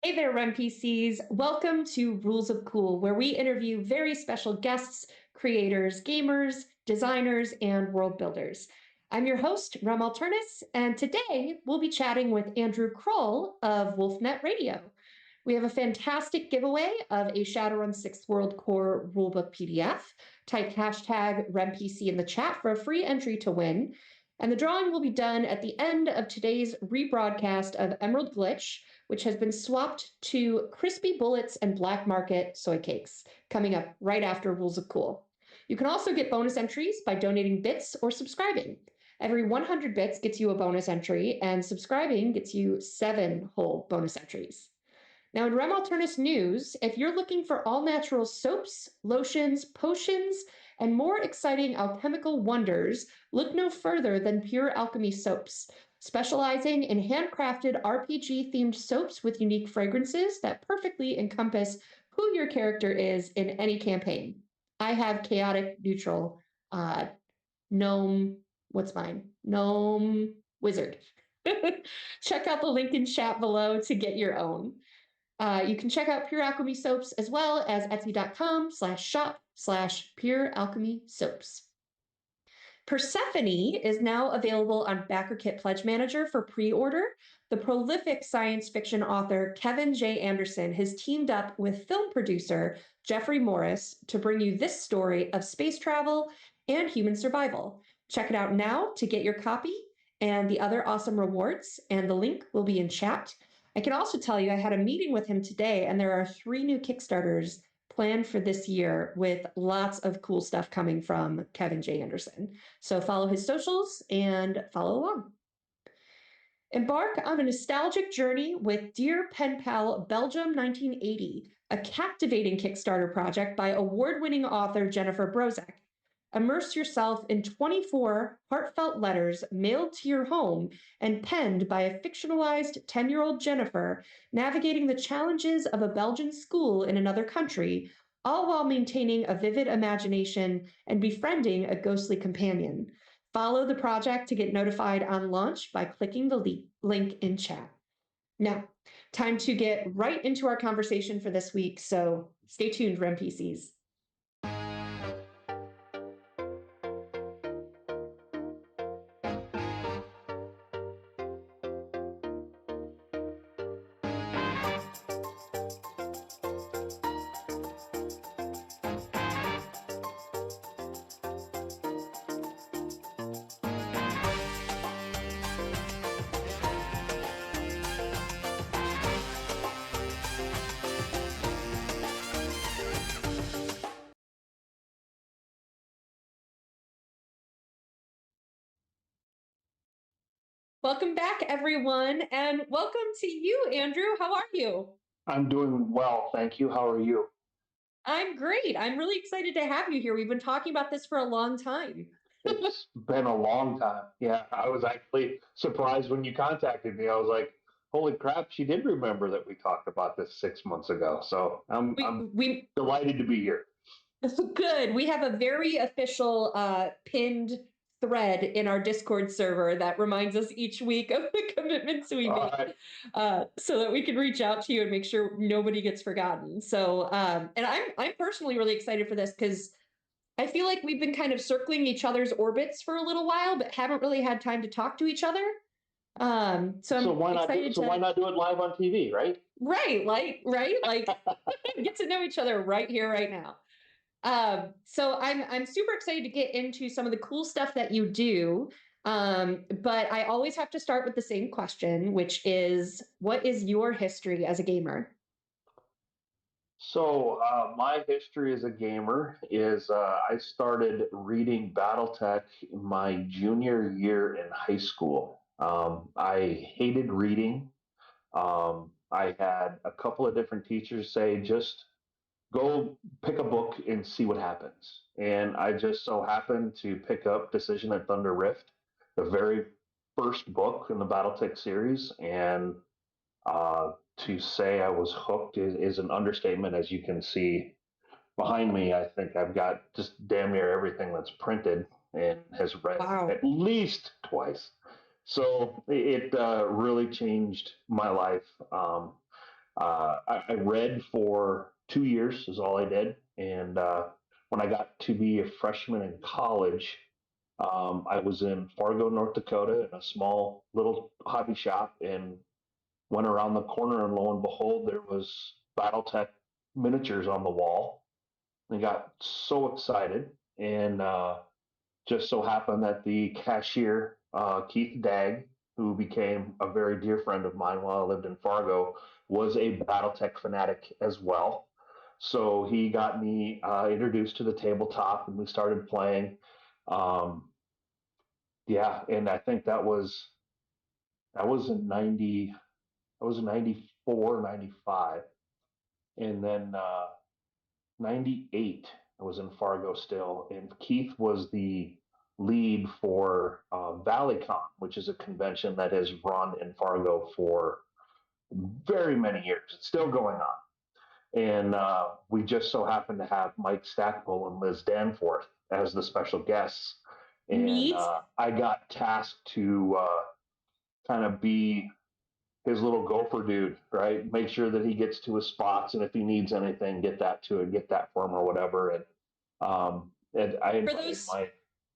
Hey there, NPCs. Welcome to Rules of Cool, where we interview very special guests, creators, gamers, designers, and world builders. I'm your host, Alternis, and today we'll be chatting with Andrew Krull of WolfNet Radio. We have a fantastic giveaway of a Shadowrun 6th World Core rulebook PDF. Type hashtag RemPC in the chat for a free entry to win. And the drawing will be done at the end of today's rebroadcast of Emerald Glitch, which has been swapped to Crispy Bullets and Black Market Soy Cakes, coming up right after Rules of Cool. You can also get bonus entries by donating bits or subscribing. Every 100 bits gets you a bonus entry, and subscribing gets you 7 whole bonus entries. Now, in Alternis news, if you're looking for all natural soaps, lotions, potions, and more exciting alchemical wonders, look no further than Pure Alchemy Soaps, specializing in handcrafted RPG themed soaps with unique fragrances that perfectly encompass who your character is in any campaign. I have chaotic neutral gnome. What's mine? Gnome wizard. Check out the link in chat below to get your own. You can check out Pure Alchemy Soaps as well as etsy.com/shop/Pure Alchemy Soaps. Persephone is now available on BackerKit Pledge Manager for pre-order. The prolific science fiction author Kevin J. Anderson has teamed up with film producer Jeffrey Morris to bring you this story of space travel and human survival. Check it out now to get your copy and the other awesome rewards, and the link will be in chat. I can also tell you I had a meeting with him today, and there are 3 new Kickstarters planned for this year with lots of cool stuff coming from Kevin J. Anderson. So follow his socials and follow along. Embark on a nostalgic journey with Dear Pen Pal Belgium 1980, a captivating Kickstarter project by award-winning author Jennifer Brozek. Immerse yourself in 24 heartfelt letters mailed to your home and penned by a fictionalized 10-year-old Jennifer navigating the challenges of a Belgian school in another country, all while maintaining a vivid imagination and befriending a ghostly companion. Follow the project to get notified on launch by clicking the link in chat. Now, time to get right into our conversation for this week, so stay tuned, RemPCs. Welcome back, everyone, and welcome to you, Andrew. How are you? I'm doing well, thank you. How are you? I'm great. I'm really excited to have you here. We've been talking about this for a long time. It's been a long time. Yeah, I was actually surprised when you contacted me. I was like, holy crap, she did remember that we talked about this 6 months ago. So I'm delighted to be here. Good. We have a very official pinned thread in our Discord server that reminds us each week of the commitments we make, so that we can reach out to you and make sure nobody gets forgotten. So, and I'm personally really excited for this because I feel like we've been kind of circling each other's orbits for a little while, but haven't really had time to talk to each other. So why not do it live on TV, right? Right, like get to know each other right here, right now. So I'm super excited to get into some of the cool stuff that you do. But I always have to start with the same question, which is, what is your history as a gamer? So my history as a gamer is I started reading BattleTech my junior year in high school. I hated reading. I had a couple of different teachers say, just go pick a book and see what happens. And I just so happened to pick up Decision at Thunder Rift, the very first book in the BattleTech series. And to say I was hooked is an understatement. As you can see behind me, I think I've got just damn near everything that's printed and has read at least twice. So it really changed my life. I read for 2 years is all I did, and when I got to be a freshman in college, I was in Fargo, North Dakota, in a small little hobby shop, and went around the corner, and lo and behold, there was BattleTech miniatures on the wall. I got so excited, and just so happened that the cashier, Keith Dagg, who became a very dear friend of mine while I lived in Fargo, was a BattleTech fanatic as well. So he got me introduced to the tabletop, and we started playing. Um, yeah, and I think that was in 90. That was in 94, 95, and then 98. I was in Fargo still, and Keith was the lead for ValleyCon, which is a convention that has run in Fargo for very many years. It's still going on, and we just so happened to have Mike Stackpole and Liz Danforth as the special guests, and Neat. I got tasked to kind of be his little gopher dude, right? Make sure that he gets to his spots, and if he needs anything, get that for him or whatever. And I For invited those my,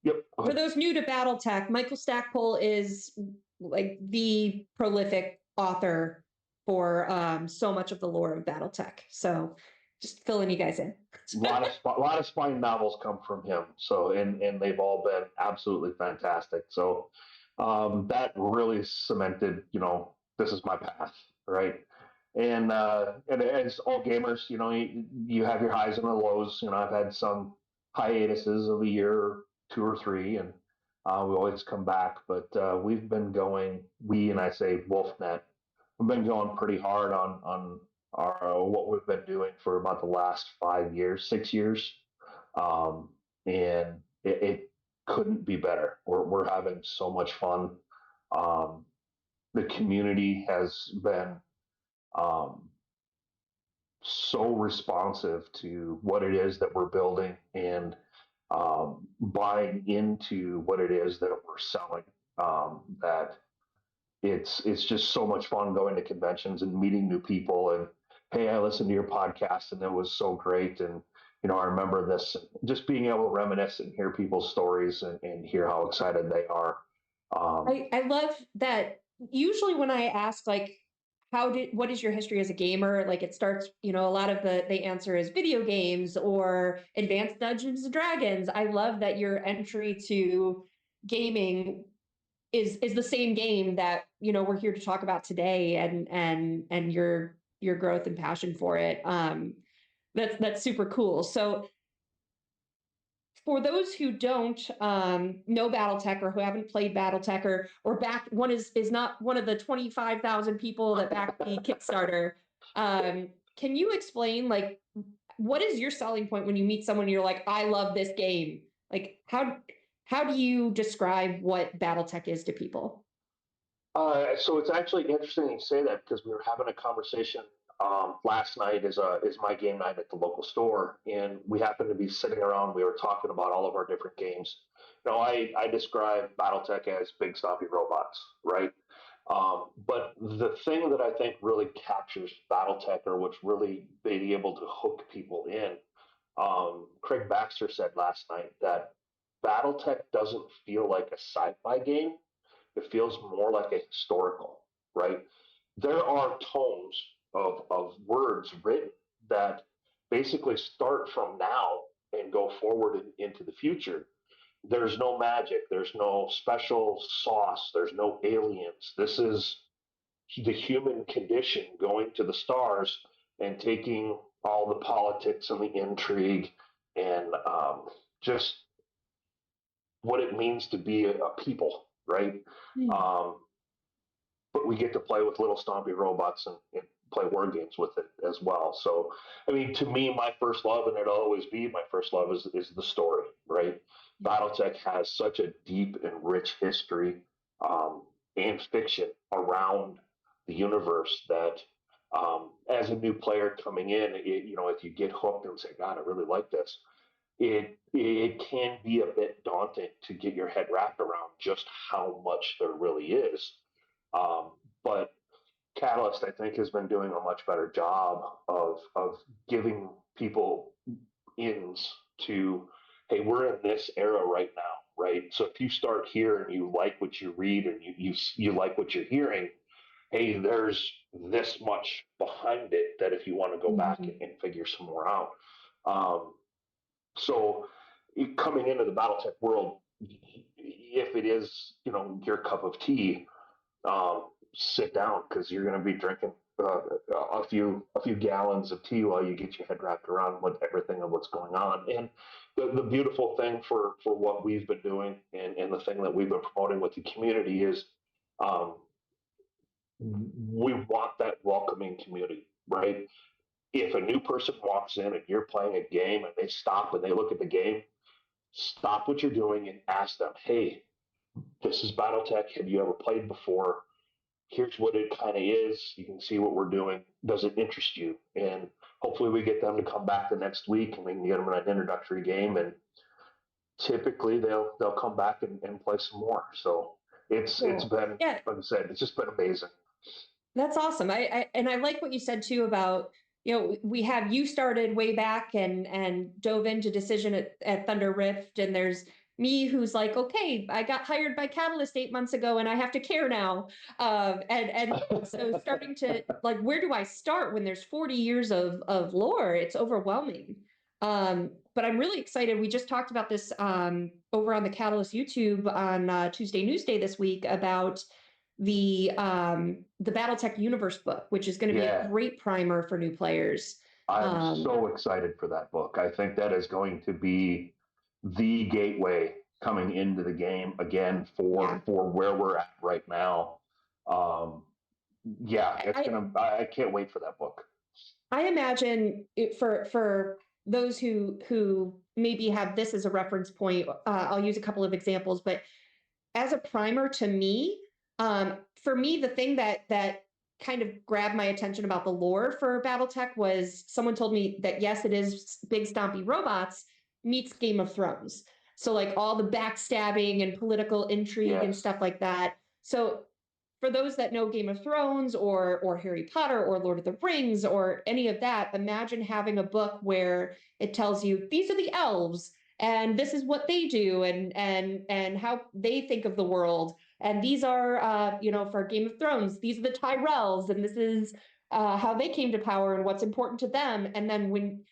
yep, go for ahead. those new to BattleTech, Michael Stackpole is like the prolific author for so much of the lore of BattleTech. So just filling you guys in. A lot of spine novels come from him. So and they've all been absolutely fantastic. So that really cemented, this is my path, right? And as all gamers, you have your highs and the lows. I've had some hiatuses of a year or two or three, and we always come back. But we've been going. We, and I say WolfNet, we've been going pretty hard on our what we've been doing for about the last 5 years, 6 years, and it couldn't be better. We're having so much fun. Um, the community has been um, so responsive to what it is that we're building, and buying into what it is that we're selling. That it's just so much fun going to conventions and meeting new people. And hey, I listened to your podcast and it was so great. And I remember this. Just being able to reminisce and hear people's stories, and hear how excited they are. I love that. Usually when I ask like what is your history as a gamer, like it starts, a lot of the answer is video games or advanced Dungeons and Dragons. I love that your entry to gaming is the same game that we're here to talk about today, and your growth and passion for it. That's super cool. So for those who don't know BattleTech, or who haven't played BattleTech, or back one is not one of the 25,000 people that backed the Kickstarter. Can you explain, like, what is your selling point when you meet someone and you're like, I love this game? Like, how do you describe what BattleTech is to people? So it's actually interesting you say that, because we were having a conversation last night. Is my game night at the local store, and we happened to be sitting around. We were talking about all of our different games. I describe BattleTech as big stompy robots, right? But the thing that I think really captures BattleTech, or what's really being able to hook people in, Craig Baxter said last night that BattleTech doesn't feel like a sci-fi game. It feels more like a historical, right? There are tomes of words written that basically start from now and go forward into the future. There's no magic, there's no special sauce, there's no aliens. This is the human condition going to the stars and taking all the politics and the intrigue, and just what it means to be a people, right? Hmm. Um, but we get to play with little stompy robots, and play word games with it as well. So, I mean, to me, my first love, and it'll always be my first love, is the story, right? BattleTech has such a deep and rich history, and fiction around the universe, that as a new player coming in, if you get hooked and say, God, I really like this, it can be a bit daunting to get your head wrapped around just how much there really is. Um, but Catalyst, I think, has been doing a much better job of giving people ins to, hey, we're in this era right now, right? So if you start here and you like what you read and you like what you're hearing, hey, there's this much behind it that if you want to go back Mhm. and figure some more out. Um, so coming into the BattleTech world, if it is, your cup of tea, sit down because you're going to be drinking a few gallons of tea while you get your head wrapped around what everything of what's going on. And the beautiful thing for what we've been doing and the thing that we've been promoting with the community is um, we want that welcoming community, right? If a new person walks in and you're playing a game and they stop and they look at the game, stop what you're doing and ask them, hey, this is Battletech. Have you ever played before? Here's what it kind of is. You can see what we're doing. Does it interest you? And hopefully we get them to come back the next week and we can get them an introductory game. And typically they'll come back and play some more. So it's Cool. been, Yeah, like I said, it's just been amazing. that's awesome. I like what you said too about, we have you started way back and dove into decision at Thunder Rift, and there's me who's like, okay, I got hired by Catalyst 8 months ago and I have to care now. And so starting to like, where do I start when there's 40 years of lore? It's overwhelming. But I'm really excited. We just talked about this over on the Catalyst YouTube on Tuesday Newsday this week about the BattleTech Universe book, which is going to be a Yeah, great primer for new players. I'm Um, so excited for that book. I think that is going to be the gateway coming into the game again yeah, for where we're at right now. Um, yeah, I, it's I gonna. I can't wait for that book. I imagine it for those who maybe have this as a reference point. I'll use a couple of examples, but as a primer to me, for me, the thing that kind of grabbed my attention about the lore for BattleTech was someone told me that yes, it is big stompy robots meets Game of Thrones. So like all the backstabbing and political intrigue and Yes, stuff like that. So for those that know Game of Thrones or Harry Potter or Lord of the Rings or any of that, imagine having a book where it tells you these are the elves and this is what they do and how they think of the world, and these are for Game of Thrones these are the Tyrells and this is how they came to power and what's important to them. And then when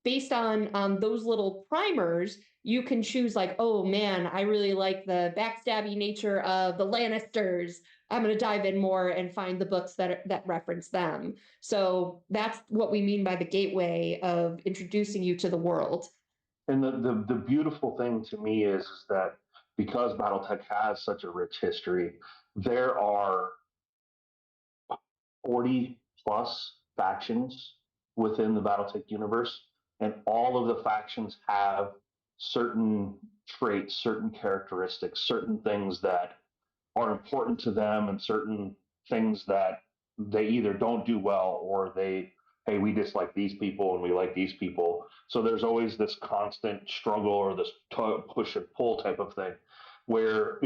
based on those little primers, you can choose like, oh man, I really like the backstabby nature of the Lannisters. I'm going to dive in more and find the books that reference them. So that's what we mean by the gateway of introducing you to the world. and the beautiful thing to me is that because BattleTech has such a rich history, there are 40 plus factions within the Battletech universe, and all of the factions have certain traits, certain characteristics, certain things that are important to them, and certain things that they either don't do well or hey, we dislike these people and we like these people. So there's always this constant struggle or this push and pull type of thing where,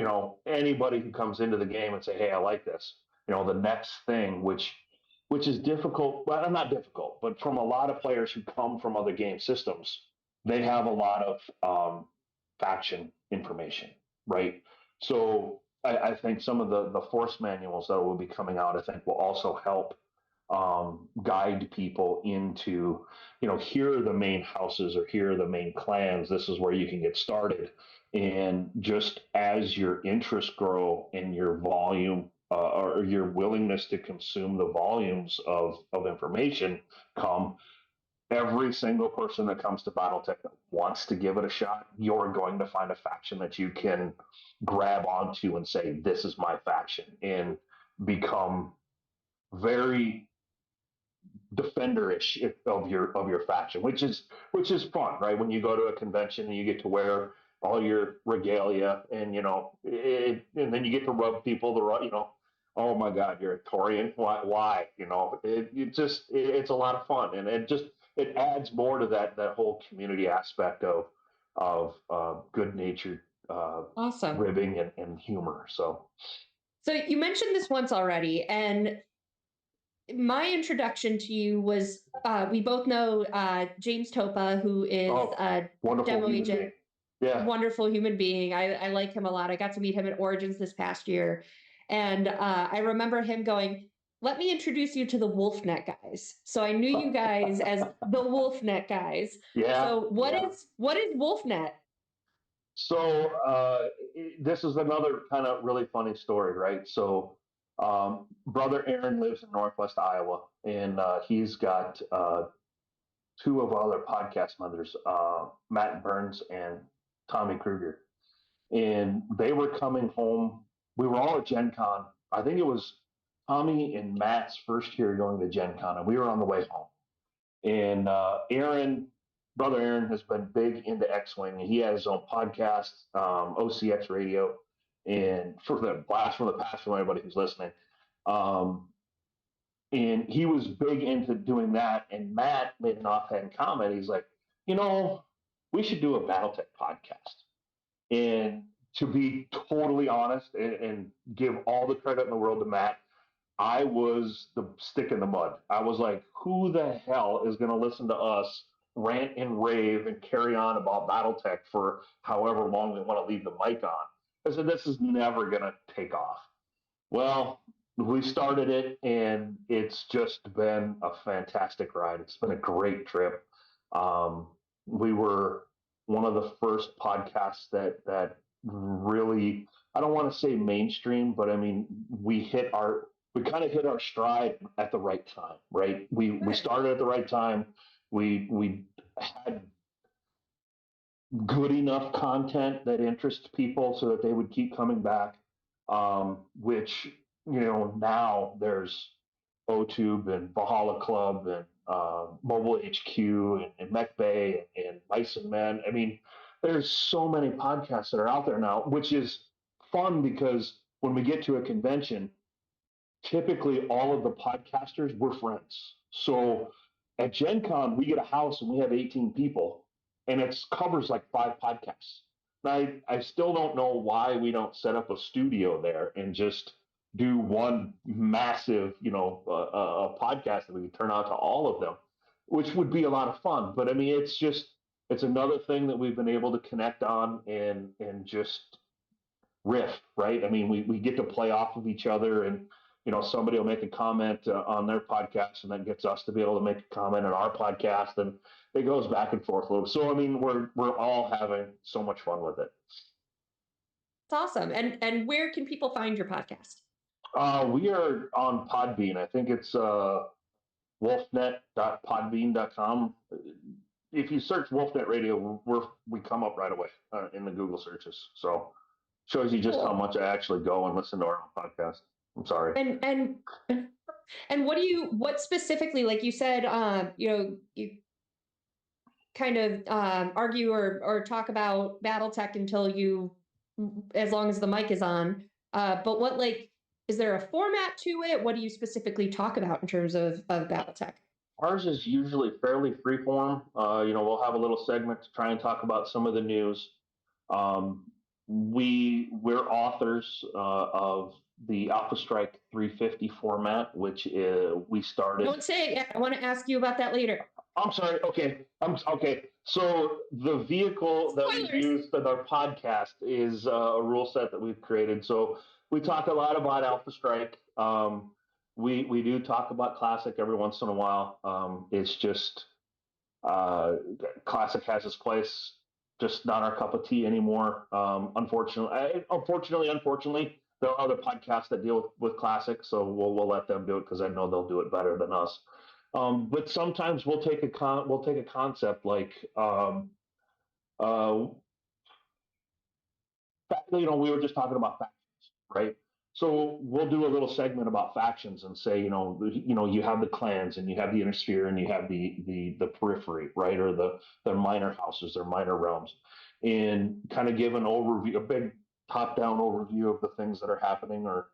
anybody who comes into the game and say, hey, I like this, the next thing, which is difficult, well, not difficult, but from a lot of players who come from other game systems, they have a lot of faction information, right? So I think some of the force manuals that will be coming out, I think, will also help guide people into, here are the main houses or here are the main clans. This is where you can get started. And just as your interests grow and your volume or your willingness to consume the volumes of information come, every single person that comes to BattleTech that wants to give it a shot, you're going to find a faction that you can grab onto and say, this is my faction, and become very defenderish of your faction, which is fun, right? When you go to a convention and you get to wear all your regalia, and and then you get to rub people oh my God, you're a Torian. Why? It's a lot of fun, and it adds more to that whole community aspect of good natured Awesome. ribbing and humor. So So you mentioned this once already, and my introduction to you was we both know James Topa, who is Oh, a wonderful demo human agent, being. Yeah. wonderful human being. I like him a lot. I got to meet him at Origins this past year. And I remember him going, let me introduce you to the WolfNet guys. So I knew you guys as the WolfNet guys. Yeah. So Yeah. what is WolfNet? So this is another kind of really funny story, right? So brother Aaron lives in Northwest Iowa, and he's got two of our other podcast members, Matt Burns and Tommy Kruger, and they were coming home. We were all at Gen Con. I think it was Tommy and Matt's first year going to Gen Con, and we were on the way home. And brother Aaron, has been big into X-Wing. He has his own podcast, OCX Radio, and for the blast from the past for anybody who's listening. Um, and he was big into doing that. And Matt made an offhand comment. He's like, we should do a BattleTech podcast. And to be totally honest and give all the credit in the world to Matt, I was the stick in the mud. I was like, who the hell is going to listen to us rant and rave and carry on about BattleTech for however long we want to leave the mic on? I said, this is never going to take off. Well, we started it, and it's just been a fantastic ride. It's been a great trip. We were one of the first podcasts that really, I don't want to say mainstream, but I mean, we kind of hit our stride at the right time, right? We started at the right time. We had good enough content that interests people so that they would keep coming back. Which now there's OTube and Valhalla Club and Mobile HQ and Mech Bay and Mice and Men. I mean, there's so many podcasts that are out there now, which is fun because when we get to a convention, typically all of the podcasters were friends. So at Gen Con, we get a house and we have 18 people, and it covers like 5 podcasts. I still don't know why we don't set up a studio there and just do one massive, podcast that we can turn out to all of them, which would be a lot of fun. But I mean, it's another thing that we've been able to connect on and just riff, right? I mean, we get to play off of each other, and somebody will make a comment on their podcast, and that gets us to be able to make a comment on our podcast, and it goes back and forth a little. So I mean, we're all having so much fun with it. It's awesome. And where can people find your podcast? We are on Podbean. I think it's wolfnet.podbean.com. If you search Wolfnet Radio, we come up right away in the Google searches. So shows you just Cool. how much I actually go and listen to our own podcast. I'm sorry. And what specifically, like you said, you kind of argue or talk about BattleTech as long as the mic is on. But is there a format to it? What do you specifically talk about in terms of BattleTech? Ours is usually fairly freeform. We'll have a little segment to try and talk about some of the news. We're authors of the Alpha Strike 350 format, which we started. Don't say it yet. I want to ask you about that later. I'm sorry. Okay. Okay. So the vehicle that we use in our podcast is a rule set that we've created. So we talk a lot about Alpha Strike. We do talk about Classic every once in a while. It's just Classic has its place, just not our cup of tea anymore. Unfortunately, there are other podcasts that deal with Classic, so we'll let them do it because I know they'll do it better than us. But sometimes we'll take a concept like we were just talking about factions, right? So we'll do a little segment about factions and say, you have the clans and you have the Innersphere and you have the periphery, right? Or the minor houses, their minor realms, and kind of give an overview, a big top-down overview of the things that are happening. Or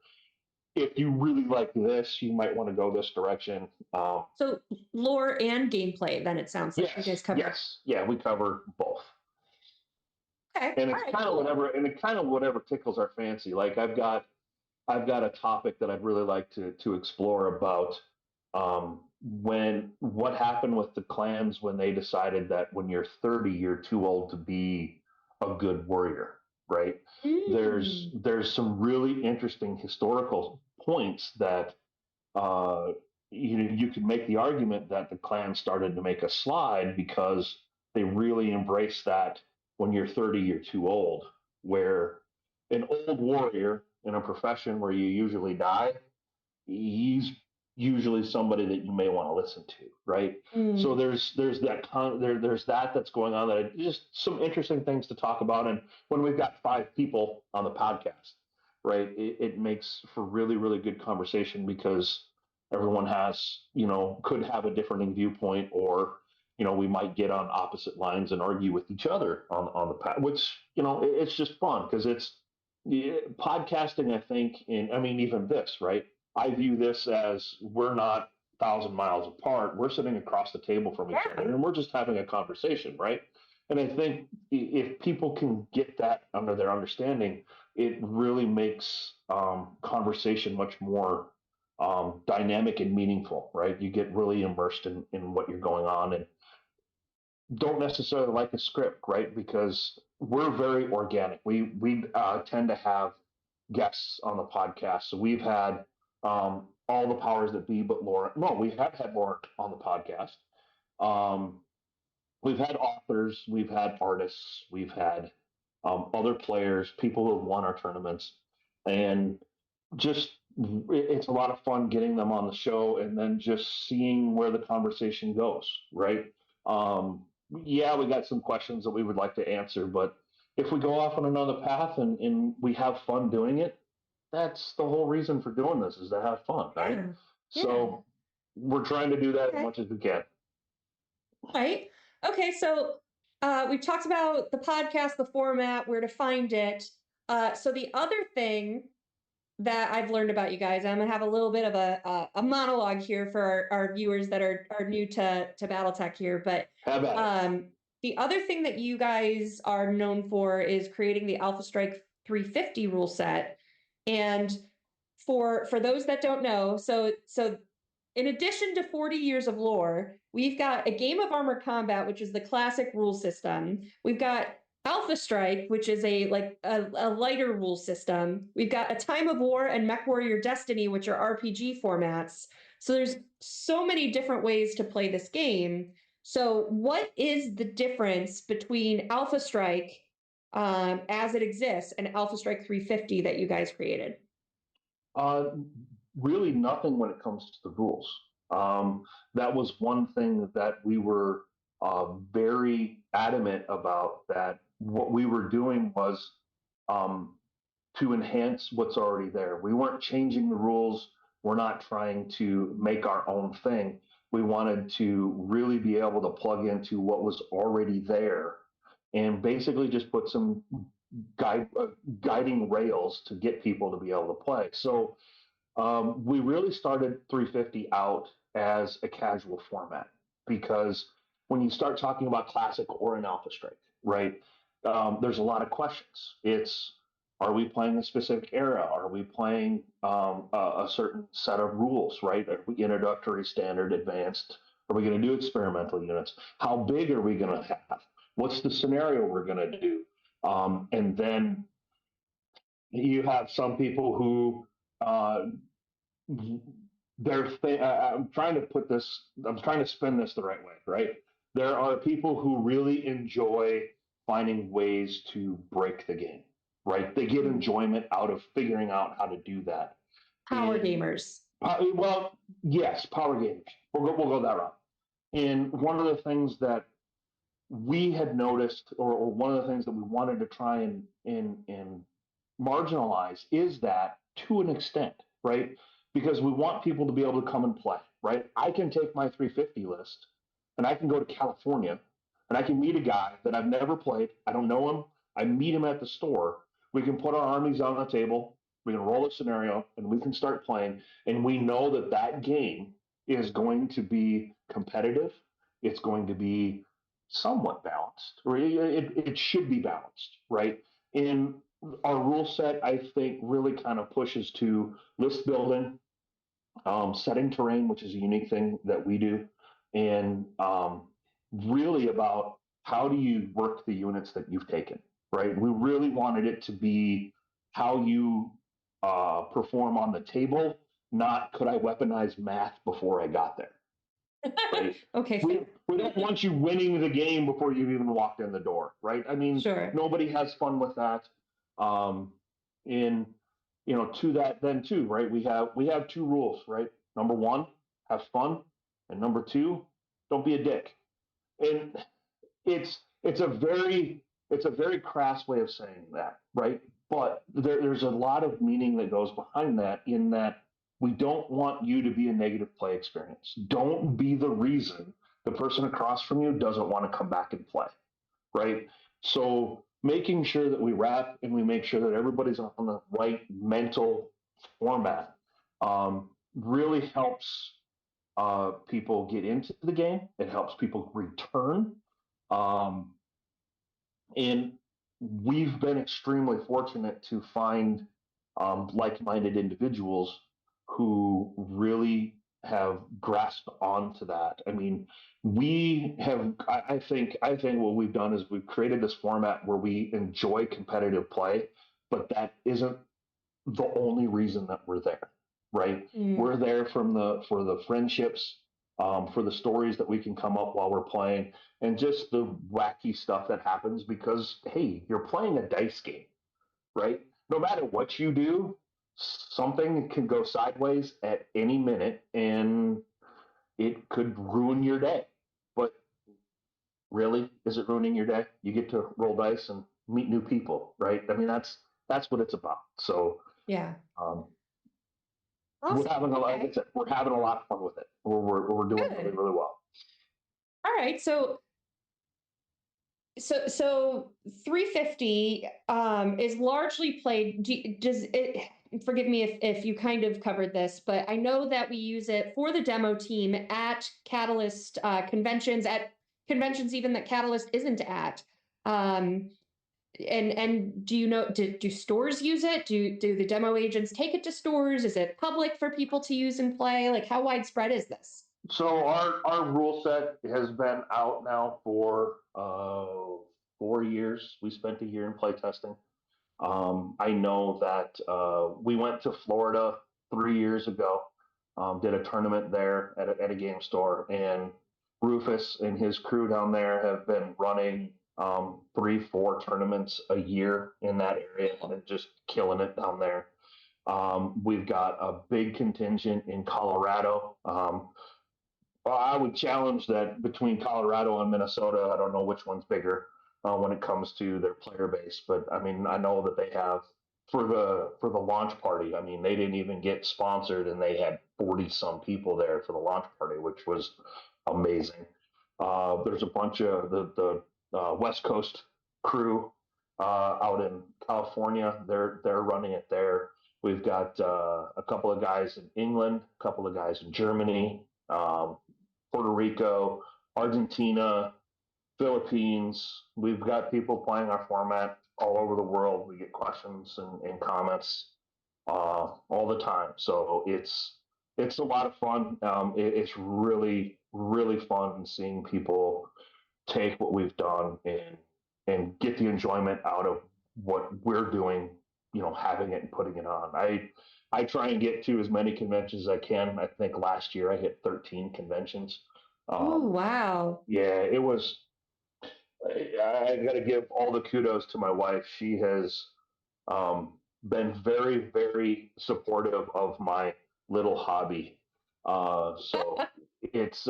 if you really like this, you might want to go this direction. So lore and gameplay, then it sounds like you guys cover. Yes, yeah, we cover both. Okay. And it's kind of whatever tickles our fancy. Like I've got a topic that I'd really like to explore about when what happened with the clans when they decided that when you're 30, you're too old to be a good warrior, right? There's Mm. there's some really interesting historical points that uh, you could make the argument that the clan started to make a slide because they really embrace that when you're 30, you're too old. Where an old warrior in a profession where you usually die, he's usually somebody that you may want to listen to, right? So Mm. there's that there's that that's going on that just some interesting things to talk about. And when we've got 5 people on the podcast, right, it makes for really good conversation because everyone has could have a differing viewpoint, or we might get on opposite lines and argue with each other on the path, which it's just fun because it's podcasting. I think, and I mean even this, right? I view this as we're not 1,000 miles apart. We're sitting across the table from each other, Yeah. and we're just having a conversation, right? And I think if people can get that under their understanding, it really makes conversation much more dynamic and meaningful, right? You get really immersed in what you're going on, and don't necessarily like a script, right? Because we're very organic. We tend to have guests on the podcast. So we've had all the powers that be, but Lauren. No, we have had Lauren on the podcast. Um, we've had authors, we've had artists, we've had other players, people who have won our tournaments, and just it's a lot of fun getting them on the show and then just seeing where the conversation goes, right? Um, yeah, we got some questions that we would like to answer, but if we go off on another path and we have fun doing it, that's the whole reason for doing this, is to have fun, right? Yeah. Yeah. So we're trying to do that as Okay. much as we can. Right. Okay. So we've talked about the podcast, the format, where to find it. So the other thing that I've learned about you guys, I'm gonna have a little bit of a monologue here for our viewers that are new to BattleTech here. But Have at it. um, the other thing that you guys are known for is creating the Alpha Strike 350 rule set. And for those that don't know, so in addition to 40 years of lore, we've got a game of armor combat, which is the classic rule system. We've got Alpha Strike, which is a lighter rule system. We've got A Time of War and Mech Warrior Destiny, which are RPG formats. So there's so many different ways to play this game. So what is the difference between Alpha Strike as it exists and Alpha Strike 350 that you guys created? Uh, Really nothing when it comes to the rules. That was one thing that we were very adamant about, that what we were doing was um, to enhance what's already there. We weren't changing the rules. We're not trying to make our own thing. We wanted to really be able to plug into what was already there and basically just put some guiding rails to get people to be able to play. So we really started 350 out as a casual format because when you start talking about classic or an alpha strike, right, there's a lot of questions. It's, are we playing a specific era? Are we playing a certain set of rules, right? Are we introductory, standard, advanced? Are we going to do experimental units? How big are we going to have? What's the scenario we're going to do? And then you have some people who I'm trying to put this, I'm trying to spin this the right way, right? There are people who really enjoy finding ways to break the game, right? They get enjoyment out of figuring out how to do that. Power And gamers. well, yes, power gamers. We'll go that route. And one of the things that we had noticed, or one of the things that we wanted to try and marginalize, is that to an extent, right? Because we want people to be able to come and play, right? I can take my 350 list and I can go to California and I can meet a guy that I've never played. I don't know him. I meet him at the store. We can put our armies on the table. We can roll a scenario and we can start playing. And we know that that game is going to be competitive. It's going to be somewhat balanced, or it should be balanced, right? In our rule set, I think, really kind of pushes to list building, setting terrain, which is a unique thing that we do, and really about how do you work the units that you've taken, right? We really wanted it to be how you perform on the table, not could I weaponize math before I got there, right? Okay, We don't want you winning the game before you've even walked in the door, right? I mean, sure. nobody has fun with that. Um, and to that then too, right? We have two rules, right? Number one, have fun, and number two, don't be a dick. And it's a very crass way of saying that, right? But there's a lot of meaning that goes behind that. In that we don't want you to be a negative play experience. Don't be the reason the person across from you doesn't want to come back and play, right? So making sure that we wrap and we make sure that everybody's on the right mental format really helps people get into the game. It helps people return. Um, and we've been extremely fortunate to find like-minded individuals who really have grasped onto that. I mean, we have. I think what we've done is we've created this format where we enjoy competitive play, but that isn't the only reason that we're there, right? Mm. We're there for the friendships, for the stories that we can come up while we're playing, and just the wacky stuff that happens because hey, you're playing a dice game, right? No matter what you do, something can go sideways at any minute, and it could ruin your day. But really, is it ruining your day? You get to roll dice and meet new people, right? I mean, that's what it's about. So Yeah. um, we're Awesome. having a lot. Okay. We're having a lot of fun with it. We're doing really Good. really well. All right. So 350 is largely played. Does it? Forgive me if you kind of covered this, but I know that we use it for the demo team at Catalyst conventions, at conventions even that Catalyst isn't at. Um, and do you know, do stores use it? Do the demo agents take it to stores? Is it public for people to use and play? Like, how widespread is this? So our rule set has been out now for 4 years. We spent a year in playtesting. I know that we went to Florida 3 years ago, did a tournament there at a game store, and Rufus and his crew down there have been running 3, 4 tournaments a year in that area and just killing it down there. We've got a big contingent in Colorado. Well, I would challenge that between Colorado and Minnesota. I don't know which one's bigger when it comes to their player base, but I mean, I know that they have for the launch party. I mean, they didn't even get sponsored, and they had 40 some people there for the launch party, which was amazing. There's a bunch of the West Coast crew out in California. They're running it there. We've got a couple of guys in England, a couple of guys in Germany. Puerto Rico, Argentina, Philippines. We've got people playing our format all over the world. We get questions and comments all the time. So it's a lot of fun. It's really really fun seeing people take what we've done and get the enjoyment out of what we're doing. Having it and putting it on. I try and get to as many conventions as I can. I think last year I hit 13 conventions. Oh, Um, wow. yeah, it was. I got to give all the kudos to my wife. She has been very, very supportive of my little hobby. So it's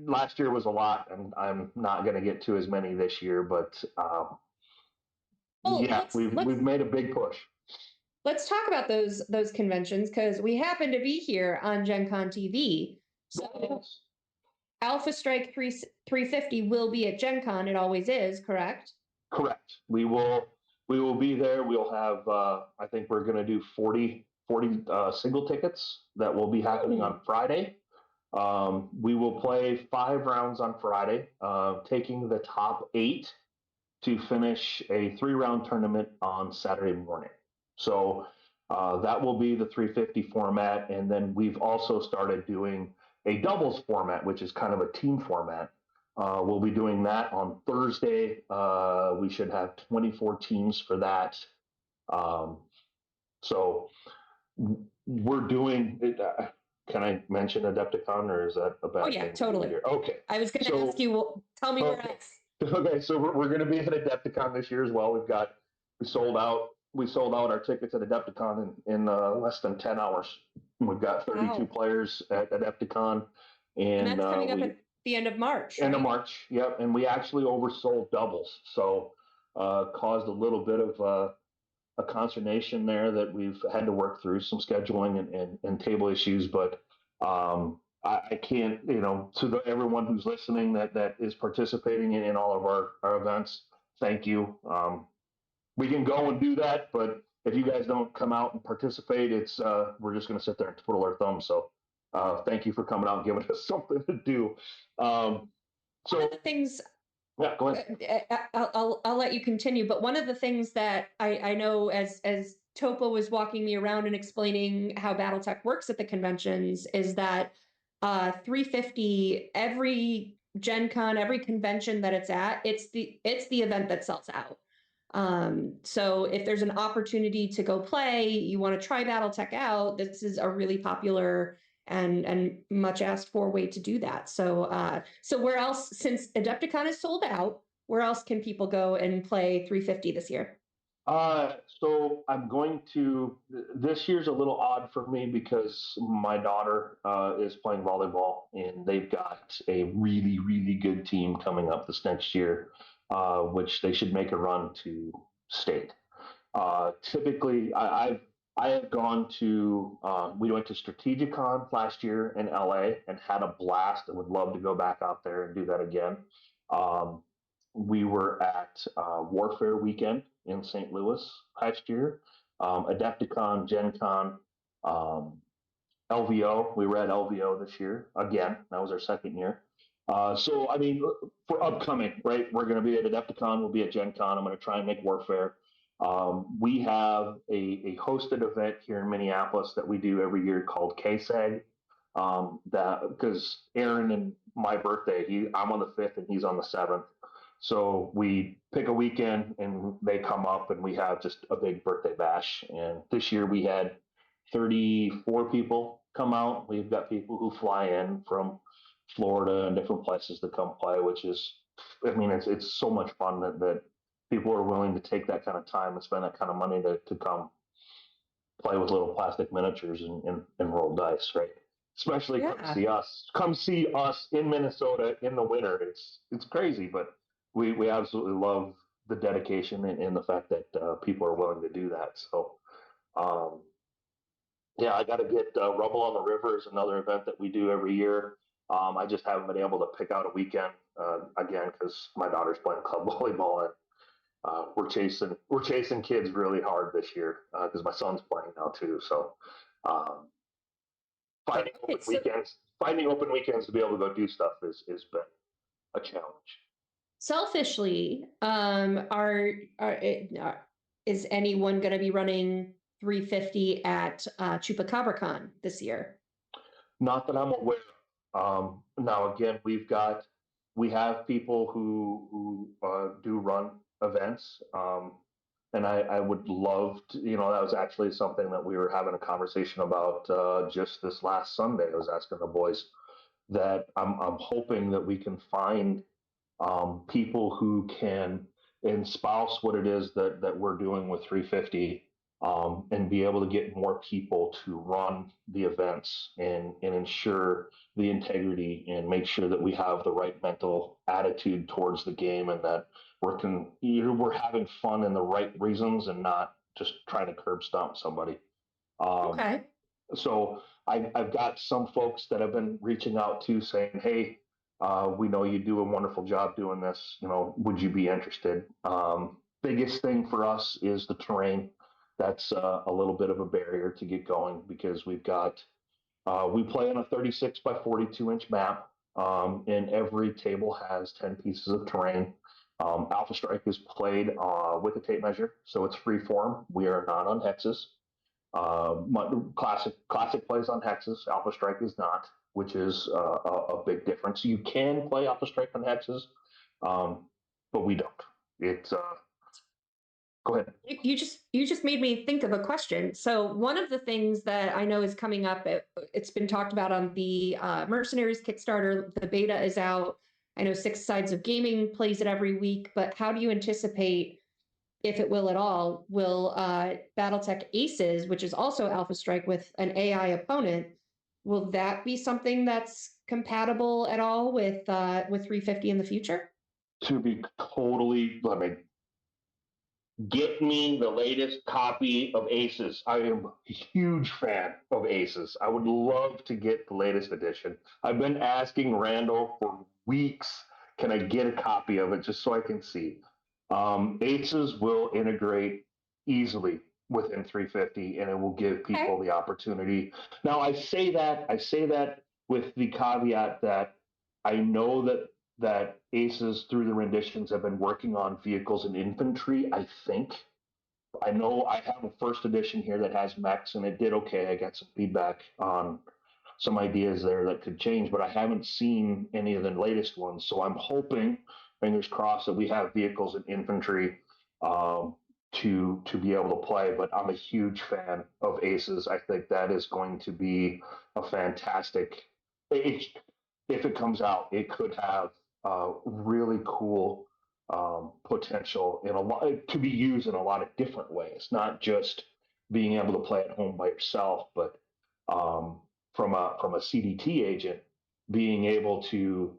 last year was a lot, and I'm not going to get to as many this year. But Well, yeah, we've made a big push. let's talk about those conventions because we happen to be here on Gen Con TV. So Yes. Alpha Strike 350 will be at Gen Con. It always is, correct? Correct. We will be there. We'll have I think we're going to do 40 single tickets that will be happening on Friday. We will play 5 rounds on Friday, taking the top 8 to finish a 3-round tournament on Saturday morning. So That will be the 350 format. And then we've also started doing a doubles format, which is kind of a team format. We'll be doing that on Thursday. We should have 24 teams for that. Um, so we're doing it. Can I mention Adepticon, or is that a Oh bad yeah, thing to do totally. here? Okay. I was going to ask So, you, well, tell me where okay. else. Okay, so we're going to be at Adepticon this year as well. We sold out our tickets at Adepticon in less than 10 hours. We've got 32 Wow. players at Adepticon, And and that's coming up we at the end of March, end of right? March. Yep, and we actually oversold doubles, so caused a little bit of a consternation there that we've had to work through some scheduling and table issues, but I can't, everyone who's listening that is participating in all of our events, thank you. We can go and do that, but if you guys don't come out and participate, it's we're just going to sit there and twiddle our thumbs. So thank you for coming out and giving us something to do. Um, One of so the things yeah, go ahead. I'll let you continue, but one of the things that I know as Topo was walking me around and explaining how BattleTech works at the conventions is that 350 every Gen Con, every convention that it's at, it's the event that sells out. So if there's an opportunity to go play, you want to try BattleTech out, this is a really popular and much asked for way to do that. So where else, since Adepticon is sold out, where else can people go and play 350 this year? So I'm going to. This year's a little odd for me because my daughter is playing volleyball, and they've got a really, really good team coming up this next year, which they should make a run to state. Typically, I have gone to. We went to Strategicon last year in LA and had a blast, and would love to go back out there and do that again. Um, we were at Warfare Weekend in St. Louis last year, Adepticon, Gen Con, um, LVO. We were at LVO this year again. That was our second year. So, I mean, for upcoming, right, we're going to be at Adepticon, we'll be at Gen Con. I'm going to try and make Warfare. We have a hosted event here in Minneapolis that we do every year called KSAG. That because Aaron and my birthday, I'm on the 5th and he's on the 7th. So we pick a weekend and they come up and we have just a big birthday bash. And this year we had 34 people come out. We've got people who fly in from Florida and different places to come play, which is, I mean, it's so much fun that people are willing to take that kind of time and spend that kind of money to come play with little plastic miniatures and roll dice, right? Especially Yeah. come see us in Minnesota in the winter. It's crazy, but we absolutely love the dedication and the fact that people are willing to do that. So um, yeah, I got to get Rubble on the River is another event that we do every year. I just haven't been able to pick out a weekend again because my daughter's playing club volleyball and we're chasing kids really hard this year because my son's playing now too. So um, finding Okay, open weekends, to be able to go do stuff is been a challenge. selfishly, is anyone going to be running 350 at ChupacabraCon this year? Not that I'm aware of. Now, again, we have people who do run events, and I would love to. That was actually something that we were having a conversation about just this last Sunday. I was asking the boys that I'm hoping that we can find people who can espouse what it is that we're doing with 350 and be able to get more people to run the events and ensure the integrity and make sure that we have the right mental attitude towards the game and that we're having fun in the right reasons and not just trying to curb stomp somebody. Um, Okay. so I've got some folks that have been reaching out to saying, hey, we know you do a wonderful job doing this. Would you be interested? Biggest thing for us is the terrain. That's a little bit of a barrier to get going because we play on a 36 by 42-inch map, and every table has 10 pieces of terrain. Alpha Strike is played with a tape measure, so it's free form. We are not on hexes. Classic plays on hexes. Alpha Strike is not, which is a big difference. You can play Alpha Strike on hexes, um, but we don't. It's Go ahead. You just made me think of a question. So one of the things that I know is coming up, it's been talked about on the Mercenaries Kickstarter. The beta is out. I know Six Sides of Gaming plays it every week, but how do you anticipate, if it will at all, will BattleTech Aces, which is also Alpha Strike with an AI opponent, will that be something that's compatible at all with 350 in the future? To be totally, let me get me the latest copy of Aces. I am a huge fan of Aces. I would love to get the latest edition. I've been asking Randall for weeks, can I get a copy of it just so I can see? Aces will integrate easily within 350, and it will give Okay. people the opportunity. Now, I say that with the caveat that I know that Aces through the renditions have been working on vehicles and infantry. I know I have a first edition here that has mechs, and it did okay. I got some feedback on some ideas there that could change, but I haven't seen any of the latest ones. So I'm hoping, fingers crossed, that we have vehicles and infantry um, to be able to play. But I'm a huge fan of Aces. I think that is going to be a fantastic. It, if it comes out, it could have really cool potential in a lot to be used in a lot of different ways, not just being able to play at home by yourself, but um, from a CDT agent being able to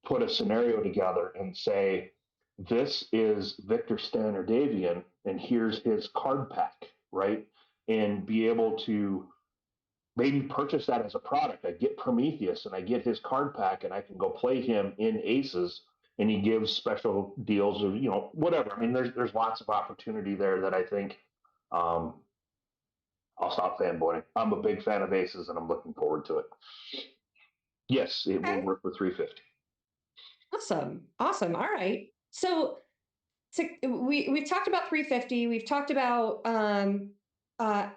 put a scenario together and say, this is Victor Standardavian, and here's his card pack, right? And be able to maybe purchase that as a product. I get Prometheus and I get his card pack, and I can go play him in Aces, and he gives special deals or whatever. I mean, there's lots of opportunity there that I think um, I'll stop fanboying. I'm a big fan of Aces, and I'm looking forward to it. Yes, it will Okay. work with 350. Awesome. All right. So we've talked about 350. We've talked about uh,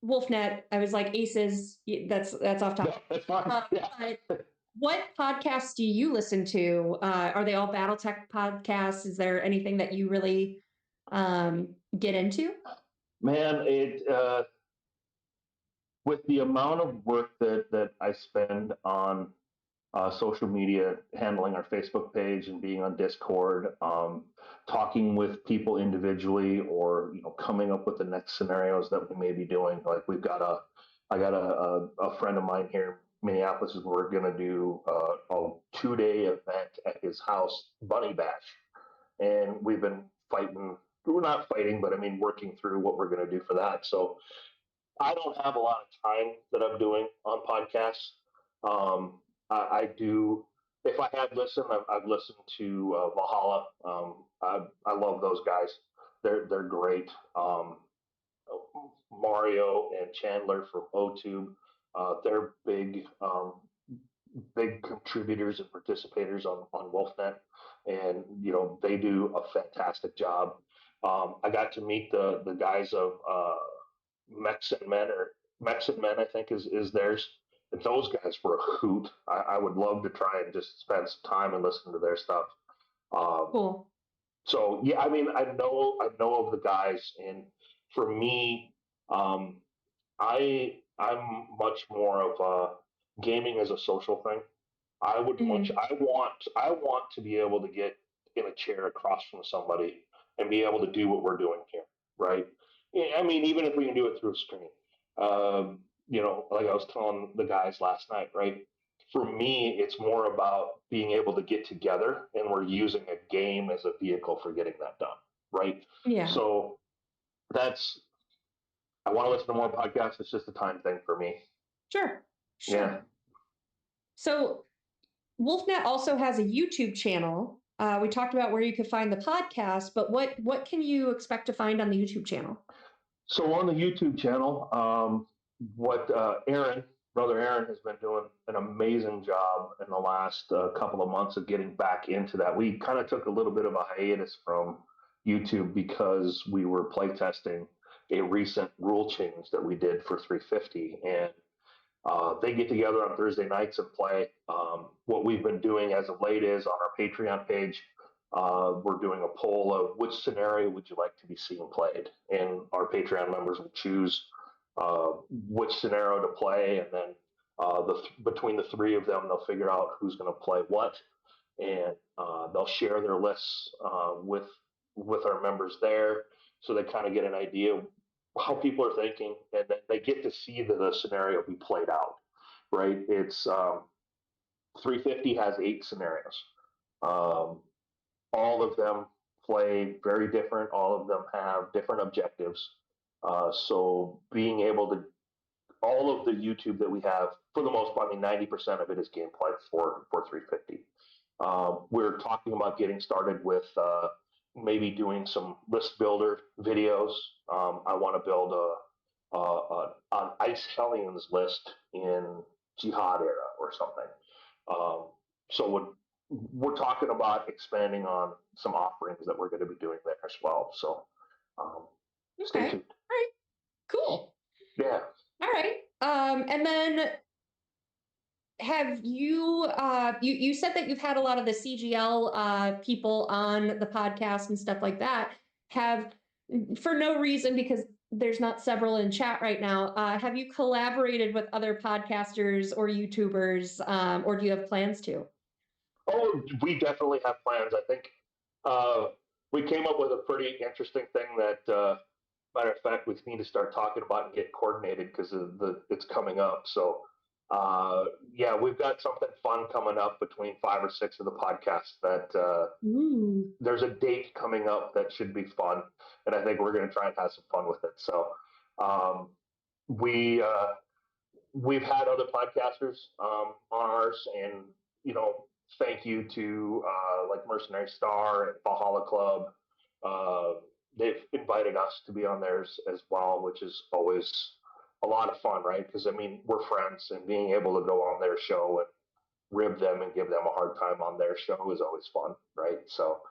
Wolfnet. I was like Aces. That's off No, topic. that's fine. Yeah. But what podcasts do you listen to? Are they all BattleTech podcasts? Is there anything that you really get into? Man, it with the amount of work that I spend on social media, handling our Facebook page and being on Discord, talking with people individually, or coming up with the next scenarios that we may be doing. Like I got a friend of mine here in Minneapolis, is we're going to do a 2-day event at his house, Bunny Bash, and we've been fighting. We're not fighting, but I mean working through what we're going to do for that. So I don't have a lot of time that I'm doing on podcasts. I do. If I had listened, I've listened to Valhalla. I love those guys. They're great. Mario and Chandler from OTube. They're big contributors and participators on Wolfnet, and they do a fantastic job. I got to meet the guys of Mechs and Men, or Mechs and Men, I think is theirs. And those guys were a hoot. I would love to try and just spend some time and listen to their stuff. Um, Cool. so yeah, I mean, I know of the guys, and for me, um, I'm much more of a gaming as a social thing. Mhm. I want to be able to get in a chair across from somebody and be able to do what we're doing here, right? Yeah, I mean, even if we can do it through a screen, like I was telling the guys last night, right? For me, it's more about being able to get together, and we're using a game as a vehicle for getting that done, right? Yeah. So that's I want to listen to more podcasts. It's just a time thing for me. Sure. Yeah. Sure. So Wolfnet also has a YouTube channel. We talked about where you could find the podcast, but what can you expect to find on the YouTube channel? So on the YouTube channel, what brother Aaron, has been doing an amazing job in the last couple of months of getting back into that. We kind of took a little bit of a hiatus from YouTube because we were playtesting a recent rule change that we did for 350, and they get together on Thursday nights and play. What we've been doing as of late is on our Patreon page, we're doing a poll of which scenario would you like to be seen played, and our Patreon members will choose which scenario to play, and then between the three of them, they'll figure out who's going to play what, and they'll share their lists with our members there, so they kind of get an idea of how people are thinking, and then they get to see the scenario be played out. Right? It's 350 has 8 scenarios. All of them play very different. All of them have different objectives. So being able to all of the YouTube that we have, for the most part, I mean, 90% of it is gameplay for 350. We're talking about getting started with maybe doing some list builder videos. I want to build an Ice Hellions list in Jihad era or something. So we're talking about expanding on some offerings that we're going to be doing there as well. So stay tuned. All right. Cool. Yeah. All right. And then have you, you said that you've had a lot of the CGL people on the podcast and stuff like that. Have, for no reason, because there's not several in chat right now, have you collaborated with other podcasters or YouTubers, or do you have plans to? Oh, we definitely have plans. I think we came up with a pretty interesting thing that, matter of fact, we need to start talking about and get coordinated because it's coming up. So, yeah, we've got something fun coming up between 5 or 6 of the podcasts that there's a date coming up that should be fun. And I think we're going to try and have some fun with it. So we've had other podcasters on ours, and, you know, thank you to like Mercenary Star and Valhalla Club. They've invited us to be on theirs as well, which is always a lot of fun, right? Because, I mean, we're friends, and being able to go on their show and rib them and give them a hard time on their show is always fun, right? So,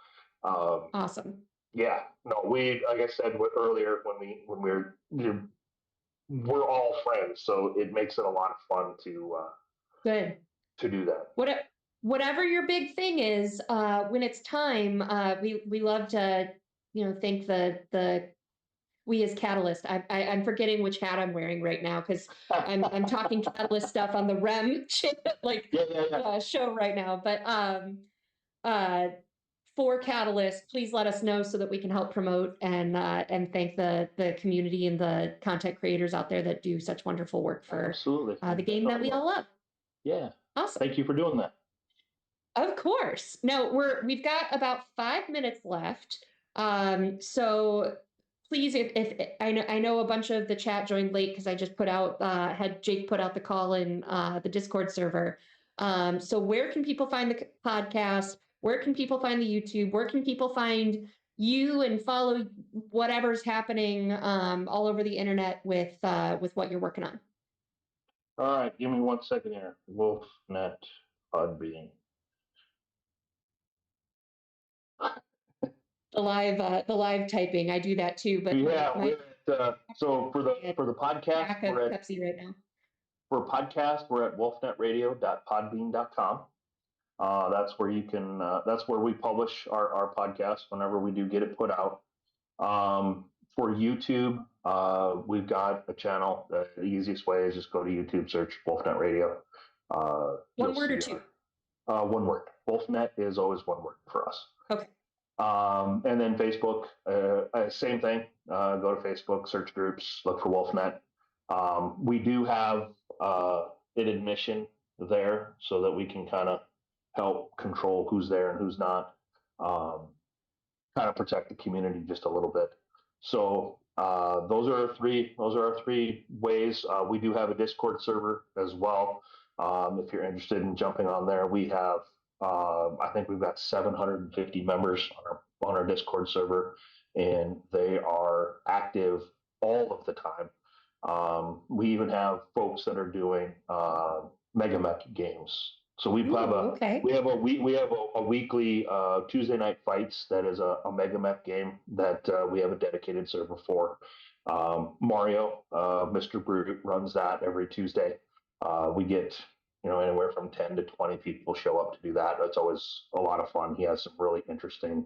awesome. Yeah, no, like I said earlier, we're all friends, so it makes it a lot of fun good to do that. Whatever your big thing is, when it's time, we love to, you know, thank we as Catalyst. I'm forgetting which hat I'm wearing right now because I'm talking Catalyst stuff on the REM show right now. But for Catalyst, please let us know so that we can help promote and thank the community and the content creators out there that do such wonderful work for absolutely the game that we all love. Yeah, awesome. Thank you for doing that. Of course. Now we've got about 5 minutes left. So please, if I know a bunch of the chat joined late because I just had Jake put out the call in the Discord server. So where can people find the podcast? Where can people find the YouTube? Where can people find you and follow whatever's happening all over the internet with what you're working on? All right, give me 1 second here. Wolfnet Podbean. The live typing, I do that too. But yeah, so for the podcast, we're at Pepsi right now. For podcast, we're at wolfnetradio.podbean.com. That's where you can. That's where we publish our podcast whenever we do get it put out. For YouTube, we've got a channel. The easiest way is just go to YouTube, search Wolfnet Radio. One word or two? One word. Wolfnet is always one word for us. Okay. And then Facebook, same thing. Go to Facebook, search groups, look for Wolfnet. We do have an admission there so that we can kind of help control who's there and who's not, kind of protect the community just a little bit. So those are our three ways. We do have a Discord server as well. If you're interested in jumping on there, we have I think we've got 750 members on our Discord server, and they are active all of the time. We even have folks that are doing Mega Mech games. So we have a weekly Tuesday night fights that is a Mega Mech game that we have a dedicated server for, Mario, Mr. Brute, runs that every Tuesday. We get anywhere from 10 to 20 people show up to do that. It's always a lot of fun. He has some really interesting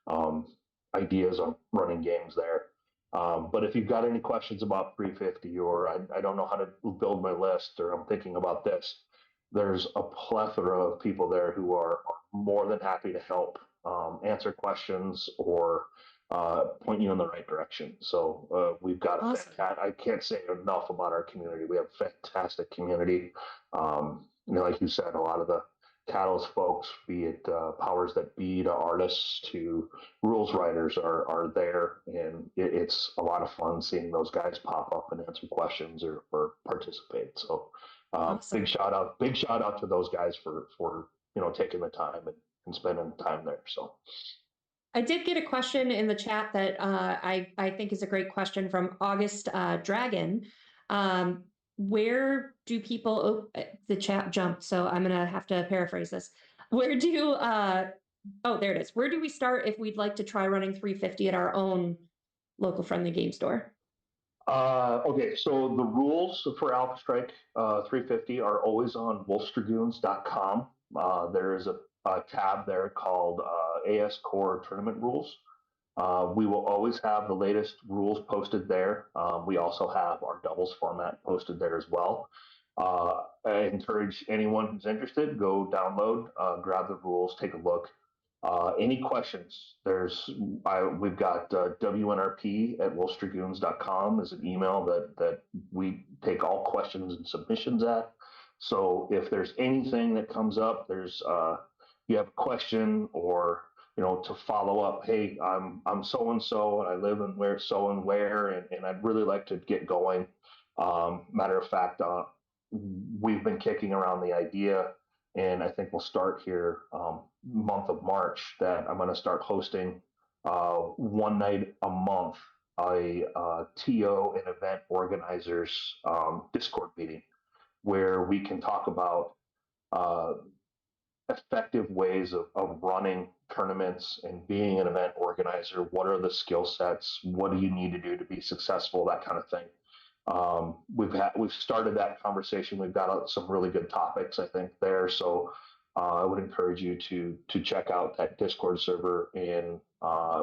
um, ideas on running games there. But if you've got any questions about 350, or I don't know how to build my list, or I'm thinking about this, there's a plethora of people there who are more than happy to help answer questions or point you in the right direction. So we've got a Awesome. I can't say enough about our community. We have a fantastic community. Like you said, a lot of the Catalyst folks, be it powers that be to artists to rules writers, are there, and it's a lot of fun seeing those guys pop up and answer questions or participate. So Awesome. big shout out to those guys for taking the time and spending time there. So I did get a question in the chat that I think is a great question from August Dragon. Where do people? The chat jumped, so I'm gonna have to paraphrase this. Where do? Oh, there it is. Where do we start if we'd like to try running 350 at our own local friendly game store? Okay, so the rules for Alpha Strike 350 are always on wolfstragoons.com. There is a tab there called AS Core Tournament Rules. We will always have the latest rules posted there. We also have our doubles format posted there as well. I encourage anyone who's interested, go download, grab the rules, take a look. Any questions? We've got WNRP at wolfstragoons.com is an email that we take all questions and submissions at. So if there's anything that comes up, you have a question or to follow up, hey, I'm so and so and I live in where so and where, and I'd really like to get going. Matter of fact, we've been kicking around the idea, and I think we'll start here month of March, that I'm going to start hosting one night a month a TO and event organizers Discord meeting where we can talk about uh, effective ways of running tournaments and being an event organizer. What are the skill sets? What do you need to do to be successful? That kind of thing. We've started that conversation. We've got some really good topics, I think, there. So I would encourage you to check out that Discord server, and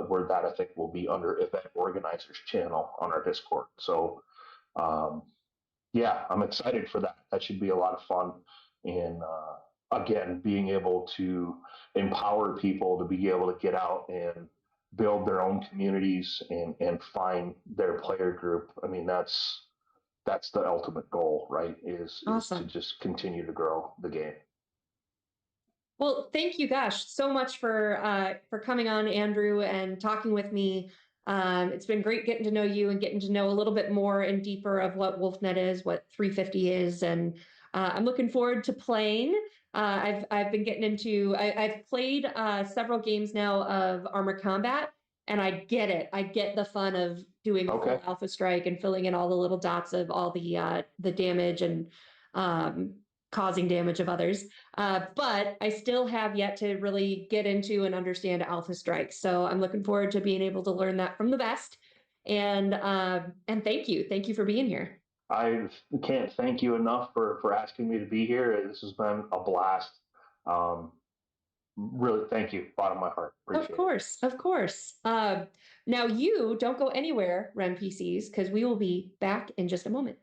where that I think will be under event organizers channel on our Discord. So um, yeah, I'm excited for that. That should be a lot of fun. And again, being able to empower people to be able to get out and build their own communities and find their player group. I mean, that's the ultimate goal, right? Is to Awesome. just continue to grow the game. Well, thank you, gosh, so much for coming on, Andrew, and talking with me. It's been great getting to know you and getting to know a little bit more and deeper of what WolfNet is, what 350 is, and I'm looking forward to playing. I've been getting into I've played several games now of Armored Combat, and I get it. I get the fun of doing a Okay. full Alpha Strike and filling in all the little dots of all the damage and um, causing damage of others. But I still have yet to really get into and understand Alpha Strike. So I'm looking forward to being able to learn that from the best. And thank you for being here. I can't thank you enough for asking me to be here. This has been a blast. Um, really, thank you, bottom of my heart. Appreciate Of course, of course. Now you don't go anywhere, Ren PCs, because we will be back in just a moment.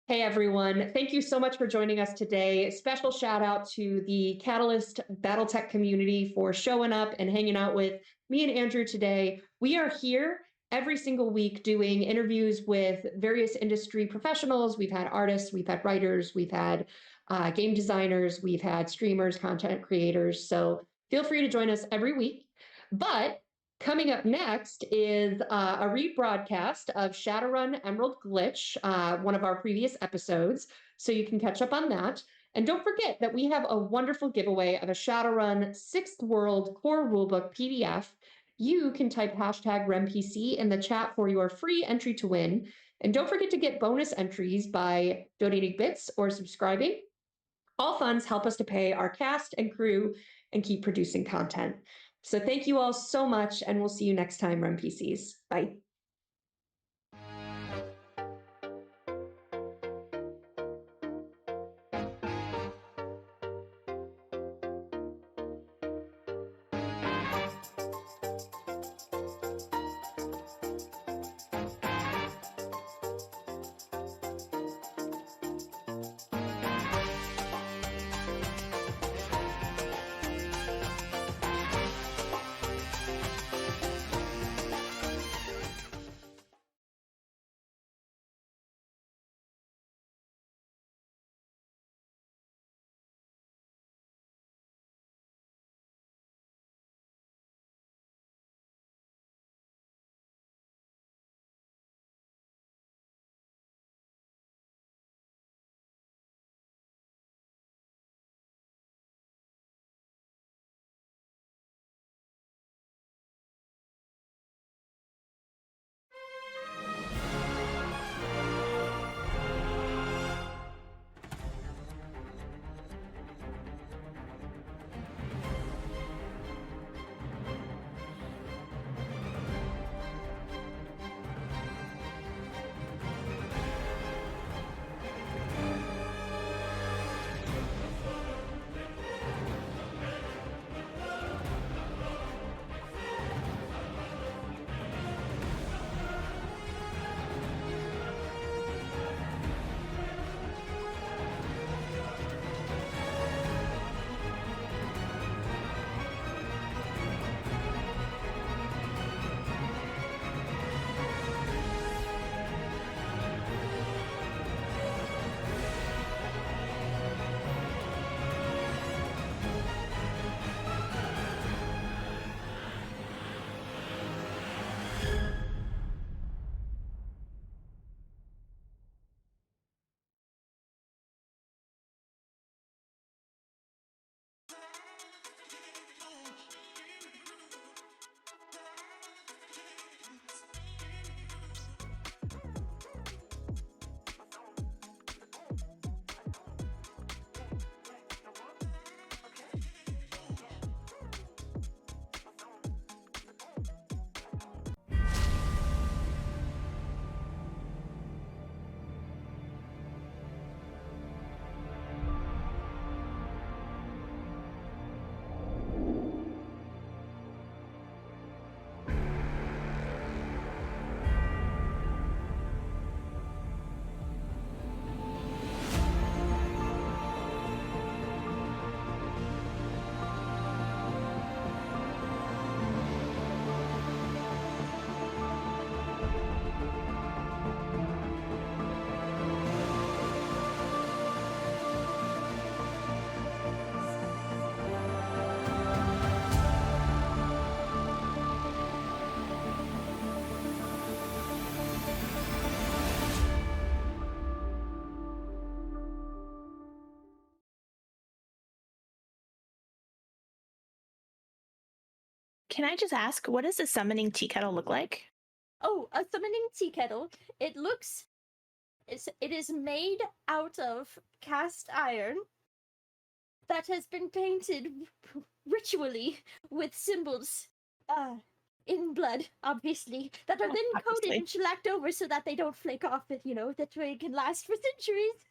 Hey everyone, thank you so much for joining us today. Special shout out to the Catalyst Battletech community for showing up and hanging out with me and Andrew today. We are here every single week doing interviews with various industry professionals. We've had artists, we've had writers, we've had game designers, we've had streamers, content creators. So feel free to join us every week. But coming up next is a rebroadcast of Shadowrun Emerald Glitch, one of our previous episodes, so you can catch up on that. And don't forget that we have a wonderful giveaway of a Shadowrun 6th World Core Rulebook PDF. You can type hashtag RemPC in the chat for your free entry to win. And don't forget to get bonus entries by donating bits or subscribing. All funds help us to pay our cast and crew and keep producing content. So thank you all so much, and we'll see you next time, Run PCs. Bye. Can I just ask, what does a summoning tea kettle look like? Oh, a summoning tea kettle. It is made out of cast iron that has been painted ritually with symbols in blood, obviously, that are then coated and shellacked over so that they don't flake off, that way it can last for centuries.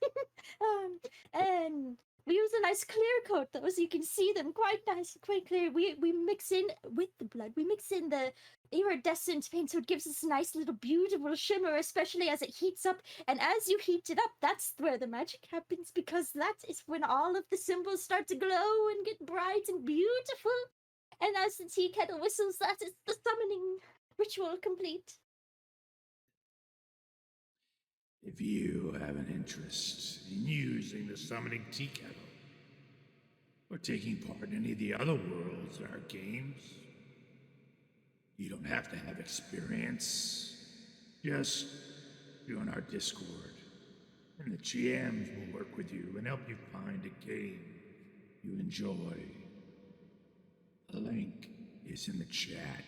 And we use a nice clear coat though, so you can see them quite nice, quite clear. We mix in with the blood. We mix in the iridescent paint, so it gives us a nice little beautiful shimmer, especially as it heats up. And as you heat it up, that's where the magic happens, because that is when all of the symbols start to glow and get bright and beautiful. And as the tea kettle whistles, that is the summoning ritual complete. If you have an interest in using the summoning tea kettle, or taking part in any of the other worlds in our games, you don't have to have experience. Just join our Discord, and the GMs will work with you and help you find a game you enjoy. The link is in the chat.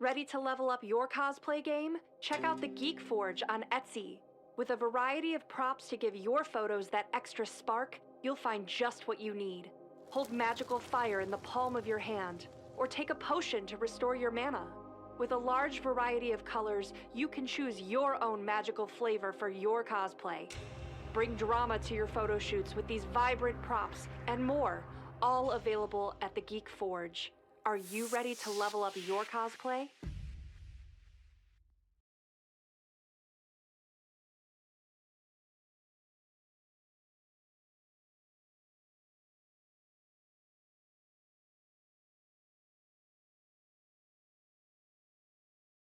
Ready to level up your cosplay game? Check out the Geek Forge on Etsy. With a variety of props to give your photos that extra spark, you'll find just what you need. Hold magical fire in the palm of your hand, or take a potion to restore your mana. With a large variety of colors, you can choose your own magical flavor for your cosplay. Bring drama to your photo shoots with these vibrant props and more, all available at the Geek Forge. Are you ready to level up your cosplay?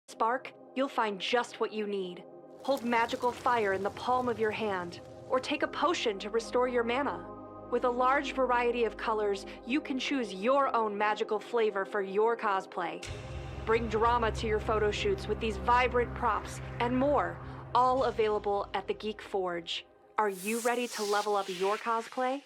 Spark, you'll find just what you need. Hold magical fire in the palm of your hand, or take a potion to restore your mana. With a large variety of colors, you can choose your own magical flavor for your cosplay. Bring drama to your photo shoots with these vibrant props and more, all available at the Geek Forge. Are you ready to level up your cosplay?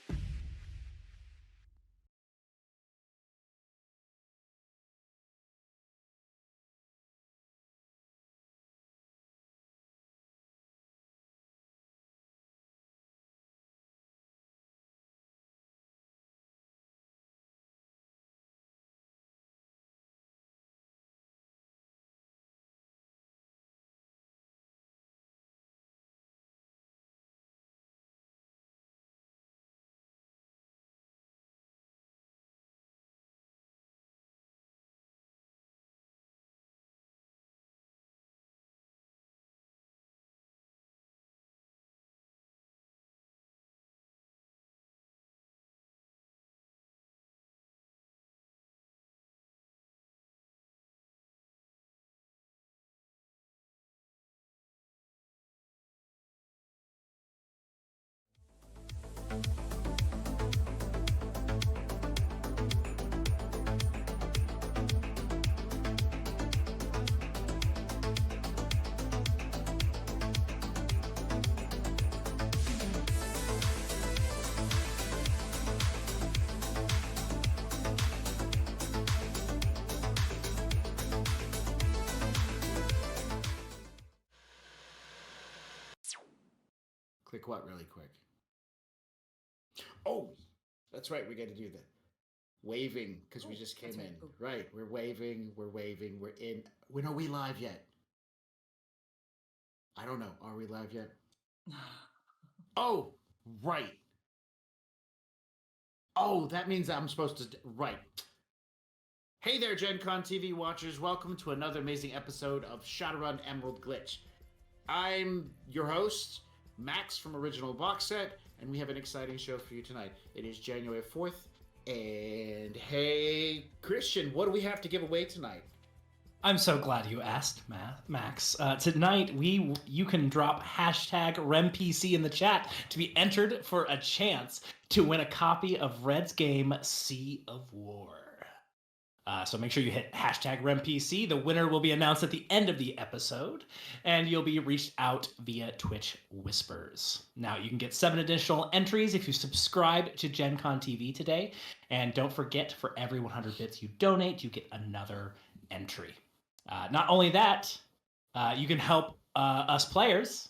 Click what really quick? Oh, that's right. We got to do the waving because we just came in. Right. We're waving. We're waving. We're in. When are we live yet? I don't know. Are we live yet? Oh, right. Oh, that means I'm supposed to. Right. Hey there, Gen Con TV watchers. Welcome to another amazing episode of Shadowrun Emerald Glitch. I'm your host, Max from Original Box Set, and we have an exciting show for you tonight. It is January 4th, and hey, Christian, what do we have to give away tonight? I'm so glad you asked, Max. Tonight, you can drop hashtag RemPC in the chat to be entered for a chance to win a copy of Red's game, Sea of War. So make sure you hit hashtag RemPC. The winner will be announced at the end of the episode, and you'll be reached out via Twitch Whispers. Now, you can get 7 additional entries if you subscribe to Gen Con TV today. And don't forget, for every 100 bits you donate, you get another entry. Not only that, you can help us players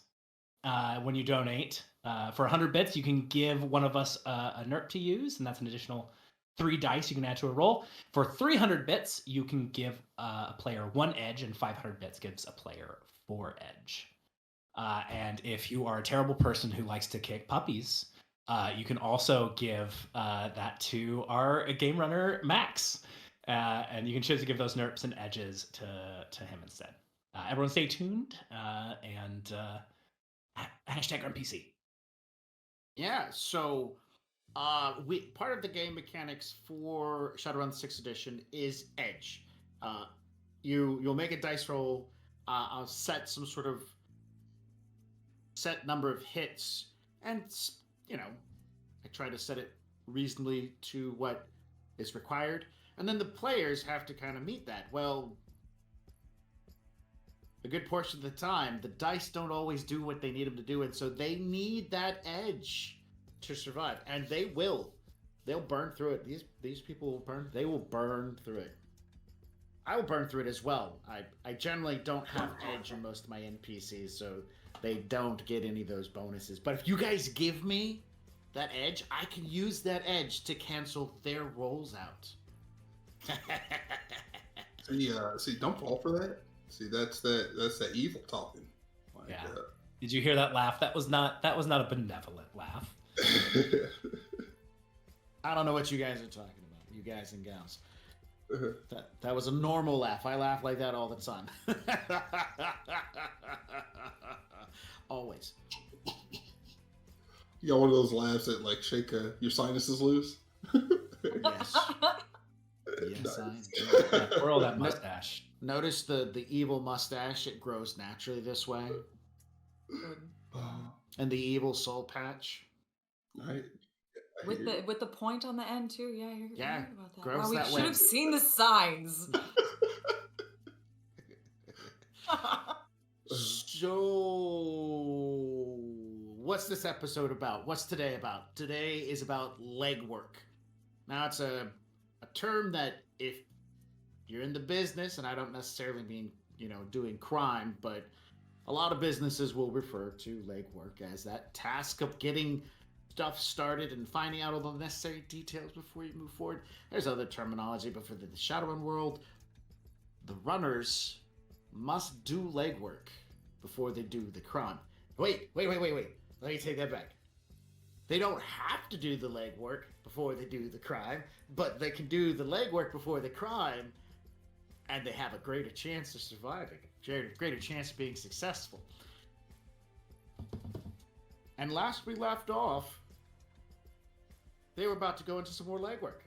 when you donate. For 100 bits, you can give one of us a NERP to use, and that's an additional 3 dice you can add to a roll. For 300 bits, you can give a player 1 edge, and 500 bits gives a player 4 edge. And if you are a terrible person who likes to kick puppies, you can also give that to our game runner, Max. And you can choose to give those NERPs and edges to him instead. Everyone stay tuned, and hashtag RMPC. Yeah, so part of the game mechanics for Shadowrun 6th edition is edge. You'll make a dice roll, set some sort of set number of hits, and I try to set it reasonably to what is required, and then the players have to kind of meet that. Well, a good portion of the time, the dice don't always do what they need them to do, and so they need that edge to survive, and they'll burn through it. These people will burn through it. I will burn through it as well. I generally don't have edge in most of my NPCs, so they don't get any of those bonuses. But if you guys give me that edge, I can use that edge to cancel their rolls out. See, don't fall for that. See, that's that evil talking. Like, Yeah. Did you hear that laugh? That was not a benevolent laugh. I don't know what you guys are talking about, you guys and gals. That was a normal laugh. I laugh like that all the time. Always. You got one of those laughs that like shake your sinuses loose. Yes. Yes, Nice. I do. Twirl that mustache. Notice the evil mustache, it grows naturally this way. And the evil soul patch. Right. With the point on the end too. Yeah, you're right about that. grows Wow, we that should way. have seen the signs. So, what's this episode about? What's today about? Today is about legwork. Now, it's a term that if you're in the business, and I don't necessarily mean, doing crime, but a lot of businesses will refer to legwork as that task of getting stuff started and finding out all the necessary details before you move forward. There's other terminology, but for the Shadowrun world, the runners must do legwork before they do the crime. Wait. Let me take that back. They don't have to do the legwork before they do the crime, but they can do the legwork before the crime, and they have a greater chance of surviving, greater chance of being successful. And last we left off, they were about to go into some more legwork.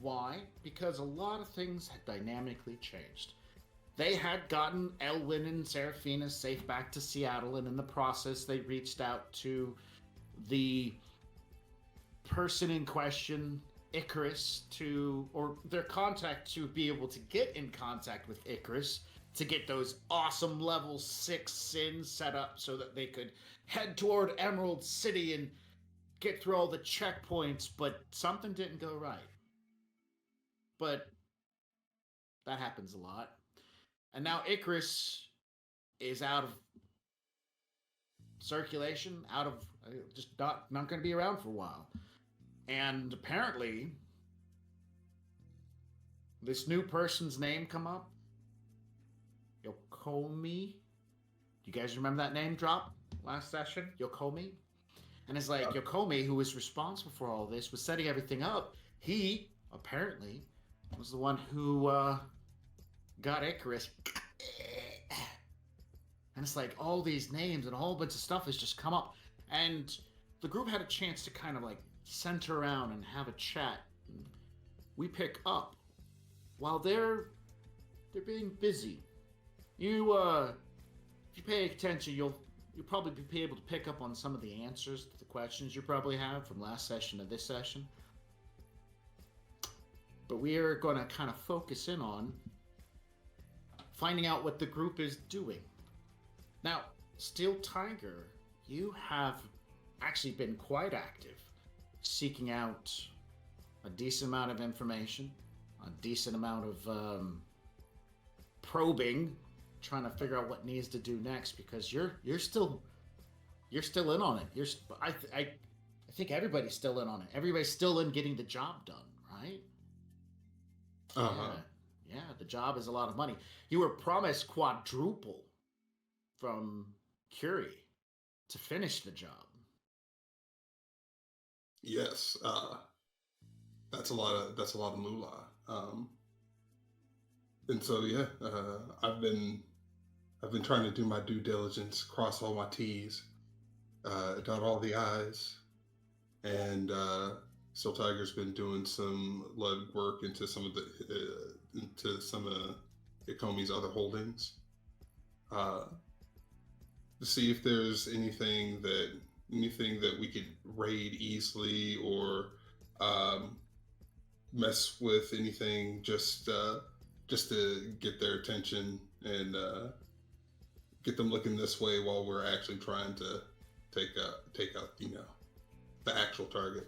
Why? Because a lot of things had dynamically changed. They had gotten Elwyn and Seraphina safe back to Seattle, and in the process, they reached out to the person in question, Icarus, or their contact to be able to get in contact with Icarus to get those awesome level 6 sins set up so that they could head toward Emerald City and get through all the checkpoints, but something didn't go right. But that happens a lot. And now Icarus is out of circulation, just not going to be around for a while. And apparently, this new person's name come up. Yokomi. You guys remember that name drop last session? Yokomi? And it's like Yokomi, who was responsible for all this, was setting everything up. He, apparently, was the one who got Icarus. And it's like all these names and a whole bunch of stuff has just come up. And the group had a chance to kind of like center around and have a chat. And we pick up while they're being busy. If you pay attention, you'll probably be able to pick up on some of the answers to the questions you probably have from last session to this session. But we are going to kind of focus in on finding out what the group is doing. Now, Steel Tiger, you have actually been quite active, seeking out a decent amount of information, a decent amount of probing, trying to figure out what needs to do next, because you're still in on it. I think everybody's still in on it. Everybody's still in getting the job done, right? Uh-huh. Yeah, the job is a lot of money. You were promised quadruple from Curie to finish the job. Yes, that's a lot of moolah. And so yeah, I've been trying to do my due diligence, cross all my T's, dot all the I's, and Steel Tiger's been doing some lead work into some of Ikomi's other holdings, to see if there's anything that we could raid easily or mess with anything just to get their attention and get them looking this way while we're actually trying to take out the actual target.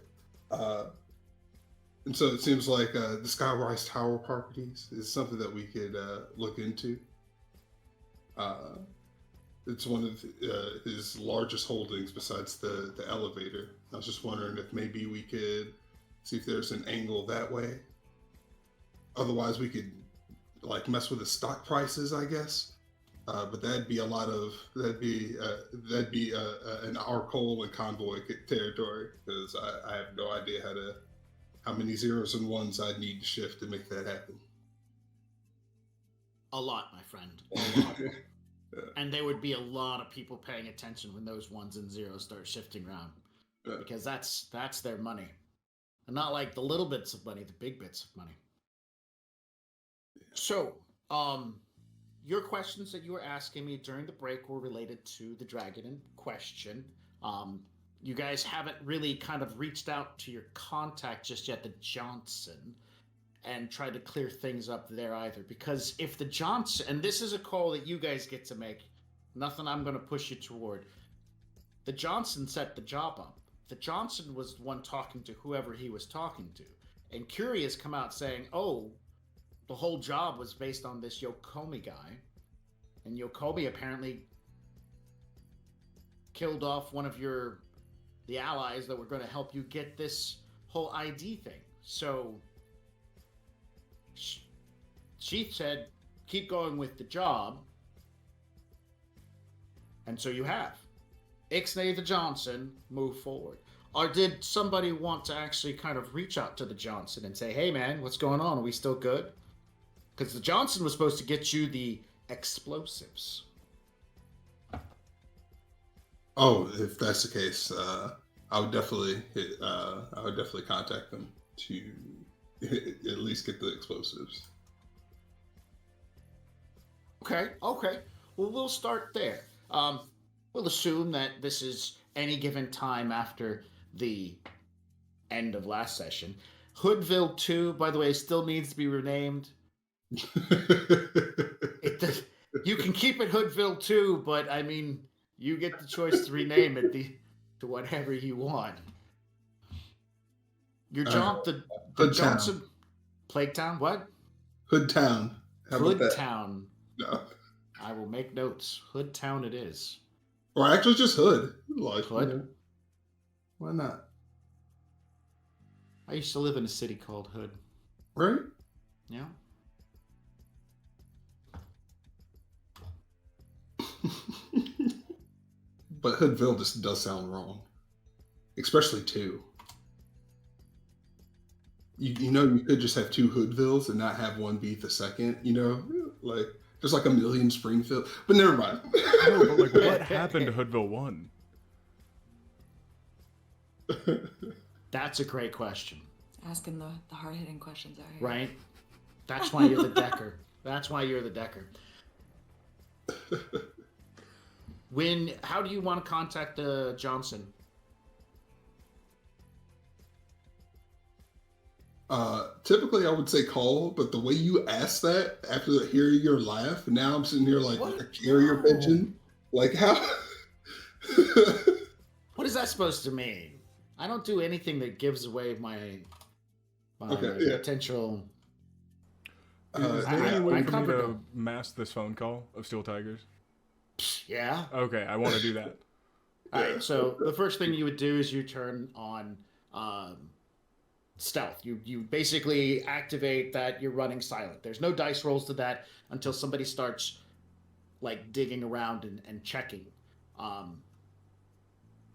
And so it seems like the Skyrise Tower properties is something that we could look into. it's one of his largest holdings besides the elevator. I was just wondering if maybe we could see if there's an angle that way. Otherwise, we could like mess with the stock prices, I guess. But that'd be an our coal and convoy territory because I have no idea how many zeros and ones I'd need to shift to make that happen. A lot, my friend. A lot. And there would be a lot of people paying attention when those ones and zeros start shifting around. Because that's their money. And not like the little bits of money, the big bits of money. So, your questions that you were asking me during the break were related to the dragon in question. You guys haven't really kind of reached out to your contact just yet, the Johnson, and tried to clear things up there either. Because if the Johnson, and this is a call that you guys get to make, nothing I'm going to push you toward. The Johnson set the job up. The Johnson was the one talking to whoever he was talking to. And Curie has come out saying, oh, the whole job was based on this Yokomi guy. And Yokomi apparently killed off one of the allies that were going to help you get this whole ID thing. So she said, keep going with the job. And so you have. Ixnay the Johnson, move forward. Or did somebody want to actually kind of reach out to the Johnson and say, hey man, what's going on? Are we still good? Because the Johnson was supposed to get you the explosives. Oh, if that's the case, I would definitely contact them to at least get the explosives. Okay. Well, we'll start there. We'll assume that this is any given time after the end of last session. Hoodville 2, by the way, still needs to be renamed. You can keep it Hoodville 2, but I mean, you get the choice to rename it to whatever you want. The Johnson Plague Town, what? Hood Town. Hood Town. No. I will make notes. Hood Town it is. Or actually just Hood. Like, Hood? you know, why not? I used to live in a city called Hood. Right? Yeah. But Hoodville just does sound wrong. Especially 2. You know, you could just have 2 Hoodvilles and not have one be the second, you know? Like, there's like a million Springfield. But never mind. No, but like, what happened to Hoodville 1? That's a great question. Asking the hard-hitting questions out here. Right? That's why you're the Decker. That's why you're the Decker. How do you want to contact the Johnson? Typically I would say call, but the way you asked that after hearing your laugh, now I'm sitting here like a carrier pigeon. Like how? What is that supposed to mean? I don't do anything that gives away my potential. Is there any way for me to mask this phone call of Steel Tigers? Yeah. Okay, I want to do that. All right. So the first thing you would do is you turn on stealth. You basically activate that you're running silent. There's no dice rolls to that until somebody starts like digging around and checking.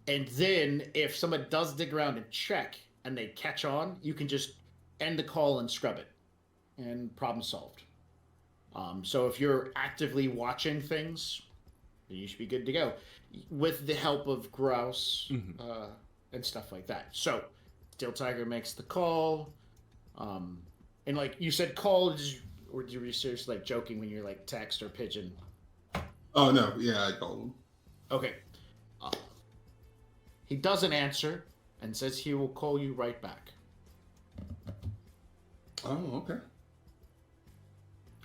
And then if somebody does dig around and check and they catch on, you can just end the call and scrub it. And problem solved. So if you're actively watching things, then you should be good to go. With the help of Grouse and stuff like that. So Steel Tiger makes the call. And like you said call, or were you seriously like joking when you're like text or pigeon? Oh no, yeah, I called him. Okay. He doesn't answer and says he will call you right back. Oh, okay.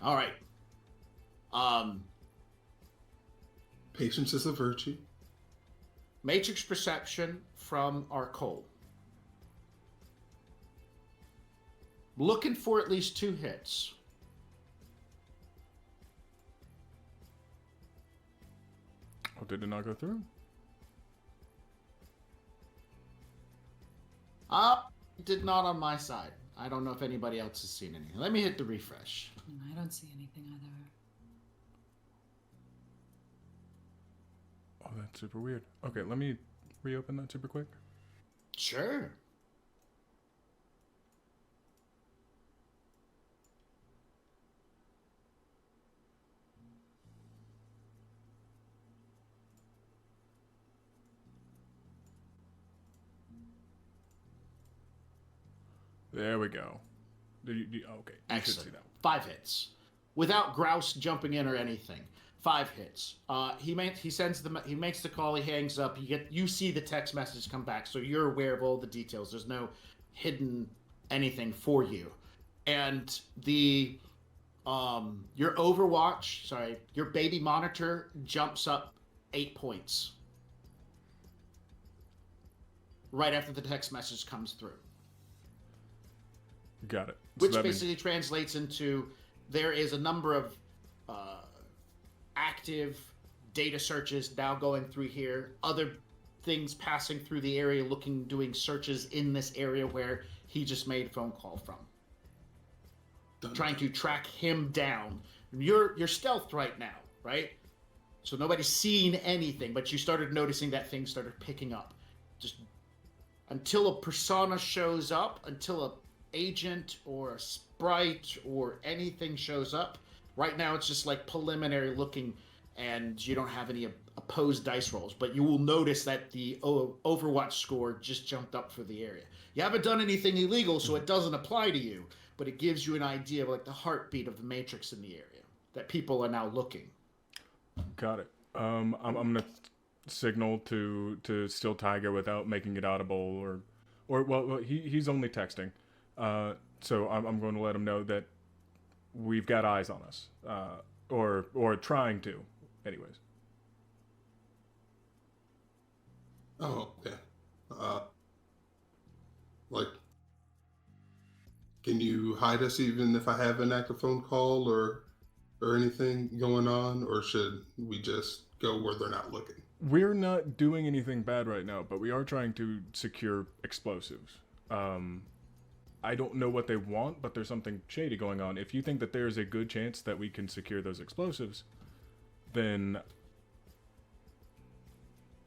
All right. Patience is a virtue. Matrix perception from our Cole. Looking for at least 2 hits. did it not go through? Did not on my side. I don't know if anybody else has seen anything. Let me hit the refresh. I don't see anything either. Oh, that's super weird. Okay, let me reopen that super quick. Sure. There we go. Okay. Excellent. 5 hits. Without Grouse jumping in or anything. 5 hits. He makes the call, he hangs up, you see the text message come back, so you're aware of all the details. There's no hidden anything for you. And your your baby monitor jumps up 8 points. Right after the text message comes through. Got it. Which basically translates into there is a number of active data searches now going through here. Other things passing through the area, doing searches in this area where he just made a phone call from. Trying to track him down. You're stealthed right now, right? So nobody's seen anything, but you started noticing that things started picking up. Just until a persona shows up, until a agent or a sprite or anything shows up. Right now it's just like preliminary looking, and you don't have any opposed dice rolls, but you will notice that the Overwatch score just jumped up for the area. You haven't done anything illegal, so it doesn't apply to you, but it gives you an idea of like the heartbeat of the matrix in the area, that people are now looking. Got it. I'm gonna signal to Still Tiger without making it audible, or he's only texting. So I'm going to let him know that we've got eyes on us, or trying to, anyways. Oh, okay. Like, can you hide us even if I have an active phone call or anything going on, or should we just go where they're not looking? We're not doing anything bad right now, but we are trying to secure explosives. I don't know what they want, but there's something shady going on. If you think that there's a good chance that we can secure those explosives, then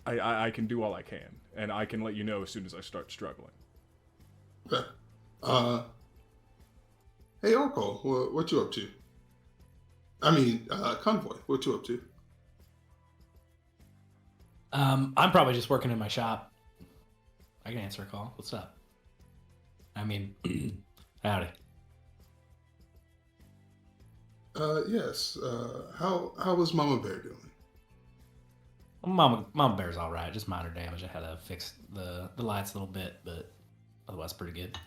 I can do all I can, and I can let you know as soon as I start struggling. Okay. Hey, Oracle, what you up to? I mean, Convoy, what you up to? I'm probably just working in my shop. I can answer a call. What's up? I mean, howdy. Yes. How is Mama Bear doing? Mama Bear's all right. Just minor damage. I had to fix the lights a little bit, but otherwise pretty good.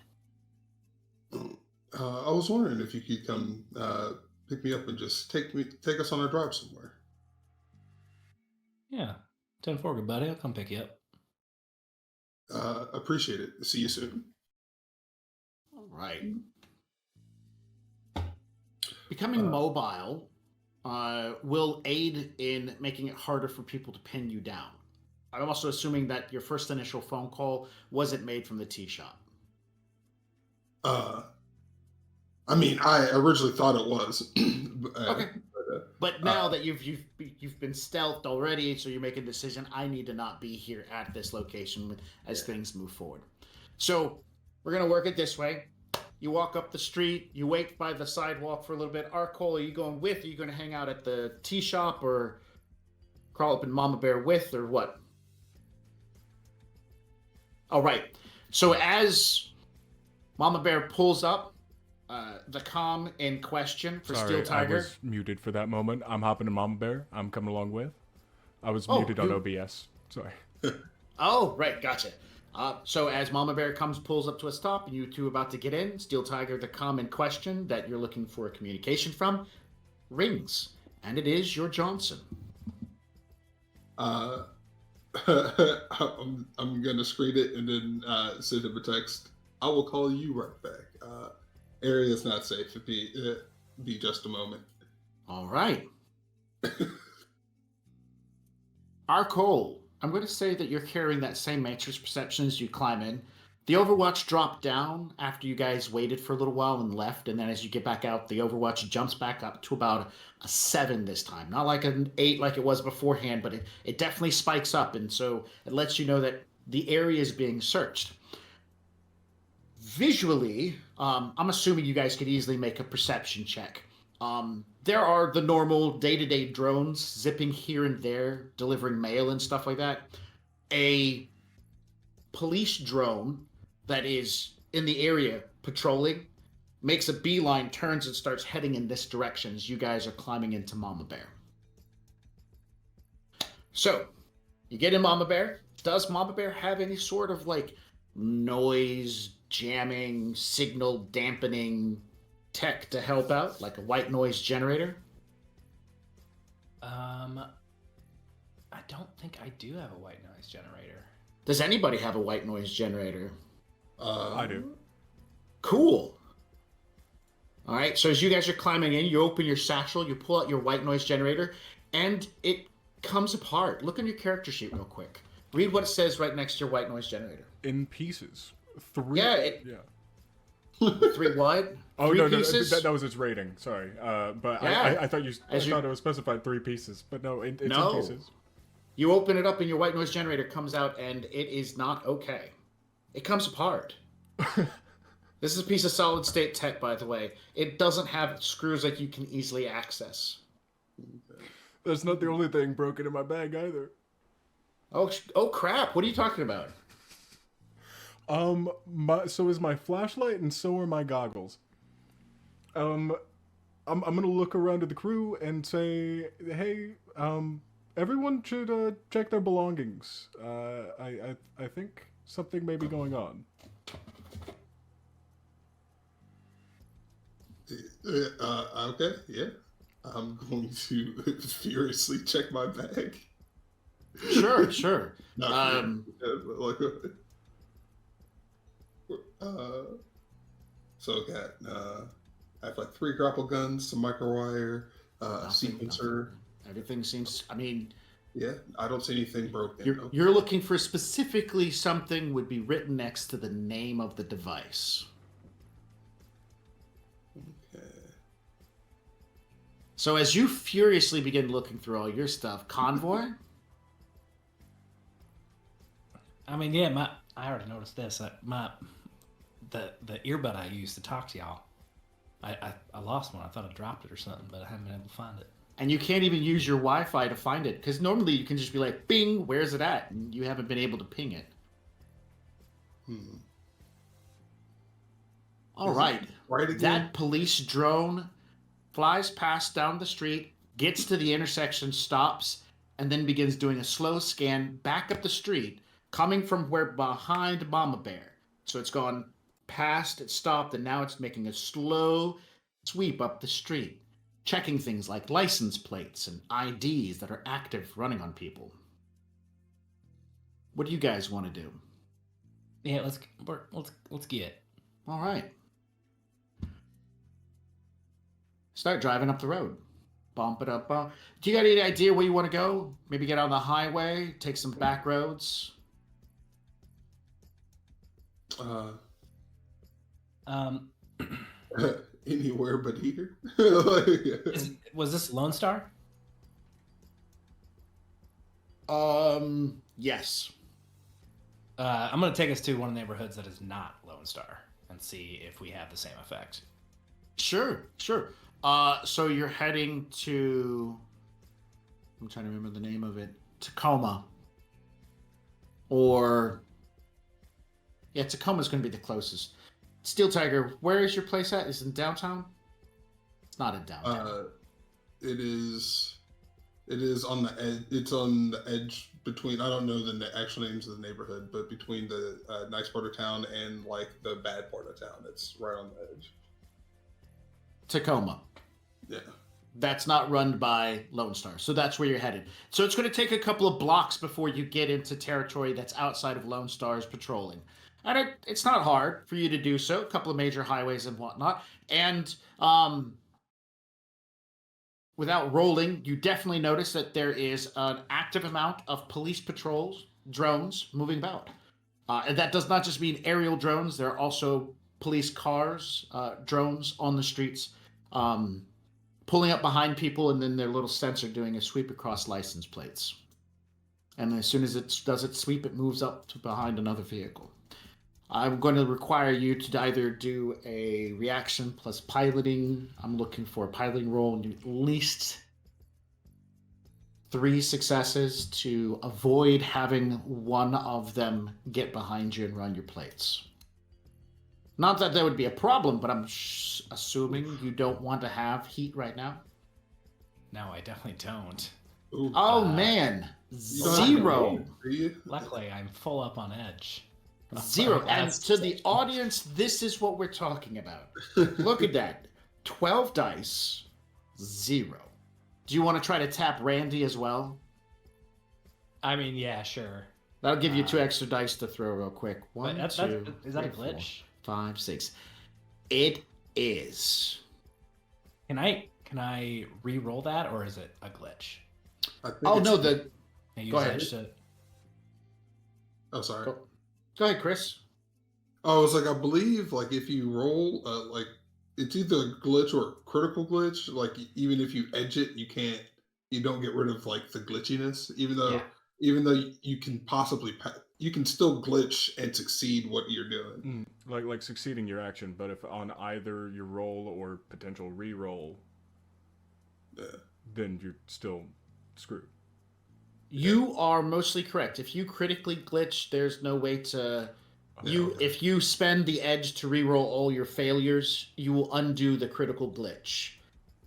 I was wondering if you could come pick me up and just take us on a drive somewhere. Yeah, 10-4, good buddy. I'll come pick you up. Appreciate it. See you soon. All right. Becoming mobile will aid in making it harder for people to pin you down. I'm also assuming that your first initial phone call wasn't made from the tea shop. I mean, I originally thought it was. Okay. But now that you've been stealthed already, so you're making a decision, I need to not be here at this location as things move forward. So we're going to work it this way. You walk up the street, you wait by the sidewalk for a little bit. Arcole, are you going with? Are you going to hang out at the tea shop or crawl up in Mama Bear with, or what? All right. So as Mama Bear pulls up, the comm in question for Steel Tiger. I was muted for that moment. I'm hopping in Mama Bear. I'm coming along with. I was muted on OBS. Sorry. Oh, right. Gotcha. So as Mama Bear pulls up to a stop, and you two are about to get in, Steel Tiger, the comm in question that you're looking for a communication from, rings. And it is your Johnson. I'm going to screen it and then send him a text. I will call you right back. Area is not safe. Be just a moment. All right. Arcole, I'm going to say that you're carrying that same matrix perception as you climb in. The Overwatch dropped down after you guys waited for a little while and left, and then as you get back out, the Overwatch jumps back up to about a 7 this time. Not like an 8 like it was beforehand, but it definitely spikes up, and so it lets you know that the area is being searched. Visually, I'm assuming you guys could easily make a perception check. There are the normal day-to-day drones zipping here and there, delivering mail and stuff like that. A police drone that is in the area patrolling makes a beeline, turns, and starts heading in this direction as you guys are climbing into Mama Bear. So, you get in Mama Bear. Does Mama Bear have any sort of like noise, jamming, signal dampening tech to help out, like a white noise generator? I don't think I do have a white noise generator. Does anybody have a white noise generator? I do. Cool. All right, so as you guys are climbing in, you open your satchel, you pull out your white noise generator, and it comes apart. Look on your character sheet real quick. Read what it says right next to your white noise generator. In pieces. 3. Yeah. Yeah. 3 what? Oh, 3 no, pieces? that was its rating. Sorry. But Yeah. I thought thought it was specified 3 pieces. But no, it's in pieces. You open it up and your white noise generator comes out and it is not okay. It comes apart. This is a piece of solid state tech, by the way. It doesn't have screws that you can easily access. That's not the only thing broken in my bag either. Oh crap! What are you talking about? So is my flashlight, and so are my goggles. I'm gonna look around to the crew and say, hey, everyone should check their belongings. I think something may be going on. Okay, yeah. I'm going to furiously check my bag. Sure. So I got I have like 3 grapple guns, some microwire, sequencer. Everything seems. I mean, yeah, I don't see anything broken. You're looking for specifically something would be written next to the name of the device. Okay. So as you furiously begin looking through all your stuff, Convoy. I mean, yeah, I already noticed this. The earbud I used to talk to y'all, I lost one. I thought I dropped it or something, but I haven't been able to find it. And you can't even use your Wi-Fi to find it, because normally you can just be like, "Bing, where's it at?" And you haven't been able to ping it. All right. That police drone flies past down the street, gets to the intersection, stops, and then begins doing a slow scan back up the street, coming from where behind Mama Bear. So it's gone past, it stopped, and now it's making a slow sweep up the street, checking things like license plates and IDs that are active running on people. What do you guys want to do? Yeah, let's get. All right. Start driving up the road. Bump it up. Do you got any idea where you want to go? Maybe get on the highway, take some back roads. Anywhere but here. Was this Lone Star? Yes. I'm gonna take us to one of the neighborhoods that is not Lone Star and see if we have the same effect. Sure. So you're heading to... I'm trying to remember the name of it. Tacoma. Or... Yeah, Tacoma's going to be the closest. Steel Tiger, where is your place at? Is it in downtown? It's not in downtown. It is on the edge. It's on the edge between, I don't know the actual names of the neighborhood, but between the nice part of town and like the bad part of town. It's right on the edge. Tacoma. Yeah. That's not run by Lone Star. So that's where you're headed. So it's going to take a couple of blocks before you get into territory that's outside of Lone Star's patrolling. And it's not hard for you to do so. A couple of major highways and whatnot. And without rolling, you definitely notice that there is an active amount of police patrols, drones moving about. And that does not just mean aerial drones. There are also police cars, drones on the streets, pulling up behind people, and then their little sensor doing a sweep across license plates. And as soon as it does its sweep, it moves up to behind another vehicle. I'm going to require you to either do a reaction plus piloting. I'm looking for a piloting roll and at least 3 successes to avoid having one of them get behind you and run your plates. Not that that would be a problem, but I'm assuming you don't want to have heat right now. No, I definitely don't. Ooh. Oh man, 0. Luckily, I'm full up on edge. 0. And to the audience, this is what we're talking about. Look at that. 12 dice, 0. Do you want to try to tap Randy as well? I mean, yeah, sure. That'll give you 2 extra dice to throw real quick. 1, 2, is that a 3, glitch? 4, 5, 6. It is. Can I re-roll that, or is it a glitch? Oh no, Go ahead. Oh, sorry. Go ahead, Chris. Oh, it's like I believe like if you roll like it's either a glitch or a critical glitch. Like even if you edge it, you don't get rid of like the glitchiness. Even though you can possibly you can still glitch and succeed what you're doing. Like succeeding your action, but if on either your roll or potential re-roll, then you're still screwed. You are mostly correct. If you critically glitch, there's no way to if you spend the edge to reroll all your failures, you will undo the critical glitch.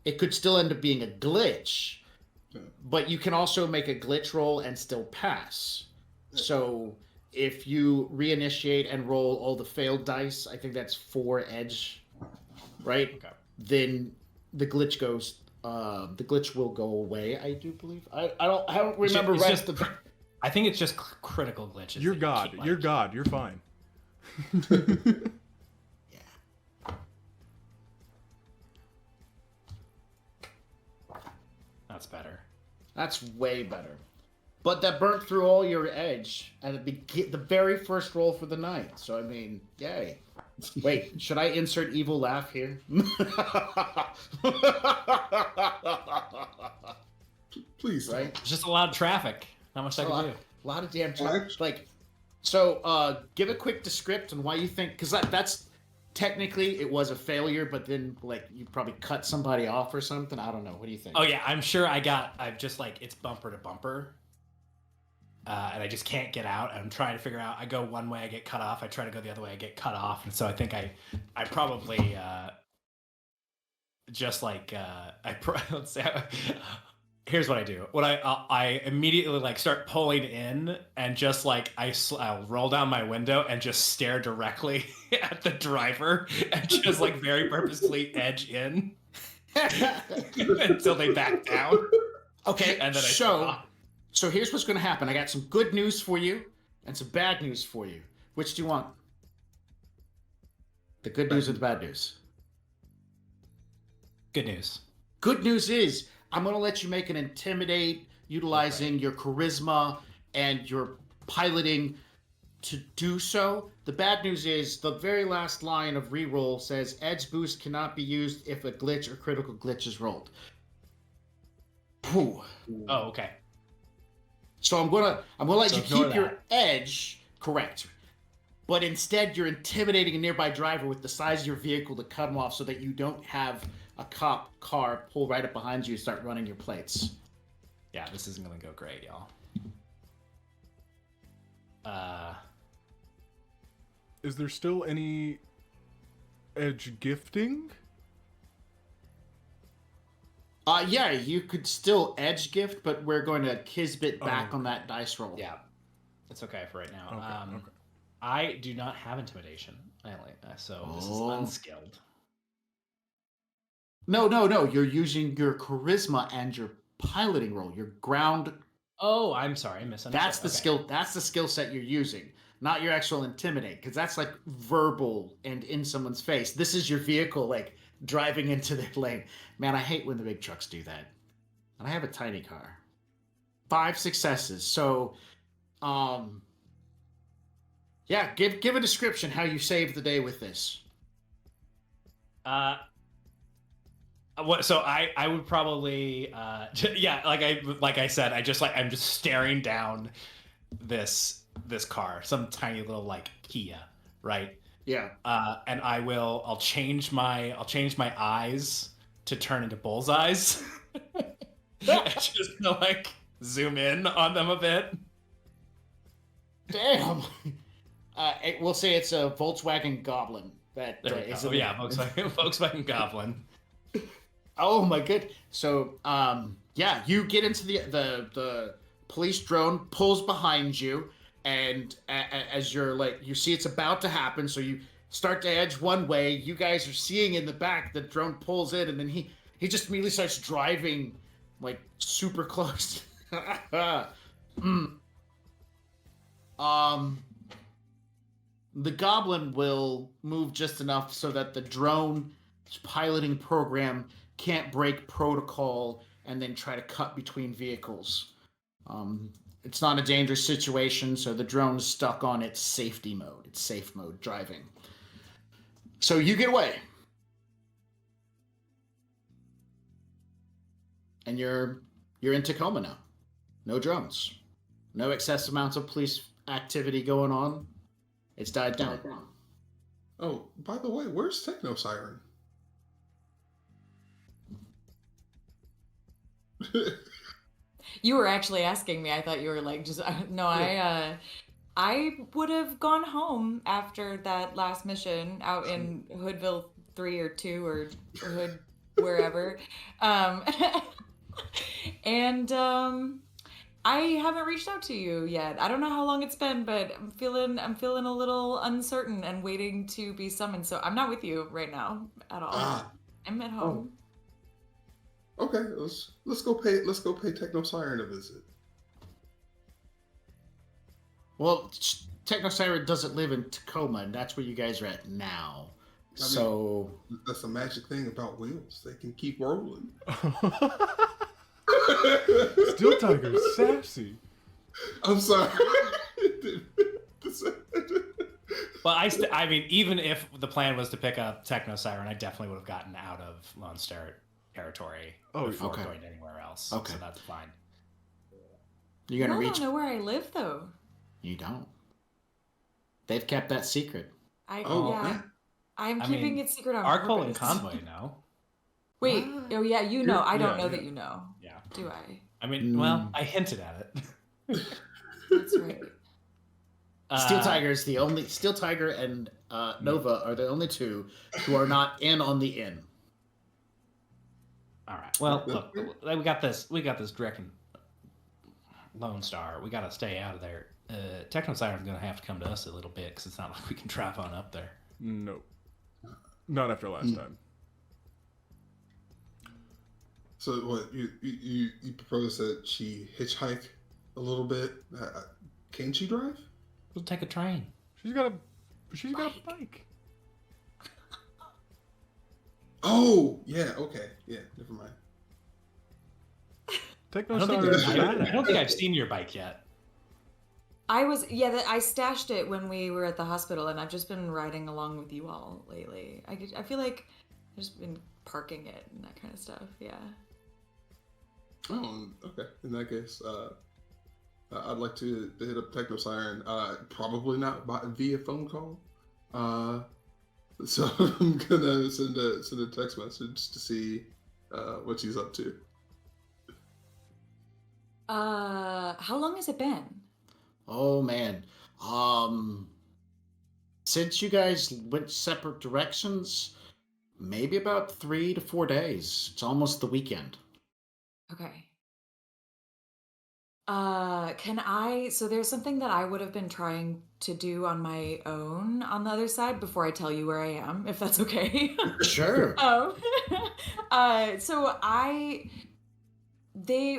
It could still end up being a glitch, but you can also make a glitch roll and still pass. So if you reinitiate and roll all the failed dice, I think that's 4 edge, right? Okay. Then the glitch goes. The glitch will go away, I do believe. I don't remember I think it's just critical glitches. You're God. You're God. You're fine. Yeah. That's better. That's way better. But that burnt through all your edge and the very first roll for the night. So I mean, yay. Wait, should I insert evil laugh here? Please, right? It's just a lot of traffic. Not much I can do. A lot of damn traffic. Like, so give a quick descript on why you think, because that's technically it was a failure, but then like you probably cut somebody off or something. I don't know. What do you think? Oh yeah, I'm sure I've just like it's bumper to bumper. And I just can't get out. I'm trying to figure out. I go one way, I get cut off. I try to go the other way, I get cut off. And so I think I probably just like let's say. Here's what I do. What I immediately like start pulling in, and just like I'll roll down my window and just stare directly at the driver and just like very purposely edge in until they back down. Okay, and then So here's what's going to happen. I got some good news for you and some bad news for you. Which do you want? The good news or the bad news? Good news. Good news is I'm going to let you make an intimidate utilizing your charisma and your piloting to do so. The bad news is the very last line of reroll says edge boost cannot be used if a glitch or critical glitch is rolled. Whew. Oh, okay. So I'm gonna let you keep your edge correct, but instead you're intimidating a nearby driver with the size of your vehicle to cut him off, so that you don't have a cop car pull right up behind you and start running your plates. Yeah, this isn't gonna go great, y'all. Is there still any edge gifting? Yeah, you could still edge gift, but we're going to Kisbit back on that dice roll. Yeah, it's okay for right now. Okay. I do not have intimidation, so this is unskilled. No. You're using your charisma and your piloting roll, your ground. Oh, I'm sorry, I misunderstood. That's the skill. That's the skill set you're using, not your actual intimidate, because that's like verbal and in someone's face. This is your vehicle, like driving into their lane. Man, I hate when the big trucks do that. And I have a tiny car. 5 successes. So, yeah, give a description how you saved the day with this. So I would probably yeah, like I said, I'm just staring down this car, some tiny little like Kia, right? Yeah. And I'll change my eyes to turn into bullseyes. Just like zoom in on them a bit. Damn. We'll say it's a Volkswagen Goblin. That is Volkswagen Goblin. Oh my good. So yeah, you get into the police drone pulls behind you, and as you're like, you see it's about to happen, so you start to edge one way. You guys are seeing in the back the drone pulls in, and then he just immediately starts driving like super close. The goblin will move just enough so that the drone piloting program can't break protocol and then try to cut between vehicles. It's not a dangerous situation, so the drone's stuck on its safety mode. It's safe mode driving. So you get away. And you're in Tacoma now. No drones. No excessive amounts of police activity going on. It's died down. Oh, by the way, where's Techno Siren? You were actually asking me. I thought you were like, just no. I would have gone home after that last mission out in Hoodville 3 or 2 or Hood wherever, and I haven't reached out to you yet. I don't know how long it's been, but I'm feeling a little uncertain and waiting to be summoned. So I'm not with you right now at all. I'm at home. Okay, let's go pay Techno Siren a visit. Well, Techno Siren doesn't live in Tacoma, and that's where you guys are at now. So that's the magic thing about wheels; they can keep rolling. Steel Tiger's sassy. I'm sorry. Well, I mean, even if the plan was to pick up Techno Siren, I definitely would have gotten out of Lone Star territory before going anywhere else. Okay, so that's fine. You're gonna I don't know where I live though. You don't. They've kept that secret. I'm keeping it secret on Arkle and purpose. Convoy know. Wait, oh yeah, you know. I don't know yeah. that you know. Yeah. Do I? I mean, well, I hinted at it. That's right. Steel Tiger is the only. Steel Tiger and Nova are the only two who are not in on the inn. All right. Well, look, we got this. We got this Drekken Lone Star. We got to stay out of there. Techno Siren's going to have to come to us a little bit because it's not like we can drive on up there. No, not after last time. So what you propose that she hitchhike a little bit? Can she drive? We'll take a train. She's got a bike. Oh yeah, okay, yeah. Never mind. Techno I don't think I've seen your bike yet. I stashed it when we were at the hospital, and I've just been riding along with you all lately. I feel like I've just been parking it and that kind of stuff. Yeah. Oh, okay. In that case, I'd like to hit up Techno Siren. Probably not via phone call. So I'm gonna send a text message to see what she's up to. How long has it been? Oh man. Since you guys went separate directions, maybe about 3 to 4 days. It's almost the weekend. Okay. So there's something that I would have been trying to do on my own on the other side before I tell you where I am, if that's okay. Sure.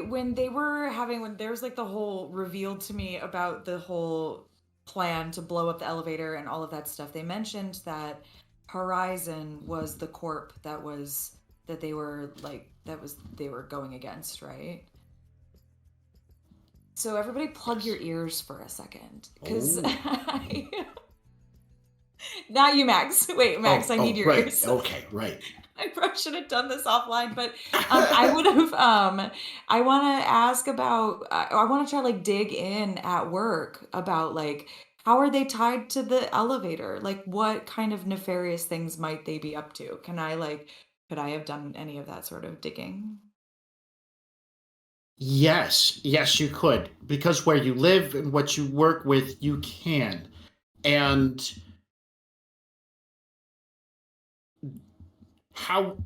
When there was like the whole revealed to me about the whole plan to blow up the elevator and all of that stuff, they mentioned that Horizon was the corp that was that they were like they were going against, right? So everybody plug your ears for a second, because not you, Max. Wait, Max, I need your right. ears. Okay, right. I probably should have done this offline, but I would have. I want to ask about. I want to try like dig in at work about like how are they tied to the elevator? Like what kind of nefarious things might they be up to? Could I have done any of that sort of digging? Yes, you could. Because where you live and what you work with, you can. And how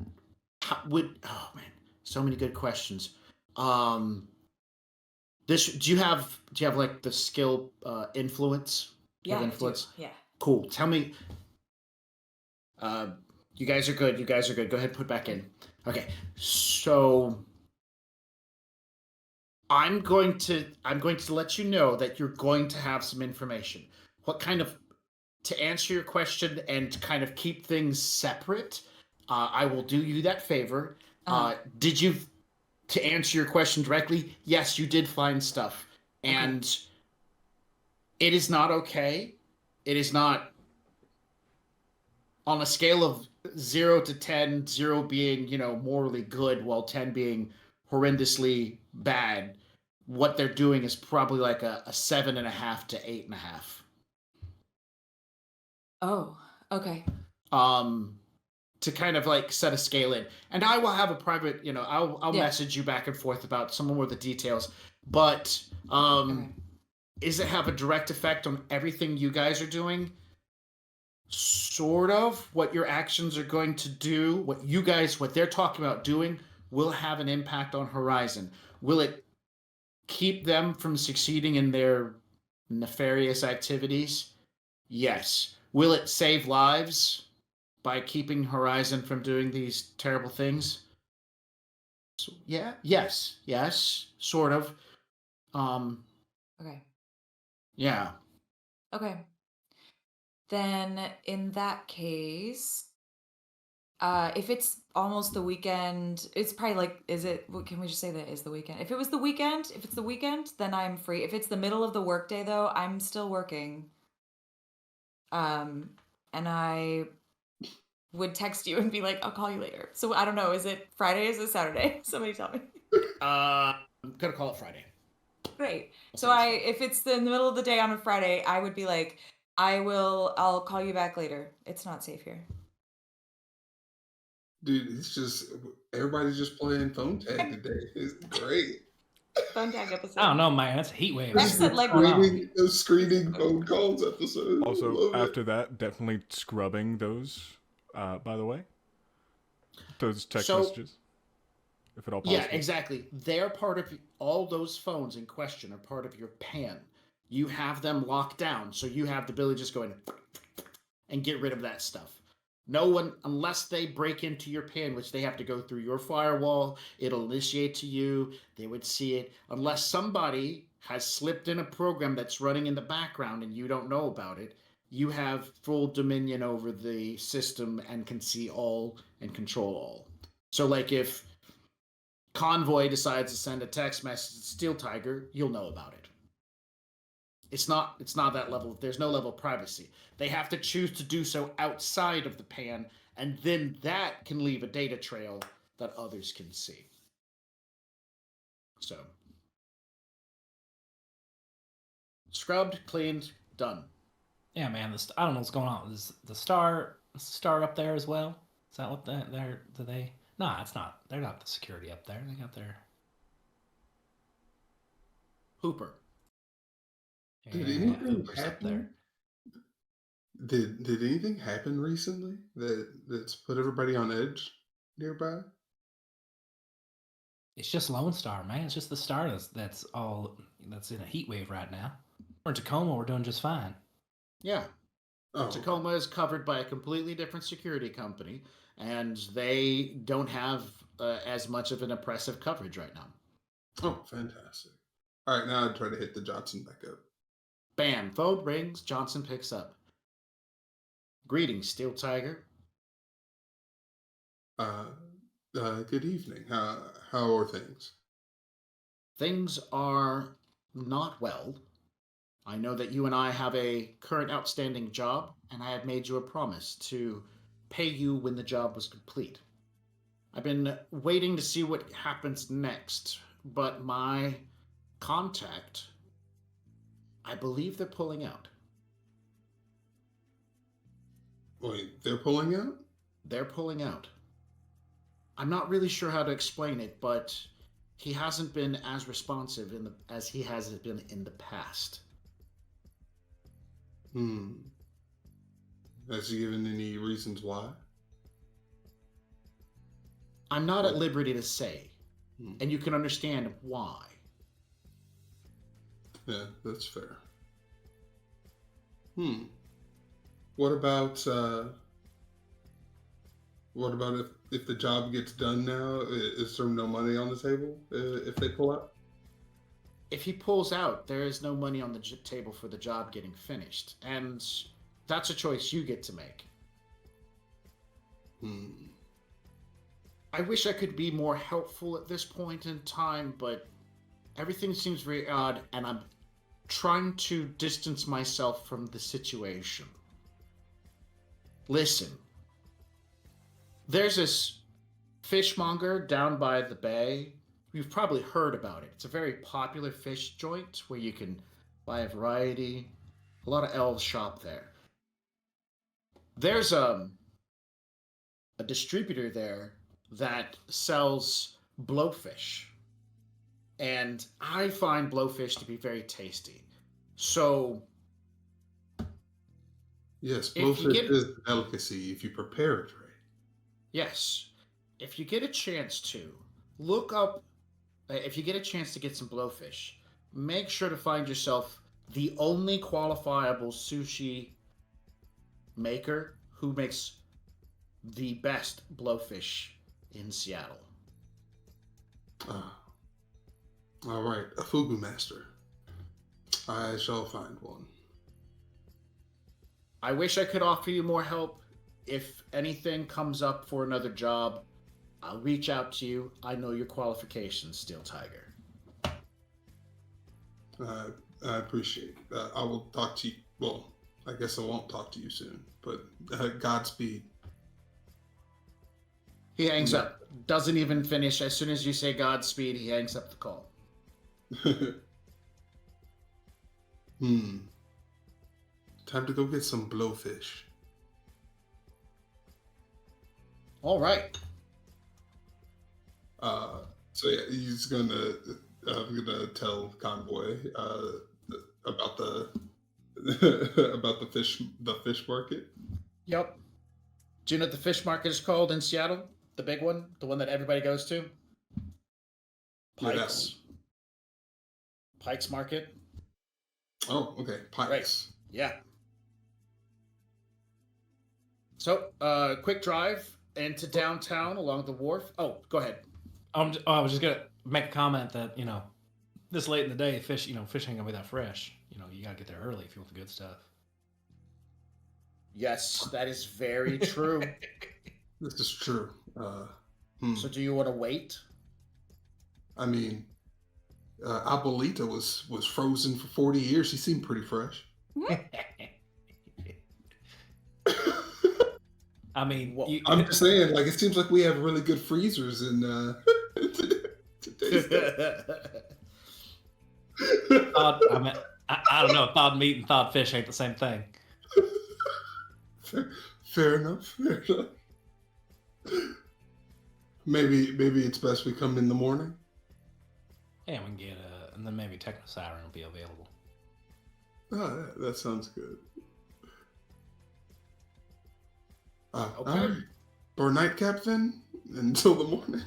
would so many good questions. This do you have like the skill influence? Yeah, I do. Influence? Yeah. Cool. Tell me. You guys are good. Go ahead and put back in. Okay. So I'm going to let you know that you're going to have some information. What kind of to answer your question and to kind of keep things separate, I will do you that favor. Did you, to answer your question directly, yes, you did find stuff. And it is not okay. It is not on a scale of 0 to 10, 0 being, morally good, while 10 being horrendously bad. What they're doing is probably like a 7.5 to 8.5. Oh, okay. To kind of like set a scale in, and I will have a private, I'll Yeah. message you back and forth about some more of the details. But is it have a direct effect on everything you guys are doing? Sort of. What your actions are going to do, what they're talking about doing, will have an impact on Horizon. Will it keep them from succeeding in their nefarious activities? Yes. Will it save lives by keeping Horizon from doing these terrible things? So, yeah. Yes. Sort of. Okay. Yeah. Okay. Then in that case, if it's almost the weekend, it's probably like, can we just say that is the weekend? If it's the weekend, then I'm free. If it's the middle of the workday though, I'm still working. And I would text you and be like, I'll call you later. So I don't know, is it Friday? Is it Saturday? Somebody tell me. I'm gonna call it Friday. Great. So if it's in the middle of the day on a Friday, I would be like, I'll call you back later. It's not safe here. Dude, it's just everybody's just playing phone tag today. It's great. Phone tag episode. I don't know, man. That's a heat wave. Max said, like, those screening phone calls episodes. Also, after that, definitely scrubbing those, by the way. Those text messages. If at all possible. Yeah, exactly. They're part of all those phones in question are part of your PAN. You have them locked down, so you have the ability to just go in and get rid of that stuff. No one, unless they break into your PAN, which they have to go through your firewall, it'll initiate to you, they would see it. Unless somebody has slipped in a program that's running in the background and you don't know about it, you have full dominion over the system and can see all and control all. So like if Convoy decides to send a text message to Steel Tiger, you'll know about it. It's not that level. There's no level of privacy. They have to choose to do so outside of the PAN, and then that can leave a data trail that others can see. So, scrubbed, cleaned, done. Yeah, man. I don't know what's going on. Is the star up there as well? Is that what do they? No, it's not. They're not the security up there. They got their Hooper. Did anything happen? Did anything happen recently that's put everybody on edge nearby? It's just Lone Star, man. It's just the star that's in a heat wave right now. We're in Tacoma. We're doing just fine. Yeah. Tacoma is covered by a completely different security company, and they don't have as much of an oppressive coverage right now. Oh, fantastic. All right, now I try to hit the Johnson back up. Bam. Phone rings. Johnson picks up. Greetings, Steel Tiger. Good evening. How are things? Things are not well. I know that you and I have a current outstanding job, and I had made you a promise to pay you when the job was complete. I've been waiting to see what happens next, but my contact, I believe they're pulling out. Wait, they're pulling out? They're pulling out. I'm not really sure how to explain it, but he hasn't been as responsive as he has been in the past. Hmm. Has he given any reasons why? I'm not at liberty to say, Hmm. and you can understand why. Yeah, that's fair. Hmm. What about if the job gets done now? Is there no money on the table if they pull out? If he pulls out, there is no money on the table for the job getting finished, and that's a choice you get to make. Hmm. I wish I could be more helpful at this point in time, but everything seems very odd, and I'm trying to distance myself from the situation. Listen, there's this fishmonger down by the bay. You've probably heard about it. It's a very popular fish joint where you can buy a variety. A lot of elves shop there. There's a distributor there that sells blowfish. And I find blowfish to be very tasty. So, Yes, if you blowfish get is a delicacy if you prepare it right. yes, if you get a chance to look up, if you get a chance to get some blowfish, make sure to find yourself the only qualifiable sushi maker who makes the best blowfish in Seattle. Ah, all right, a fugu master. I shall find one. I wish I could offer you more help. If anything comes up for another job, I'll reach out to you. I know your qualifications, Steel Tiger. I appreciate it. I will talk to you. Well, I guess I won't talk to you soon, but Godspeed. He hangs up. Doesn't even finish. As soon as you say Godspeed, he hangs up the call. Time to go get some blowfish. All right. So yeah, he's gonna tell Convoy about the about the fish market. Yep. Do you know what the fish market is called in Seattle? The big one? The one that everybody goes to? Yeah, that Pikes. Pikes Market. Oh, okay. Pikes. Right. Yeah. So, quick drive into downtown along the wharf. Oh, go ahead. I was just gonna make a comment that this late in the day, fish ain't gonna be that fresh. You gotta get there early if you want the good stuff. Yes, that is very true. This is true. So, do you want to wait? I mean, Abuelita was frozen for 40 years. She seemed pretty fresh. I mean, I'm just saying, like, it seems like we have really good freezers in today's day. I don't know. Thawed meat and thawed fish ain't the same thing. Fair enough. Fair enough. Maybe it's best we come in the morning. Yeah, we can get and then maybe Techno Siren will be available. Oh, that sounds good. Okay. All right. For nightcap then until the morning.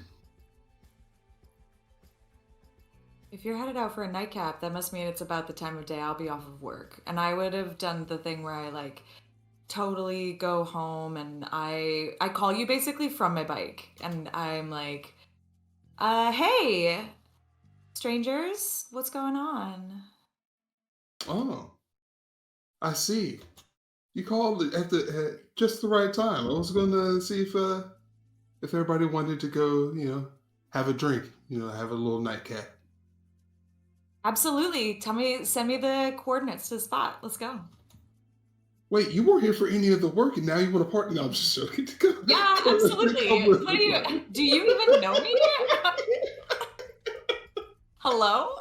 If you're headed out for a nightcap, that must mean it's about the time of day I'll be off of work. And I would have done the thing where I totally go home and I call you basically from my bike and I'm like, hey, strangers, what's going on? Oh, I see. You called at just the right time. I was going to see if if everybody wanted to go, have a drink, have a little nightcap. Absolutely. Send me the coordinates to the spot. Let's go. Wait, you weren't here for any of the work, and now you want to party? No, I'm just joking. Yeah, absolutely. Do you even know me? Hello?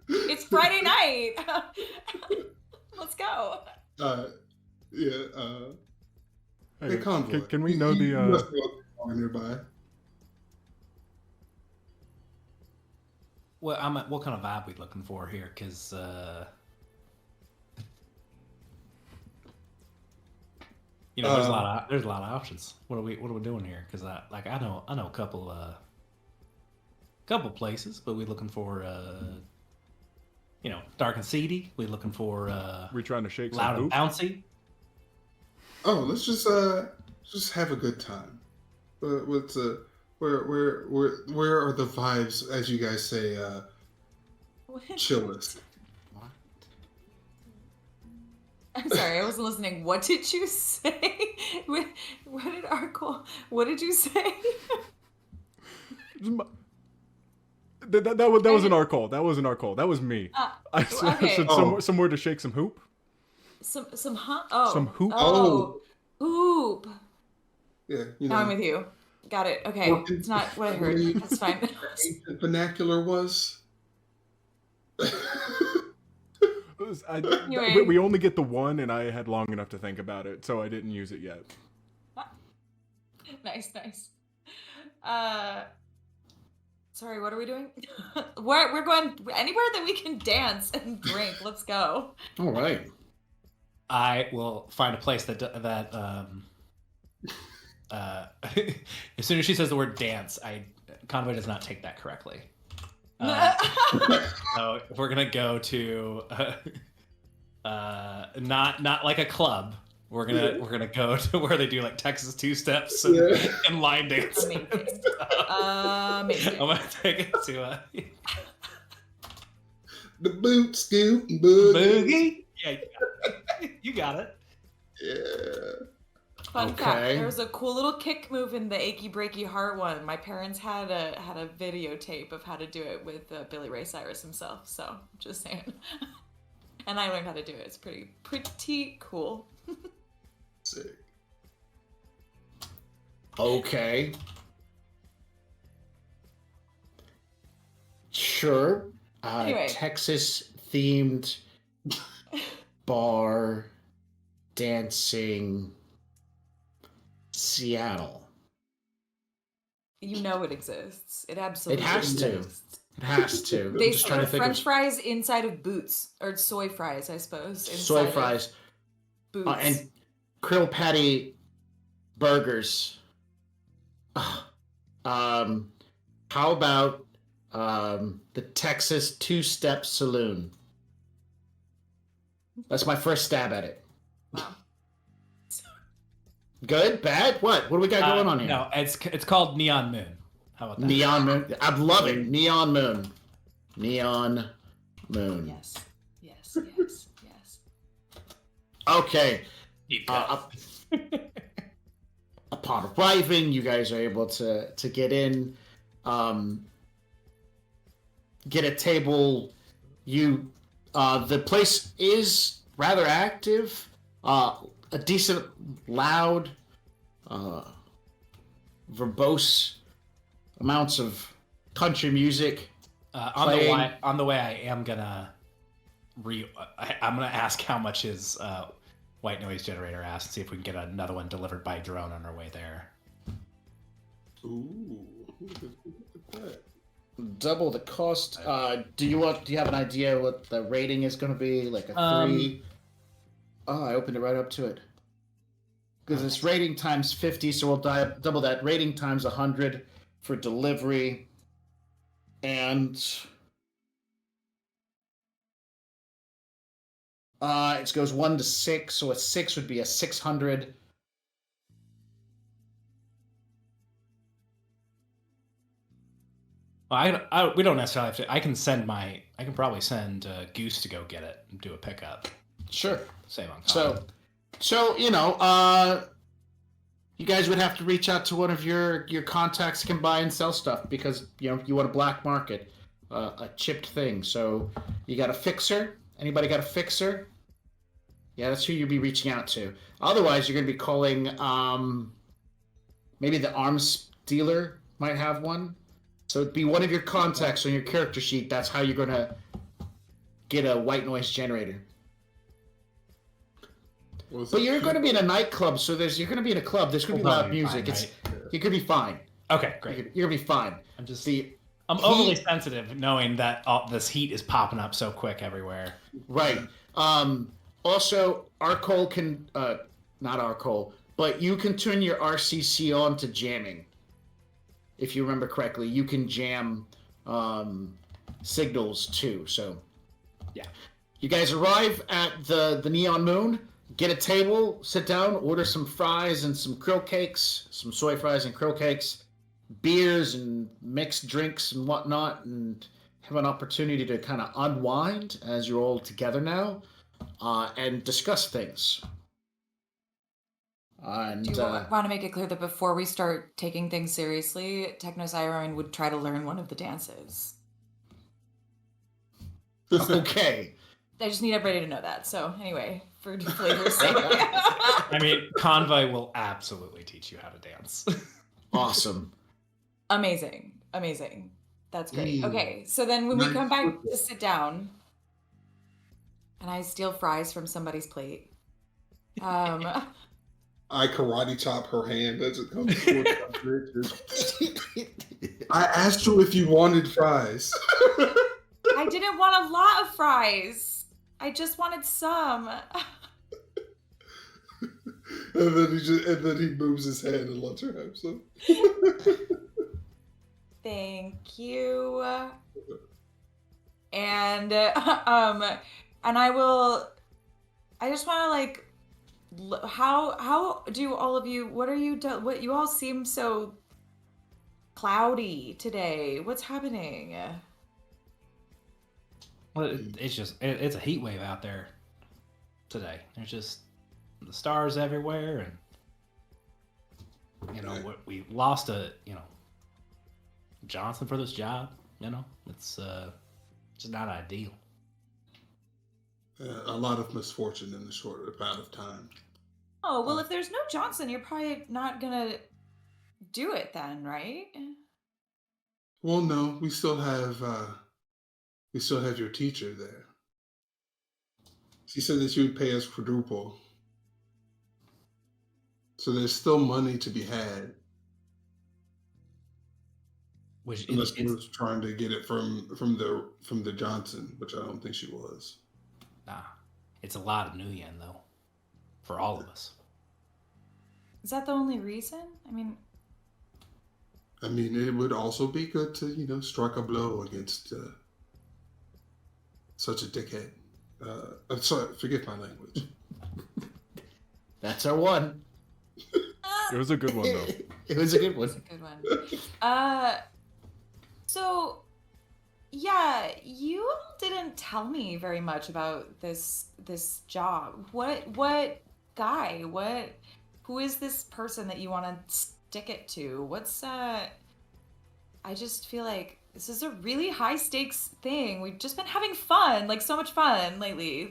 It's Friday night. Let's go. Hey, Convoy. Can we know you must know nearby. what kind of vibe we looking for here? Because there's a lot of options. What are we doing here? Because I know a couple places, but we're looking for dark and seedy. We're looking for we trying to shake loud some and hoop? bouncy. Oh, let's just have a good time. What's where are the vibes, as you guys say, chillest? I'm sorry, I wasn't listening. What did you say? What did you say? That wasn't our call. That wasn't our call. That was me. I said somewhere to shake some hoop. Some Some hoop. Hoop. Yeah, Now I'm with you. Got it. Okay, it's not what I heard. That's fine. Ancient vernacular was. Anyway. We only get the one, and I had long enough to think about it, so I didn't use it yet. Nice. Sorry, what are we doing? We're going anywhere that we can dance and drink. Let's go. All right. I will find a place that as soon as she says the word dance, Convoy does not take that correctly. So if we're gonna go to not like a club, we're gonna go to where they do like Texas two-steps and line dance. Amazing. I'm gonna take it to the boot scoot boogie. Yeah, you got it. Yeah. Fun fact: there was a cool little kick move in the achy breaky heart one. My parents had a videotape of how to do it with Billy Ray Cyrus himself. So just saying, and I learned how to do it. It's pretty cool. Sick. Okay. Sure. Anyway. Texas themed bar dancing. Seattle. You know it exists. It absolutely exists. It has to. They I'm just trying to think French fries inside of boots, or soy fries, I suppose. Soy fries. Boots. And krill patty burgers. How about the Texas two-step saloon? That's my first stab at it. Wow. Good? Bad? What do we got going on here? No, it's called Neon Moon. How about that? Neon Moon. I'd love it. Neon Moon. Neon Moon. Yes. Okay. Upon arriving, you guys are able to get in, get a table. The place is rather active. A decent, loud, verbose amounts of country music. On the way, I am gonna I'm gonna ask how much his white noise generator asked. See if we can get another one delivered by drone on our way there. Ooh. Double the cost. Do you have an idea what the rating is going to be? Like a 3? Oh, I opened it right up to it. Because it's rating times 50, so we'll double that. Rating times 100 for delivery. And it goes 1 to 6, so a 6 would be a 600. Well, we don't necessarily have to. I can probably send Goose to go get it and do a pickup. Sure. Save on cost. So you guys would have to reach out to one of your contacts who can buy and sell stuff because you want a black market, a chipped thing. So you got a fixer. Anybody got a fixer? Yeah, that's who you'd be reaching out to. Otherwise, you're going to be calling. Maybe the arms dealer might have one. So it'd be one of your contacts on your character sheet. That's how you're going to get a white noise generator. But you're going to be in a nightclub, so you're going to be in a club. There's going to be loud music. Fine, right? You're going to be fine. Okay, great. You're going to be fine. I'm overly sensitive knowing that this heat is popping up so quick everywhere. Right. Also, Arcole can... not Arcole, but you can turn your RCC on to jamming. If you remember correctly, you can jam signals too. So, yeah. You guys arrive at the Neon Moon, get a table, sit down, order some fries and some krill cakes, some soy fries and krill cakes, beers and mixed drinks and whatnot, and have an opportunity to kind of unwind as you're all together now, and discuss things. And, Do you want to make it clear that before we start taking things seriously, Technocyron would try to learn one of the dances? Okay. I just need everybody to know that. So anyway, for flavor's sake. I mean, Convoy will absolutely teach you how to dance. Awesome. Amazing. That's great. Okay, so then when we come back to sit down, and I steal fries from somebody's plate, I karate chop her hand as it comes towards my bridges. I asked you if you wanted fries. I didn't want a lot of fries. I just wanted some. And then he moves his hand and lets her have some. Thank you. And I just want to how do all of you, what you all seem so cloudy today? What's happening? Well, it's a heat wave out there today. There's just the stars everywhere, and we lost Johnson for this job. It's just not ideal. A lot of misfortune in a short amount of time. Oh, well, if there's no Johnson, you're probably not gonna do it then, right? Well, no, we still have your teacher there. She said that she would pay us quadruple. So there's still money to be had. Unless she was trying to get it from the Johnson, which I don't think she was. Nah, it's a lot of new yen though, for all of us. Is that the only reason? I mean, it would also be good to strike a blow against such a dickhead. I'm sorry, forgive my language. That's our one. It was a good one though. It was a good one. It's a good one. So, yeah, you didn't tell me very much about this job. What guy? Who is this person that you want to stick it to? I just feel like this is a really high stakes thing. We've just been having fun, so much fun lately.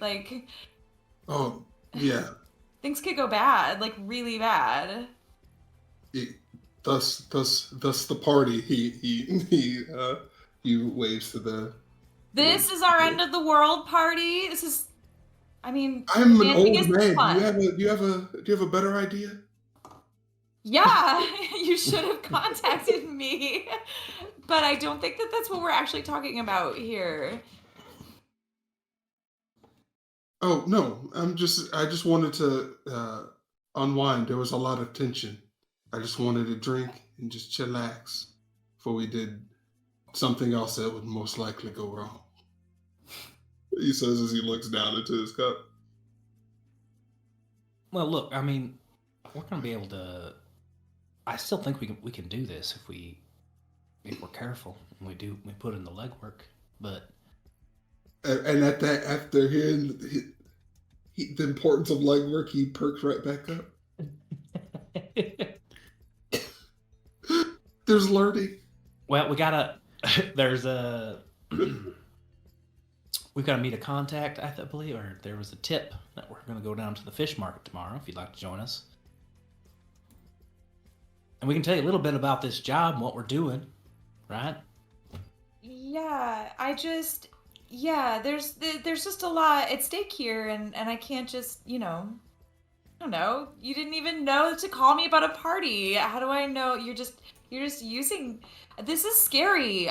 Oh, yeah. Things could go bad, really bad. Thus the party. He waves to the. This is our end of the world party. This is, I'm an old man. Do you have a better idea? Yeah, you should have contacted me, but I don't think that that's what we're actually talking about here. Oh no, I just wanted to unwind. There was a lot of tension. I just wanted to drink and just chillax before we did something else that would most likely go wrong. He says as he looks down into his cup. Well, look, we're gonna be able to. I still think we can do this if we're careful and we put in the legwork. But and at that, after hearing the importance of legwork, he perks right back up. There's learning. Well, we gotta. There's a. We've got to meet a contact, I believe, or there was a tip that we're going to go down to the fish market tomorrow if you'd like to join us. And we can tell you a little bit about this job and what we're doing, right? Yeah, there's just a lot at stake here, and I can't just, I don't know. You didn't even know to call me about a party. How do I know? You're just using. This is scary.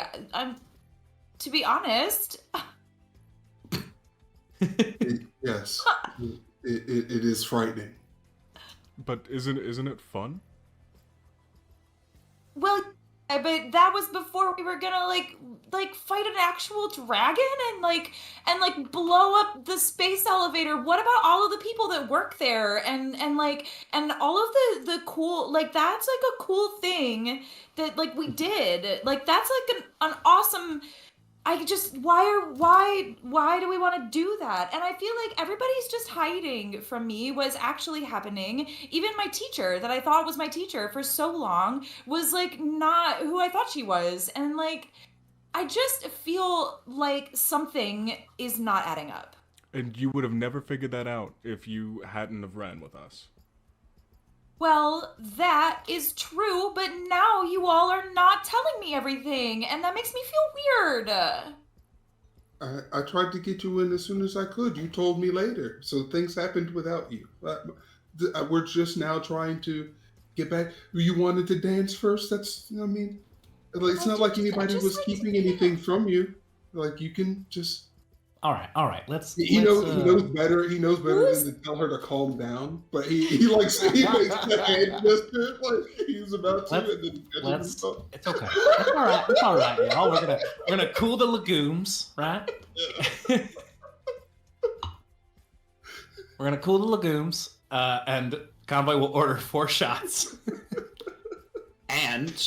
To be honest. Yes, it is frightening. But isn't it fun? Well, but that was before we were gonna like fight an actual dragon and blow up the space elevator. What about all of the people that work there and all of the cool, like, that's like a cool thing that like we did. Like, that's like an awesome. Why do we want to do that? And I feel like everybody's just hiding from me what's actually happening. Even my teacher that I thought was my teacher for so long was like not who I thought she was. And like, I just feel like something is not adding up. And you would have never figured that out if you hadn't have ran with us. Well, that is true, but now you all are not telling me everything, and that makes me feel weird. I tried to get you in as soon as I could. You told me later, so things happened without you. We're just now trying to get back. You wanted to dance first. That's, I mean, like, it's not like anybody was keeping anything from you. Like, you can just. All right. He knows better. He knows better than to tell her to calm down. But he makes the hand gesture like he's about to. It's okay. It's all right. It's all right, y'all. We're gonna cool the legumes, right? We're gonna cool the legumes, and Convoy will order 4 shots. And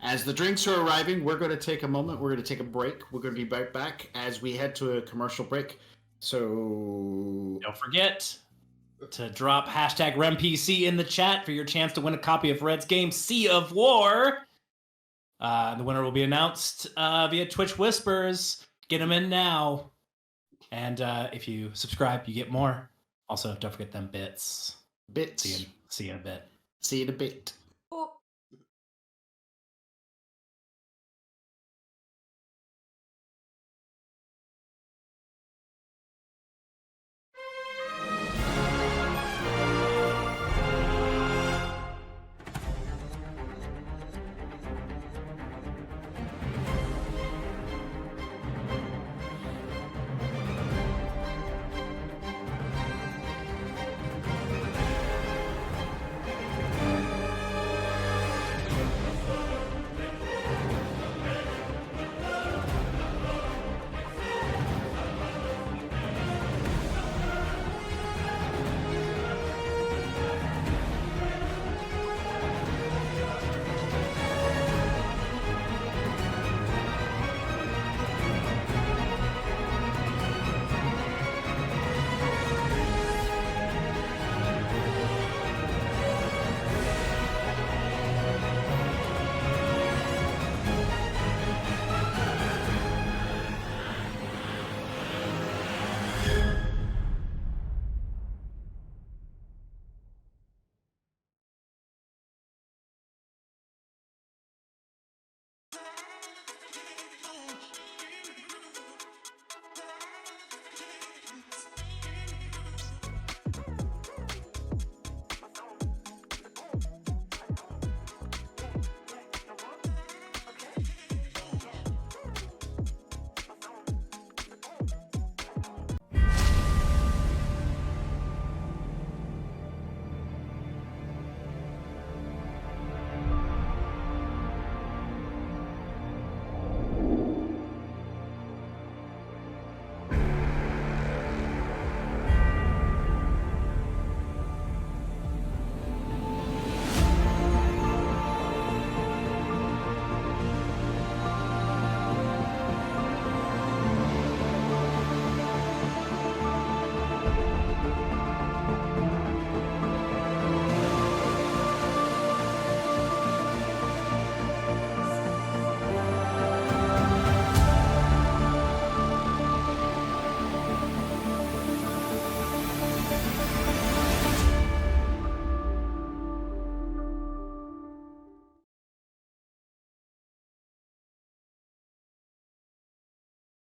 as the drinks are arriving, we're going to take a moment. We're going to take a break. We're going to be right back as we head to a commercial break. So don't forget to drop hashtag RemPC in the chat for your chance to win a copy of Red's game Sea of War. The winner will be announced via Twitch Whispers. Get them in now. And if you subscribe, you get more. Also, don't forget them bits. See you in a bit. See you in a bit.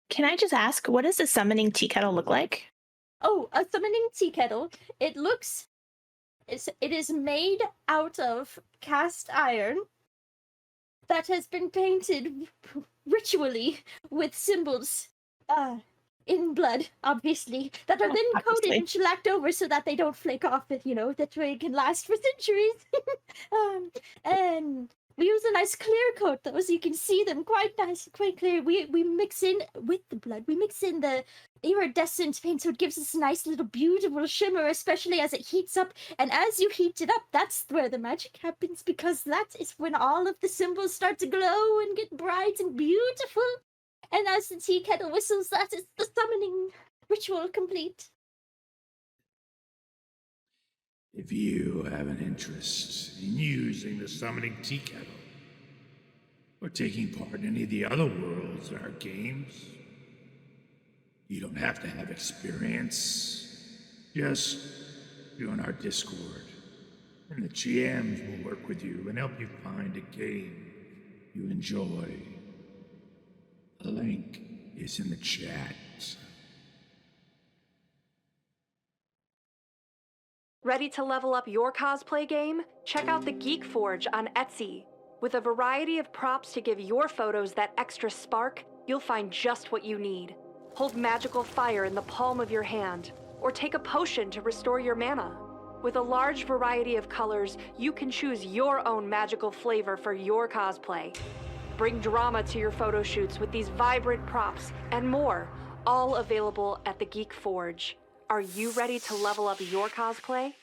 Can I just ask, what does a summoning tea kettle look like? Oh, a summoning tea kettle. It is made out of cast iron that has been painted ritually with symbols in blood, obviously, that are then coated and shellacked over so that they don't flake off, that way it can last for centuries. And we use a nice clear coat, though, so you can see them quite nice, quite clear. We mix in with the blood. We mix in the iridescent paint, so it gives us a nice little beautiful shimmer, especially as it heats up. And as you heat it up, that's where the magic happens, because that is when all of the symbols start to glow and get bright and beautiful. And as the tea kettle whistles, that is the summoning ritual complete. If you have an interest in using the summoning tea kettle, or taking part in any of the other worlds in our games, you don't have to have experience. Just join our Discord, and the GMs will work with you and help you find a game you enjoy. The link is in the chat. Ready to level up your cosplay game? Check out the Geek Forge on Etsy. With a variety of props to give your photos that extra spark, you'll find just what you need. Hold magical fire in the palm of your hand, or take a potion to restore your mana. With a large variety of colors, you can choose your own magical flavor for your cosplay. Bring drama to your photo shoots with these vibrant props and more, all available at the Geek Forge. Are you ready to level up your cosplay?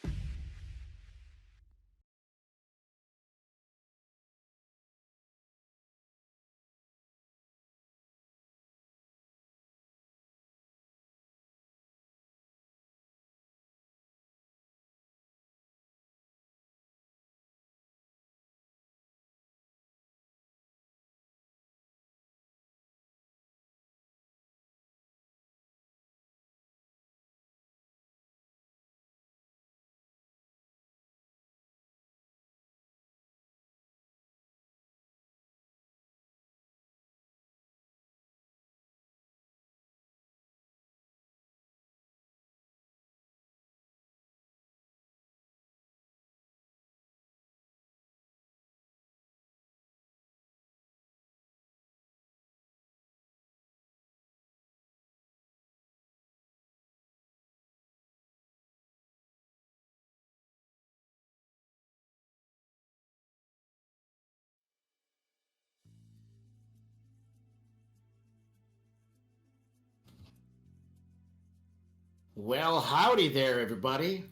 Well, howdy there, everybody.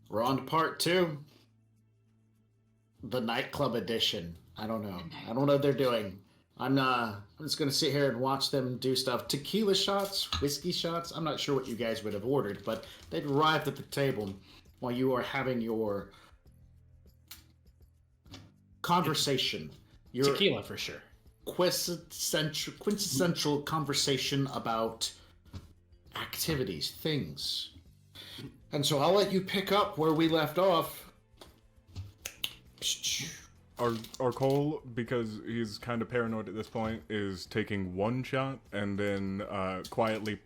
We're on to part 2. The nightclub edition. I don't know what they're doing. I'm just gonna sit here and watch them do stuff. Tequila shots, whiskey shots. I'm not sure what you guys would have ordered, but they'd arrived at the table while you are having your conversation. Your Tequila for sure. Quintessential conversation about activities, things. And so I'll let you pick up where we left off. Our Cole, because he's kind of paranoid at this point, is taking one shot and then quietly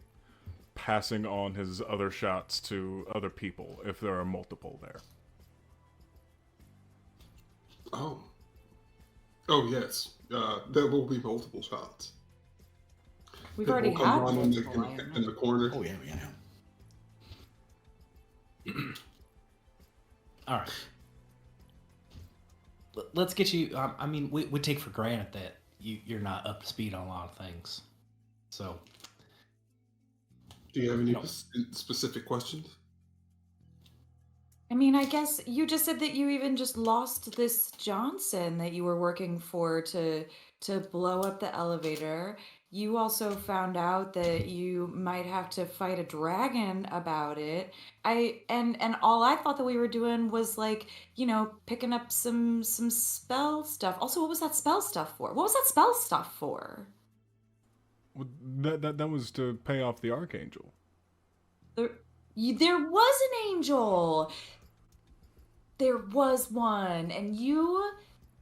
passing on his other shots to other people if there are multiple there. Oh yes. There will be multiple shots. We've already had multiple, in the corner. Oh yeah. All right. Let's get you. I mean, we take for granted that you're not up to speed on a lot of things. So, do you have any specific questions? I mean, I guess you just said that you even just lost this Johnson that you were working for to blow up the elevator. You also found out that you might have to fight a dragon about it. And all I thought that we were doing was like, picking up some spell stuff. Also, what was that spell stuff for? What was that spell stuff for? Well, that was to pay off the Archangel. There was an angel. There was one, and you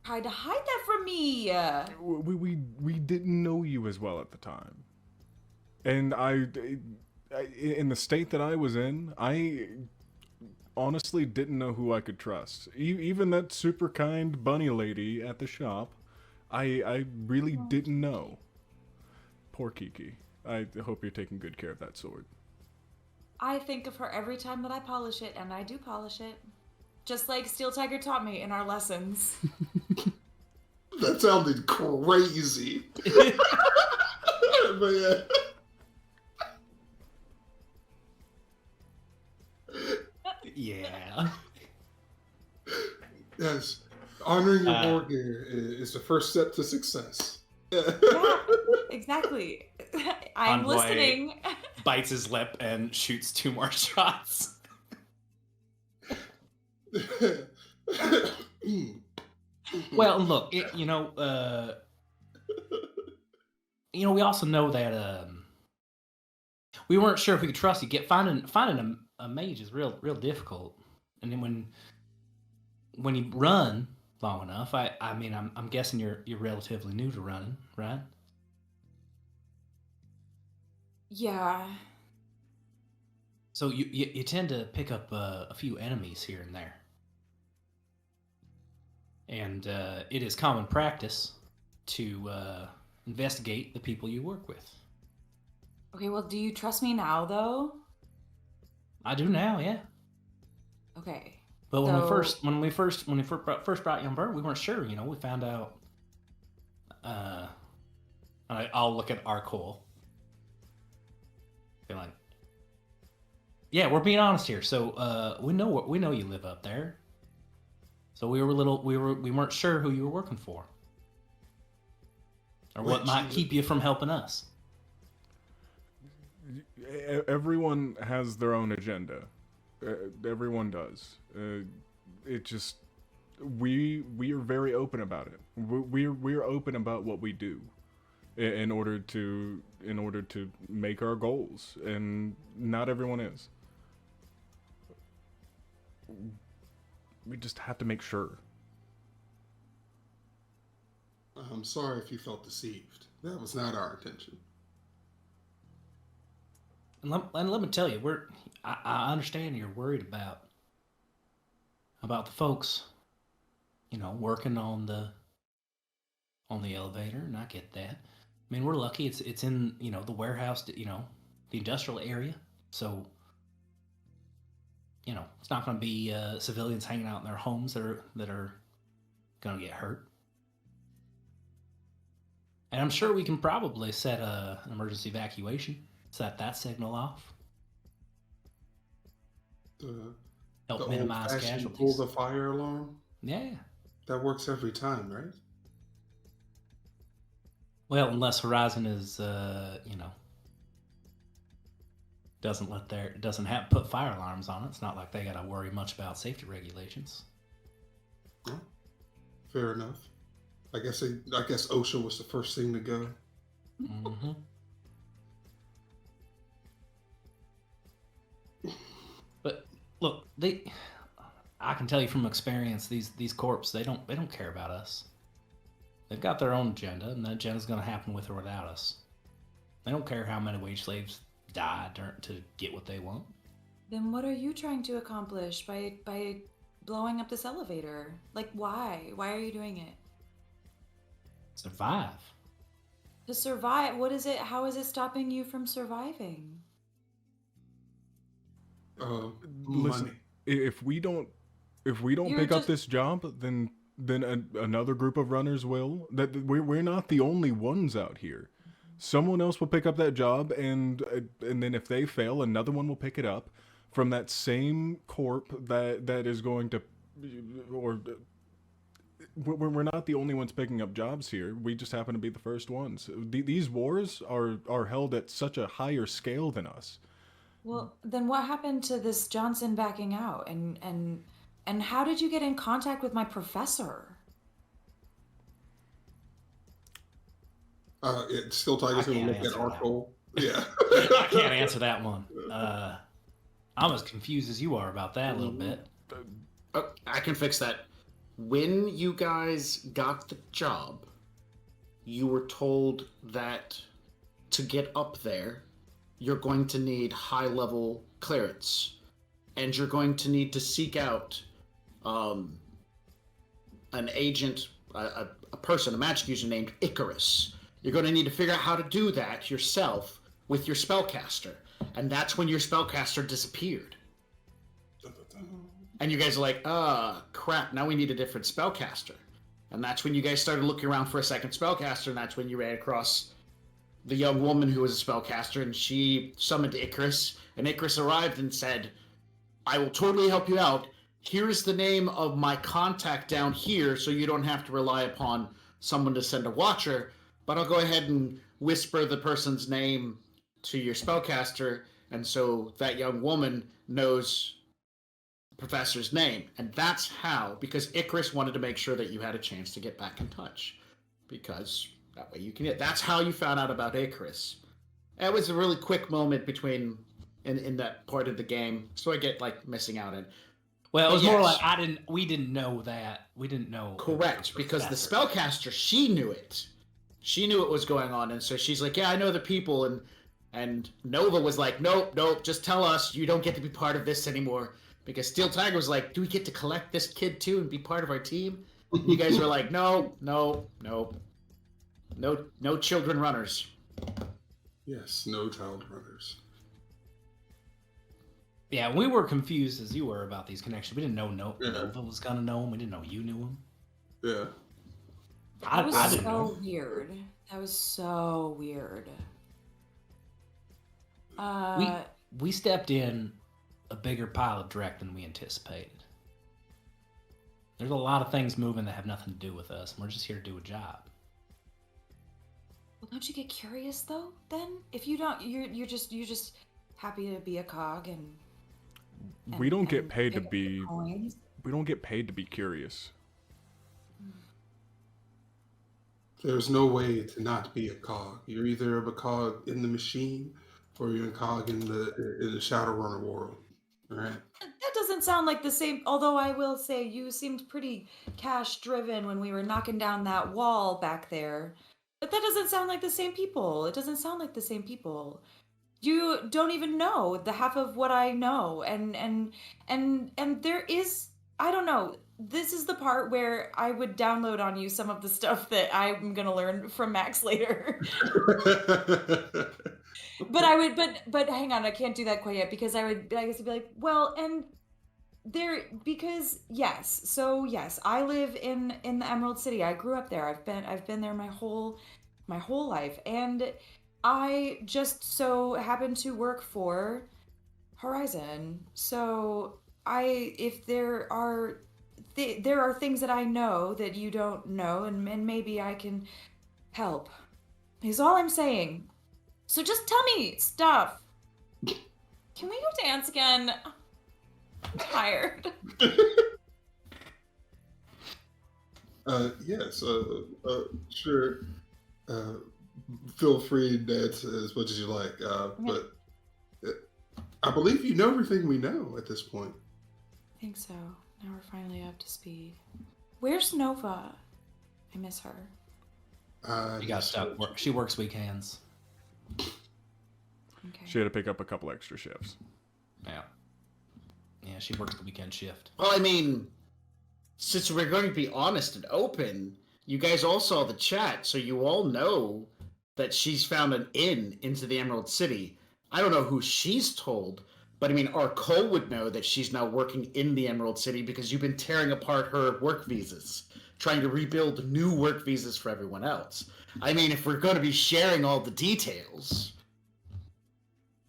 tried to hide that from me. We didn't know you as well at the time, and I in the state that I was in, I honestly didn't know who I could trust. Even that super kind bunny lady at the shop, I really didn't know. Poor Kiki. I hope you're taking good care of that sword. I think of her every time that I polish it, and I do polish it. Just like Steel Tiger taught me in our lessons. That sounded crazy. But yeah. Yeah. Yes. Honoring your war gear is the first step to success. Yeah, exactly. I'm Envoy listening. bites his lip and shoots 2 more shots. Well, look, we also know that we weren't sure if we could trust you. Finding a mage is real difficult, and then when you run long enough, I'm guessing you're relatively new to running, right? Yeah. So you tend to pick up a few enemies here and there. And it is common practice to investigate the people you work with. Okay, well, do you trust me now, though? I do now, yeah. Okay. But when we first brought you on board, we weren't sure. We found out. I'll look at Arcole. Be like, yeah, we're being honest here. So we know you live up there. So we weren't sure who you were working for, or what might keep you from helping us. Everyone has their own agenda. Everyone does. It just we are very open about it. We're open about what we do in order to make our goals, and not everyone is. We just have to make sure. I'm sorry if you felt deceived. That was not our intention. And let me tell you, I understand you're worried about the folks, working on the elevator, and I get that. I mean, we're lucky it's in the warehouse, the industrial area, so it's not going to be civilians hanging out in their homes that are going to get hurt. And I'm sure we can probably set an emergency evacuation. Set that signal off. Help minimize casualties. Pull the fire alarm? Yeah. That works every time, right? Well, unless Horizon is, doesn't have put fire alarms on it. It's not like they got to worry much about safety regulations. Oh, fair enough. I guess OSHA was the first thing to go. Mm-hmm. But look, I can tell you from experience, these corps, they don't care about us. They've got their own agenda, and that agenda's going to happen with or without us. They don't care how many wage slaves die to get what they want. Then what are you trying to accomplish by blowing up this elevator? Like, why? Why are you doing it? Survive. To survive? What is it? How is it stopping you from surviving? Listen, if we don't pick up this job, then another group of runners will. That we're not the only ones out here. Someone else will pick up that job, and then if they fail, another one will pick it up from that same corp that is going to, or we're not the only ones picking up jobs here. We just happen to be the first ones. These wars are held at such a higher scale than us. Well, then what happened to this Johnson backing out, and how did you get in contact with my professor? It's still Tiger's gonna look at Arcole. Yeah. I can't answer that one. I'm as confused as you are about that a little bit. I can fix that. when you guys got the job, you were told that to get up there, you're going to need high-level clearance, and you're going to need to seek out an agent, a person, a magic user named Icarus. You're going to need to figure out how to do that yourself with your spellcaster, and that's when your spellcaster disappeared. And you guys are like, crap, now we need a different spellcaster. And that's when you guys started looking around for a second spellcaster, and that's when you ran across the young woman who was a spellcaster, and she summoned Icarus, and Icarus arrived and said, I will totally help you out. Here's the name of my contact down here, so you don't have to rely upon someone to send a watcher, but I'll go ahead and whisper the person's name to your spellcaster, and so that young woman knows professor's name. And that's how, because Icarus wanted to make sure that you had a chance to get back in touch, because that way you can get, that's how you found out about Icarus. It was a really quick moment between in that part of the game, so I get like missing out in. Well, it was more like we didn't know that. We didn't know. Correct, because the spellcaster, she knew it. She knew what was going on, and so she's like, yeah, I know the people, and Nova was like, nope, just tell us, you don't get to be part of this anymore. Because Steel Tiger was like, do we get to collect this kid too and be part of our team? And you guys were like, no children runners. Yes, no child runners. Yeah, we were confused as you were about these connections. We didn't know Nova was gonna know him. We didn't know you knew him. Yeah. That was I didn't so know. weird. That was so weird. We stepped in a bigger pile of dreck than we anticipated. There's a lot of things moving that have nothing to do with us, and we're just here to do a job. Well, don't you get curious though? Then, if you don't, you're just happy to be a cog and we don't get paid to pick up be. coins. We don't get paid to be curious. There's no way to not be a cog. You're either a cog in the machine or you're a cog in the Shadowrunner world. Right. That doesn't sound like the same, although I will say you seemed pretty cash driven when we were knocking down that wall back there. But that doesn't sound like the same people. It doesn't sound like the same people. You don't even know the half of what I know. And there is, I don't know, this is the part where I would download on you some of the stuff that I'm going to learn from Max later. But I would, but hang on, I can't do that quite yet because I guess I'd be like, well, and there, because yes, I live in the Emerald City. I grew up there. I've been there my whole life, and I just so happen to work for Horizon. So if there are things that I know that you don't know, and maybe I can help. Is all I'm saying. So just tell me stuff. Can we go dance again? I'm tired. Yes, sure. Feel free to dance as much as you like. But I believe you know everything we know at this point. I think so. Now we're finally up to speed. Where's Nova? I miss her. She got stuck. She works weekends. Okay. She had to pick up a couple extra shifts. Yeah, she works the weekend shift. Well, I mean, since we're going to be honest and open, you guys all saw the chat, so you all know that she's found an inn into the Emerald City. I don't know who she's told, but I mean, our Cole would know that she's now working in the Emerald City because you've been tearing apart her work visas, trying to rebuild new work visas for everyone else. I mean, if we're going to be sharing all the details,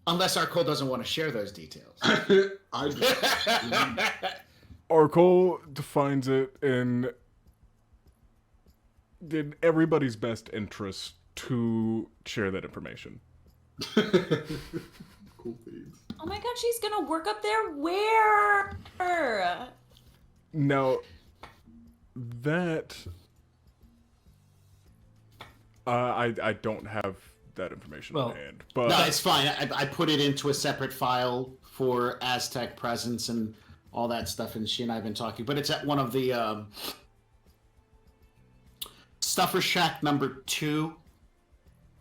unless our Cole doesn't want to share those details. I do. Arkol defines it in everybody's best interest to share that information. Cool beans. Oh my god, she's gonna work up there? Where? Now, that... I don't have that information on hand. But no, it's fine. I put it into a separate file for Aztec presence, and all that stuff, and she and I have been talking. But it's at one of the Stuffer Shack number 2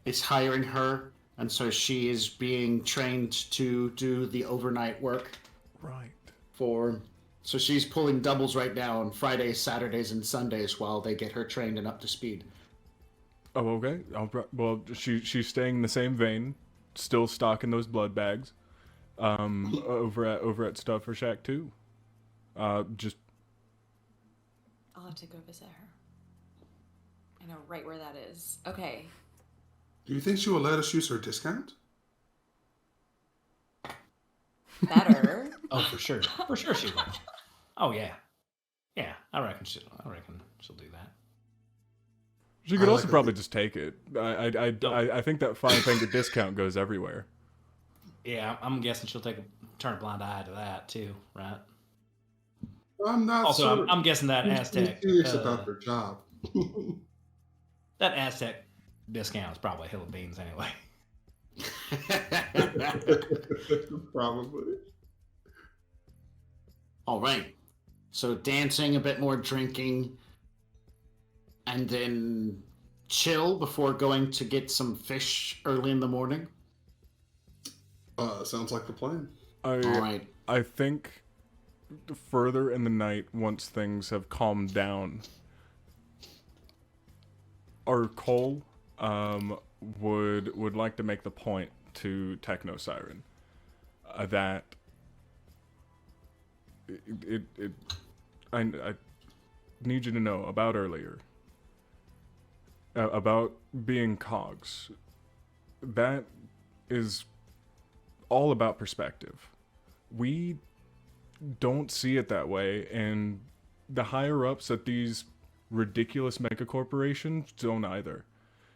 is hiring her, and so she is being trained to do the overnight work. Right. So she's pulling doubles right now on Fridays, Saturdays, and Sundays while they get her trained and up to speed. Oh, okay. Well, she's staying in the same vein, still stocking those blood bags, over at Stuffer Shack too. Just I'll have to go visit her. I know right where that is. Okay. Do you think she will let us use her discount? Better. Oh, for sure. For sure she will. Oh yeah. Yeah, I reckon she'll do that. she could also probably just take it. I think that $5 discount goes everywhere. Yeah, I'm guessing she'll turn a blind eye to that too, right? I'm not Also, sure. I'm guessing that She's Aztec serious about her job. that Aztec discount is probably a hill of beans anyway. Probably. All right. So dancing, a bit more drinking, and then chill before going to get some fish early in the morning. Sounds like the plan. All right. I think further in the night, once things have calmed down, our Krull would like to make the point to Techno Siren that I need you to know about earlier about being cogs. That is all about perspective. We don't see it that way, and the higher ups at these ridiculous mega corporations don't either.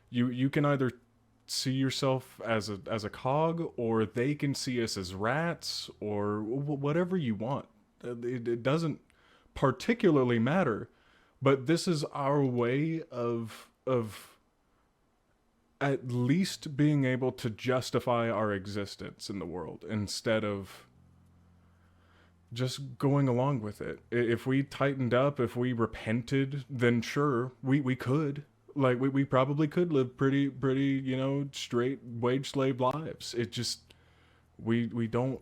You can either see yourself as a cog, or they can see us as rats, or whatever you want. It doesn't particularly matter, but this is our way of at least being able to justify our existence in the world instead of just going along with it. If we tightened up, if we repented, then sure, we could. Like, we probably could live pretty, straight wage slave lives. It just, we don't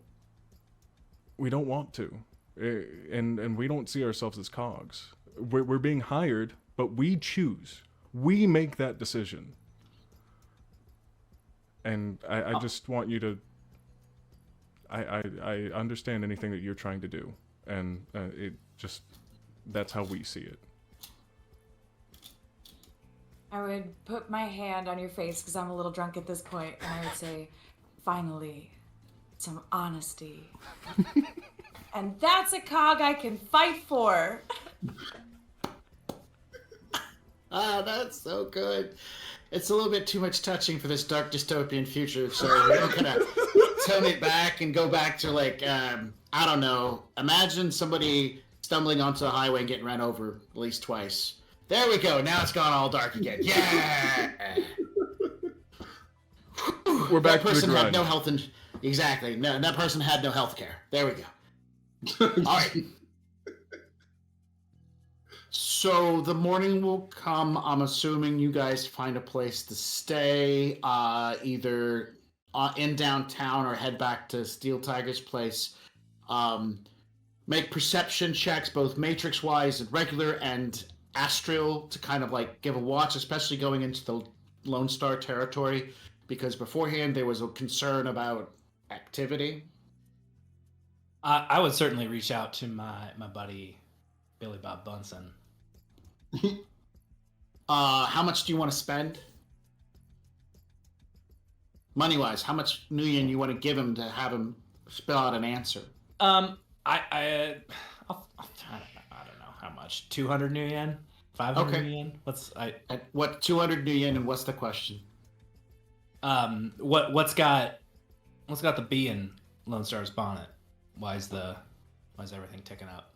want to. And we don't see ourselves as cogs. We're being hired, but we choose. We make that decision. And I just want you to, I understand anything that you're trying to do. And it just, that's how we see it. I would put my hand on your face because I'm a little drunk at this point, and I would say, finally, some honesty. And that's a cog I can fight for. That's so good. It's a little bit too much touching for this dark dystopian future, so we're gonna tone it back and go back to, like, I don't know. Imagine somebody stumbling onto the highway and getting run over at least twice. There we go. Now it's gone all dark again. Yeah. We're back to the That person had grind. no health and exactly. No, that person had no health care. There we go. All right. So the morning will come. I'm assuming you guys find a place to stay, either in downtown or head back to Steel Tiger's place. Make perception checks, both matrix-wise and regular, and astral, to kind of like give a watch, especially going into the Lone Star territory, because beforehand there was a concern about activity. I would certainly reach out to my buddy Billy Bob Bunsen. How much do you want to spend? Money-wise, how much Nguyen you want to give him to have him spell out an answer? I don't know how much. 200 new yen, 500 Okay. new yen. What 200 Nguyen, and what's the question? What's got the B in Lone Star's bonnet? Why is everything ticking up?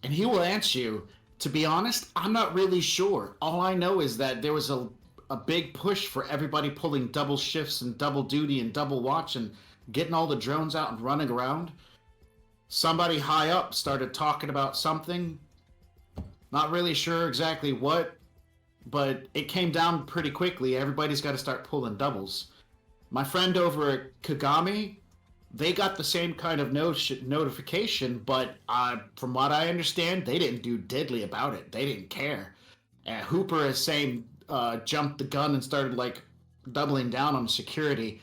And he will answer you. To be honest, I'm not really sure. All I know is that there was a big push for everybody pulling double shifts and double duty and double watch and getting all the drones out and running around. somebody high up started talking about something. Not really sure exactly what, but it came down pretty quickly. Everybody's got to start pulling doubles. My friend over at Kagami, they got the same kind of notification, but from what I understand, they didn't do diddly about it. They didn't care. Hooper is saying jumped the gun and started like doubling down on security.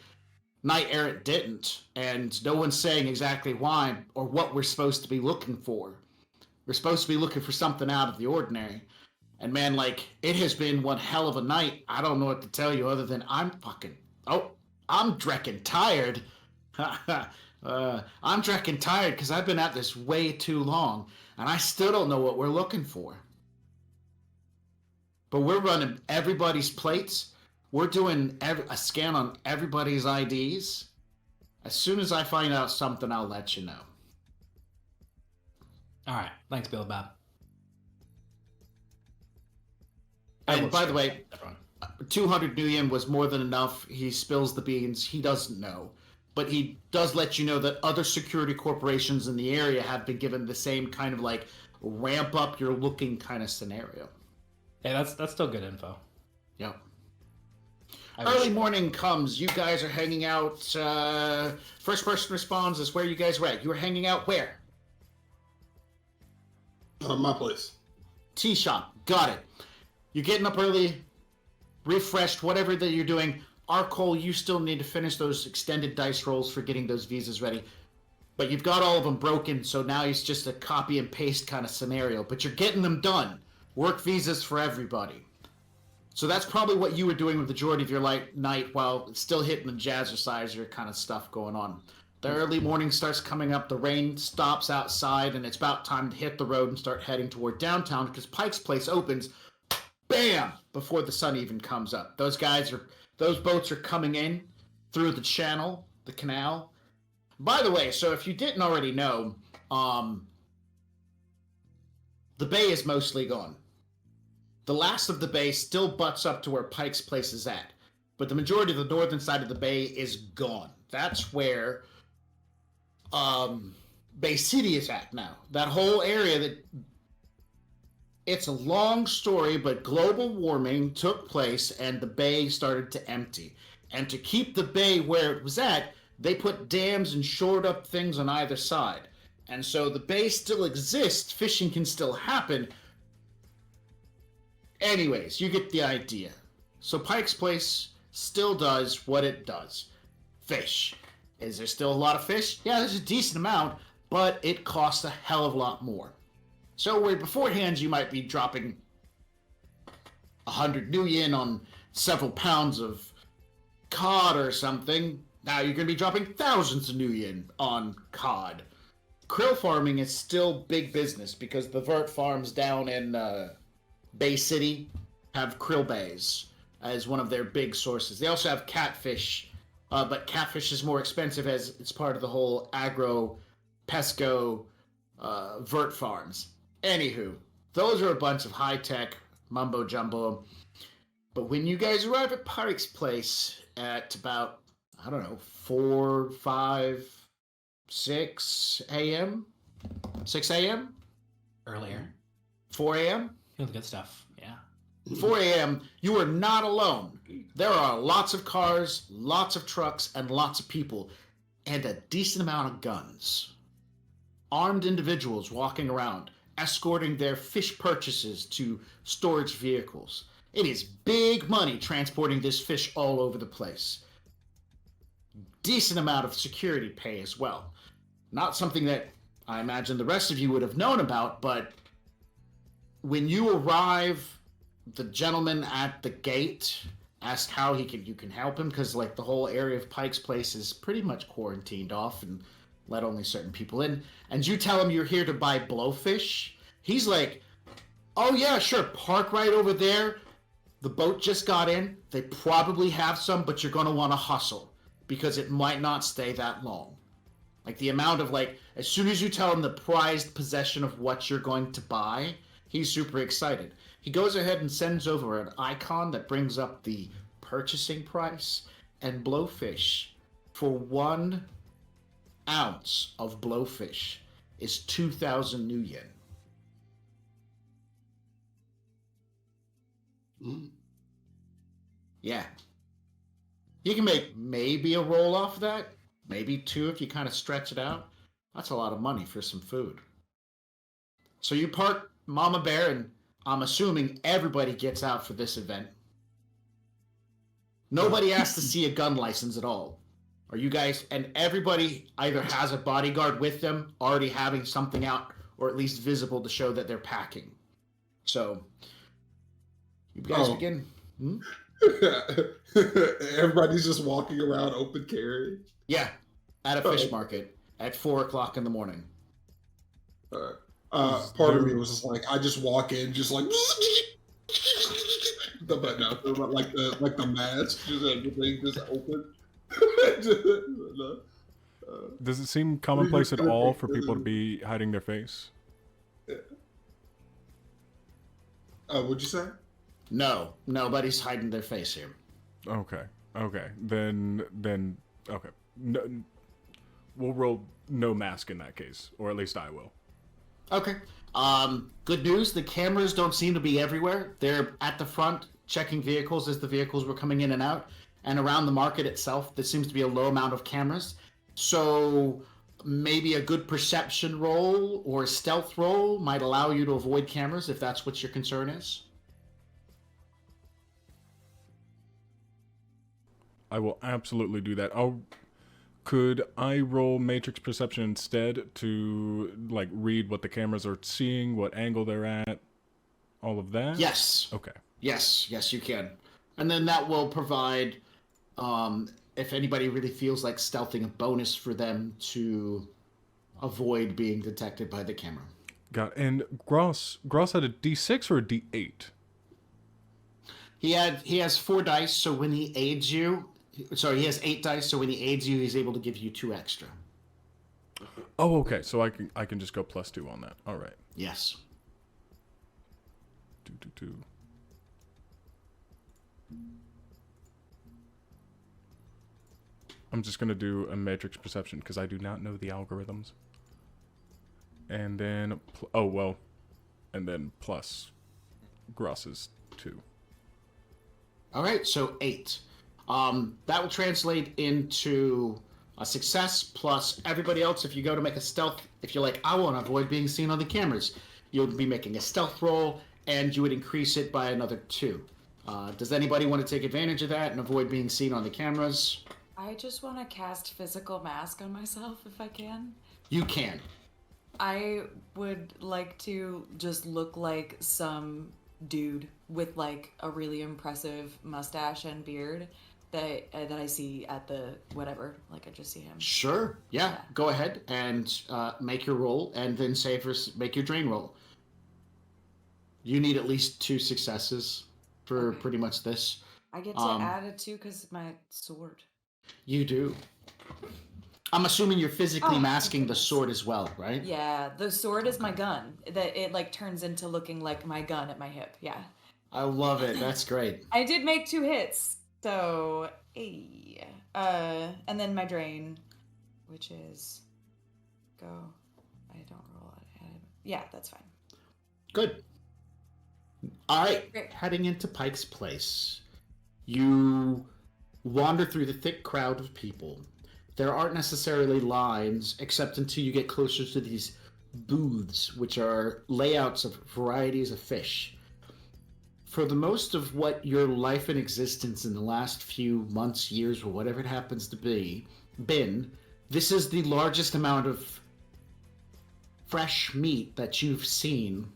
Knight Errant didn't, and no one's saying exactly why or what we're supposed to be looking for. We're supposed to be looking for something out of the ordinary. And man, like, it has been one hell of a night. I don't know what to tell you other than I'm drecking tired. I'm drecking tired because I've been at this way too long, and I still don't know what we're looking for. But we're running everybody's plates. We're doing a scan on everybody's IDs. As soon as I find out something, I'll let you know. All right. Thanks, Billy Bob. And by the way, 200 new yen was more than enough. He spills the beans. He doesn't know. But he does let you know that other security corporations in the area have been given the same kind of like ramp up your looking kind of scenario. Hey, that's still good info. Yep. Early morning comes. You guys are hanging out. First person responds is where you guys were at. You were hanging out where? My place. Tea shop. Got it. You're getting up early, refreshed, whatever that you're doing. Arcole, you still need to finish those extended dice rolls for getting those visas ready. But you've got all of them broken, so now it's just a copy and paste kind of scenario. But you're getting them done. Work visas for everybody. So that's probably what you were doing with the majority of your night while still hitting the jazzerciser kind of stuff going on. The early morning starts coming up, the rain stops outside, and it's about time to hit the road and start heading toward downtown because Pike's Place opens, bam, before the sun even comes up. Those boats are coming in through the channel, the canal. By the way, so if you didn't already know, the bay is mostly gone. The last of the bay still butts up to where Pike's Place is at, but the majority of the northern side of the bay is gone. That's where Bay City is at now. That whole area it's a long story, but global warming took place and the bay started to empty. And to keep the bay where it was at, they put dams and shored up things on either side. And so the bay still exists, fishing can still happen. Anyways, you get the idea. So Pike's Place still does what it does. Fish. Is there still a lot of fish? Yeah, there's a decent amount, but it costs a hell of a lot more. So where beforehand you might be dropping 100 new yen on several pounds of cod or something, now you're going to be dropping thousands of new yen on cod. Krill farming is still big business because the vert farms down in Bay City have krill bays as one of their big sources. They also have catfish, but catfish is more expensive as it's part of the whole agro pesco vert farms. Anywho, those are a bunch of high-tech mumbo-jumbo. But when you guys arrive at Pike's Place at about, 4, 5, 6 a.m.? 6 a.m.? Earlier. 4 a.m.? Feel the good stuff, yeah. 4 a.m., you are not alone. There are lots of cars, lots of trucks, and lots of people, and a decent amount of guns. Armed individuals walking around, escorting their fish purchases to storage vehicles. It is big money transporting this fish all over the place. Decent amount of security pay as well. Not something that I imagine the rest of you would have known about, but when you arrive, the gentleman at the gate asked how you can help him, because the whole area of Pike's Place is pretty much quarantined off and let only certain people in. And you tell him you're here to buy blowfish. He's like, oh yeah, sure, park right over there. The boat just got in. They probably have some, but you're going to want to hustle because it might not stay that long. The amount of as soon as you tell him the prized possession of what you're going to buy, he's super excited. He goes ahead and sends over an icon that brings up the purchasing price and blowfish for 1 ounce of blowfish is 2,000 new yen. Yeah. You can make maybe a roll off that, maybe 2 if you kind of stretch it out. That's a lot of money for some food. So you part Mama Bear, and I'm assuming everybody gets out for this event. Nobody has to see a gun license at all. Are you guys, and everybody either has a bodyguard with them, already having something out, or at least visible to show that they're packing. So, you guys begin. Everybody's just walking around open carry. Yeah, at a fish market at 4 o'clock in the morning. Part of me was just like, I just walk in, just like, but no, like the mask, just everything just open. Does it seem commonplace at all for people to be hiding their face? What'd you say? No, nobody's hiding their face here. Okay. Then okay. No, we'll roll no mask in that case, or at least I will. Okay. Good news, the cameras don't seem to be everywhere. They're at the front checking vehicles as the vehicles were coming in and out. And around the market itself, there seems to be a low amount of cameras. So maybe a good perception roll or a stealth roll might allow you to avoid cameras if that's what your concern is. I will absolutely do that. Could I roll Matrix Perception instead to like read what the cameras are seeing, what angle they're at, all of that? Yes. Okay. Yes, you can. And then that will provide, if anybody really feels like stealthing, a bonus for them to avoid being detected by the camera. Got it. And Gross had a D6 or a D8? He has 4 dice, so when he aids you, sorry, he has 8 dice, so when he aids you, he's able to give you 2 extra. Oh, okay. So I can just go +2 on that. All right. Yes. 2. I'm just gonna do a Matrix Perception because I do not know the algorithms. And then and then plus Gross's 2. All right, so 8. That will translate into a success plus everybody else. If you go to make a stealth, if you're like, I want to avoid being seen on the cameras, you'll be making a stealth roll, and you would increase it by another 2. Does anybody want to take advantage of that and avoid being seen on the cameras? I just want to cast physical mask on myself if I can. You can. I would like to just look like some dude with like a really impressive mustache and beard that I see at the whatever. Like I just see him. Sure. Yeah. Go ahead and make your roll, and then make your drain roll. You need at least 2 successes for pretty much this. I get to add a 2 because of my sword. You do. I'm assuming you're physically masking the sword as well, right? Yeah, the sword is my gun. That it like turns into looking like my gun at my hip. Yeah. I love it. That's great. I did make 2 hits, so and then my drain, which is go. I don't roll it. Yeah, that's fine. Good. All right. Great. Heading into Pike's Place, you wander through the thick crowd of people. There aren't necessarily lines, except until you get closer to these booths, which are layouts of varieties of fish. For the most of what your life and existence in the last few months, years, or whatever it happens to be, this is the largest amount of fresh meat that you've seen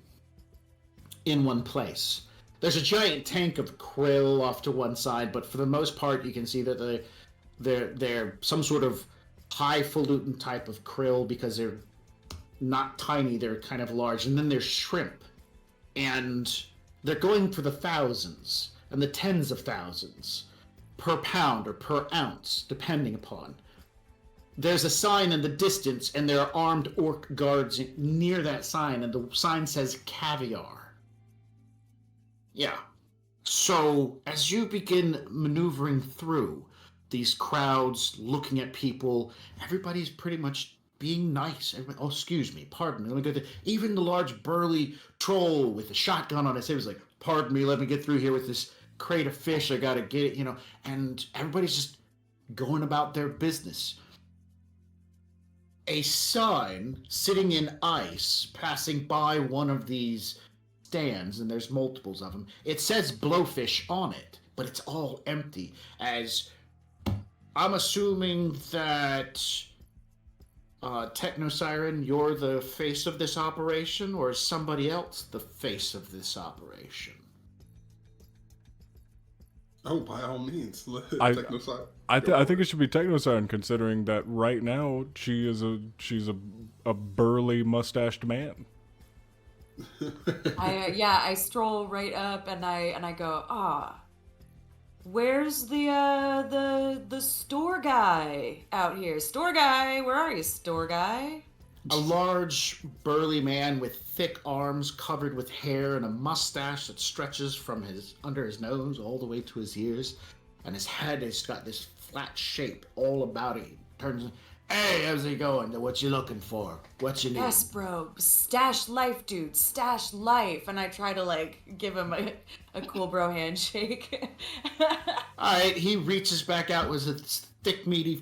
in one place. There's a giant tank of krill off to one side, but for the most part, you can see that they're some sort of highfalutin type of krill because they're not tiny, they're kind of large. And then there's shrimp. And they're going for the thousands and the tens of thousands per pound or per ounce, depending upon. There's a sign in the distance, and there are armed orc guards near that sign, and the sign says caviar. Yeah. So, as you begin maneuvering through these crowds, looking at people, everybody's pretty much being nice. Everybody, oh, excuse me, pardon me, let me get through. Even the large burly troll with a shotgun on his head was like, pardon me, let me get through here with this crate of fish. I gotta get it, and everybody's just going about their business. A sign sitting in ice passing by one of these stands, and there's multiples of them. It says Blowfish on it, but it's all empty. As I'm assuming that Techno Siren, you're the face of this operation, or is somebody else the face of this operation? Oh, by all means, I Technoside. think it should be Technosiren, considering that right now she's a burly mustached man. I stroll right up and I go, where's the store guy out here? Store guy, where are you, store guy? A large, burly man with thick arms covered with hair and a mustache that stretches from under his nose all the way to his ears, and his head has got this flat shape all about it. He turns, hey, how's it going? What you looking for? What you need? Yes, bro. Stash life, dude. Stash life. And I try to give him a cool bro handshake. All right, he reaches back out with his thick, meaty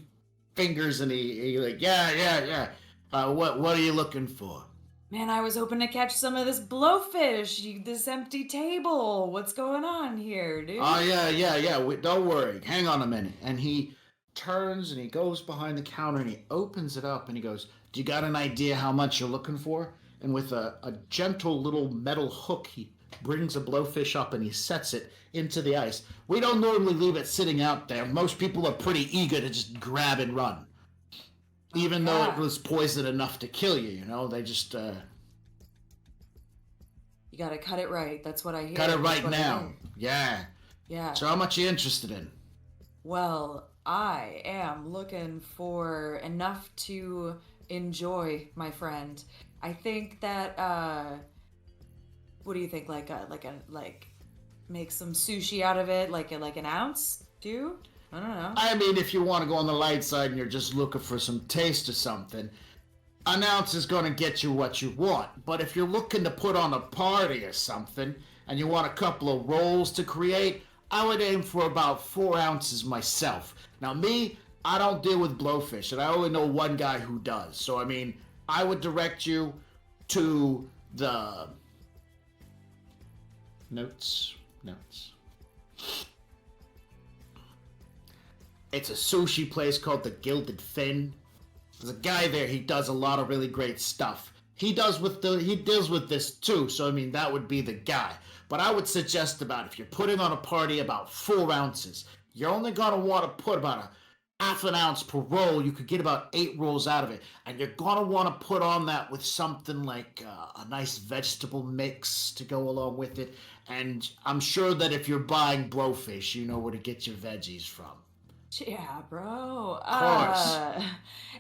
fingers, and he like, yeah. What are you looking for? Man, I was hoping to catch some of this blowfish. This empty table. What's going on here, dude? Oh, yeah. Don't worry. Hang on a minute. And he turns and he goes behind the counter and he opens it up and he goes, do you got an idea how much you're looking for? And with a gentle little metal hook, he brings a blowfish up and he sets it into the ice. We don't normally leave it sitting out there. Most people are pretty eager to just grab and run. Even though it was poison enough to kill you, they just... You gotta cut it right. That's what I hear. Cut it right now. Yeah. Yeah. So how much are you interested in? Well, I am looking for enough to enjoy, my friend. I think that, what do you think? Make some sushi out of it, like an ounce, too? I don't know. I mean, if you want to go on the light side and you're just looking for some taste or something, an ounce is going to get you what you want. But if you're looking to put on a party or something, and you want a couple of rolls to create, I would aim for about 4 ounces myself. Now, me, I don't deal with blowfish, and I only know one guy who does. So, I mean, I would direct you to the... Notes. It's a sushi place called the Gilded Fin. There's a guy there, he does a lot of really great stuff. He deals with this too, so I mean, that would be the guy. But I would suggest if you're putting on a party, about 4 ounces. You're only gonna want to put about a half an ounce per roll. You could get about 8 rolls out of it. And you're gonna want to put on that with something like a nice vegetable mix to go along with it. And I'm sure that if you're buying blowfish, you know where to get your veggies from. Yeah, bro. Of course.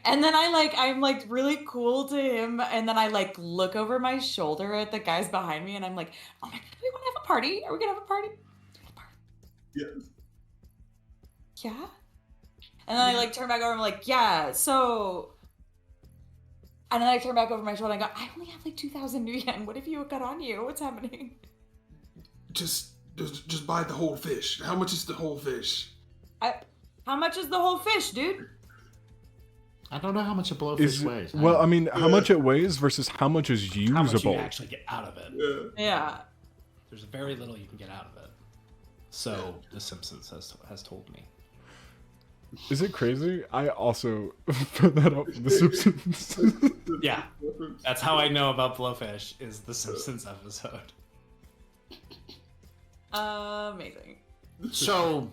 And then I'm really cool to him, and then I look over my shoulder at the guys behind me, and I'm like, oh my god, do we want to have a party? Are we gonna have a party? Yes. Yeah. And then I turn back over, and I'm like, yeah. So. And then I turn back over my shoulder, and I go, I only have 2,000 new yen. What have you got on you? What's happening? Just buy the whole fish. How much is the whole fish? How much is the whole fish, dude? I don't know how much a blowfish weighs. Well, I mean, how much it weighs versus how much is usable. How much you actually get out of it. Yeah. There's very little you can get out of it. So, The Simpsons has told me. Is it crazy? I also put that up for The Simpsons. Yeah. That's how I know about blowfish, is The Simpsons episode. Amazing. So...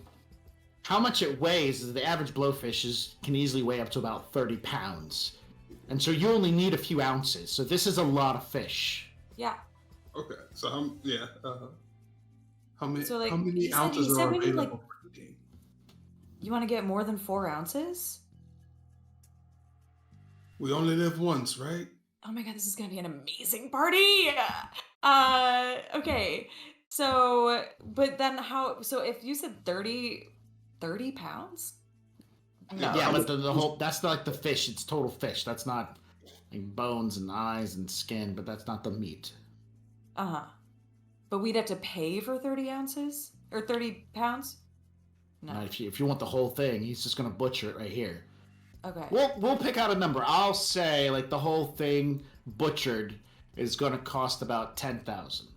how much it weighs is the average blowfish can easily weigh up to about 30 pounds. And so you only need a few ounces. So this is a lot of fish. Yeah. Okay. So how many So, how many ounces you said are we need, available for the game? You want to get more than 4 ounces? We only live once, right? Oh my god, this is gonna be an amazing party! Okay. So, but then how, so if you said 30 pounds? No. Yeah, but the whole, that's not like the fish. It's total fish. That's not like bones and eyes and skin, but that's not the meat. Uh-huh. But we'd have to pay for 30 ounces? Or 30 pounds? No. Now, if you want the whole thing, he's just gonna butcher it right here. Okay. We'll pick out a number. I'll say like the whole thing butchered is gonna cost about 10,000.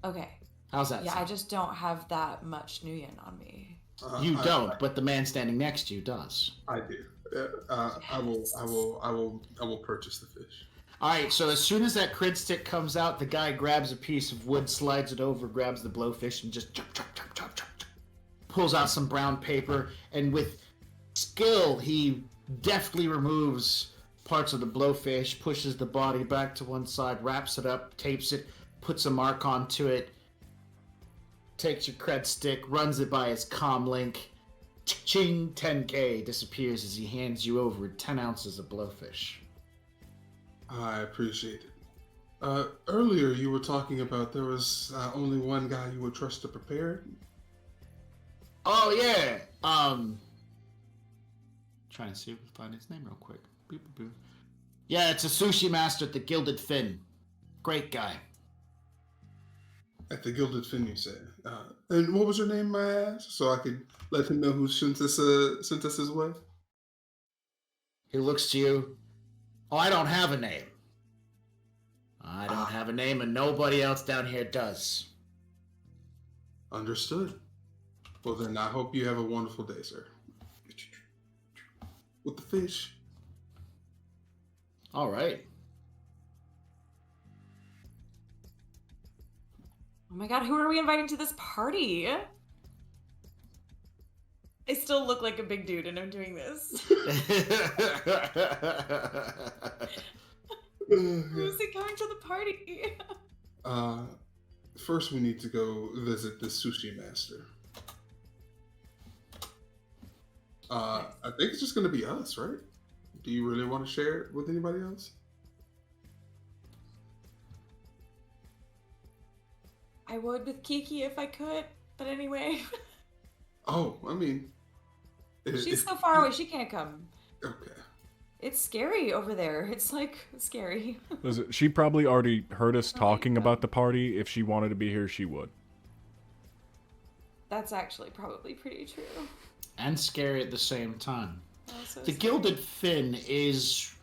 Okay. How's that? Yeah, sound? I just don't have that much nuyen on me. You don't, but the man standing next to you does. I do. I will purchase the fish. All right, so as soon as that crid stick comes out, the guy grabs a piece of wood, slides it over, grabs the blowfish, and just chop, chop, chop, chop, chop, chop. Pulls out some brown paper, and with skill, he deftly removes parts of the blowfish, pushes the body back to one side, wraps it up, tapes it, puts a mark onto it, takes your cred stick, runs it by his comm link, ching, 10K, disappears as he hands you over 10 ounces of blowfish. I appreciate it. Earlier you were talking about there was only one guy you would trust to prepare. Oh yeah. Trying to see if we can find his name real quick. Boop, boop, boop. Yeah, it's a sushi master at the Gilded Fin. Great guy. At the Gilded Fin, you said. And what was her name, my ass? So I could let him know who sent us his way. He looks to you. Oh, I don't have a name. I don't have a name, and nobody else down here does. Understood. Well, then I hope you have a wonderful day, sir. With the fish. All right. Oh my god, who are we inviting to this party? I still look like a big dude and I'm doing this. Who's he coming to the party? First we need to go visit the sushi master. I think it's just gonna be us, right? Do you really want to share it with anybody else? I would with Kiki if I could, but anyway. Oh, I mean... She's so far away, she can't come. Okay. It's scary over there. It's like, scary. Listen, she probably already heard us talking about the party. If she wanted to be here, she would. That's actually probably pretty true. And scary at the same time. Also The scary. Gilded Fin is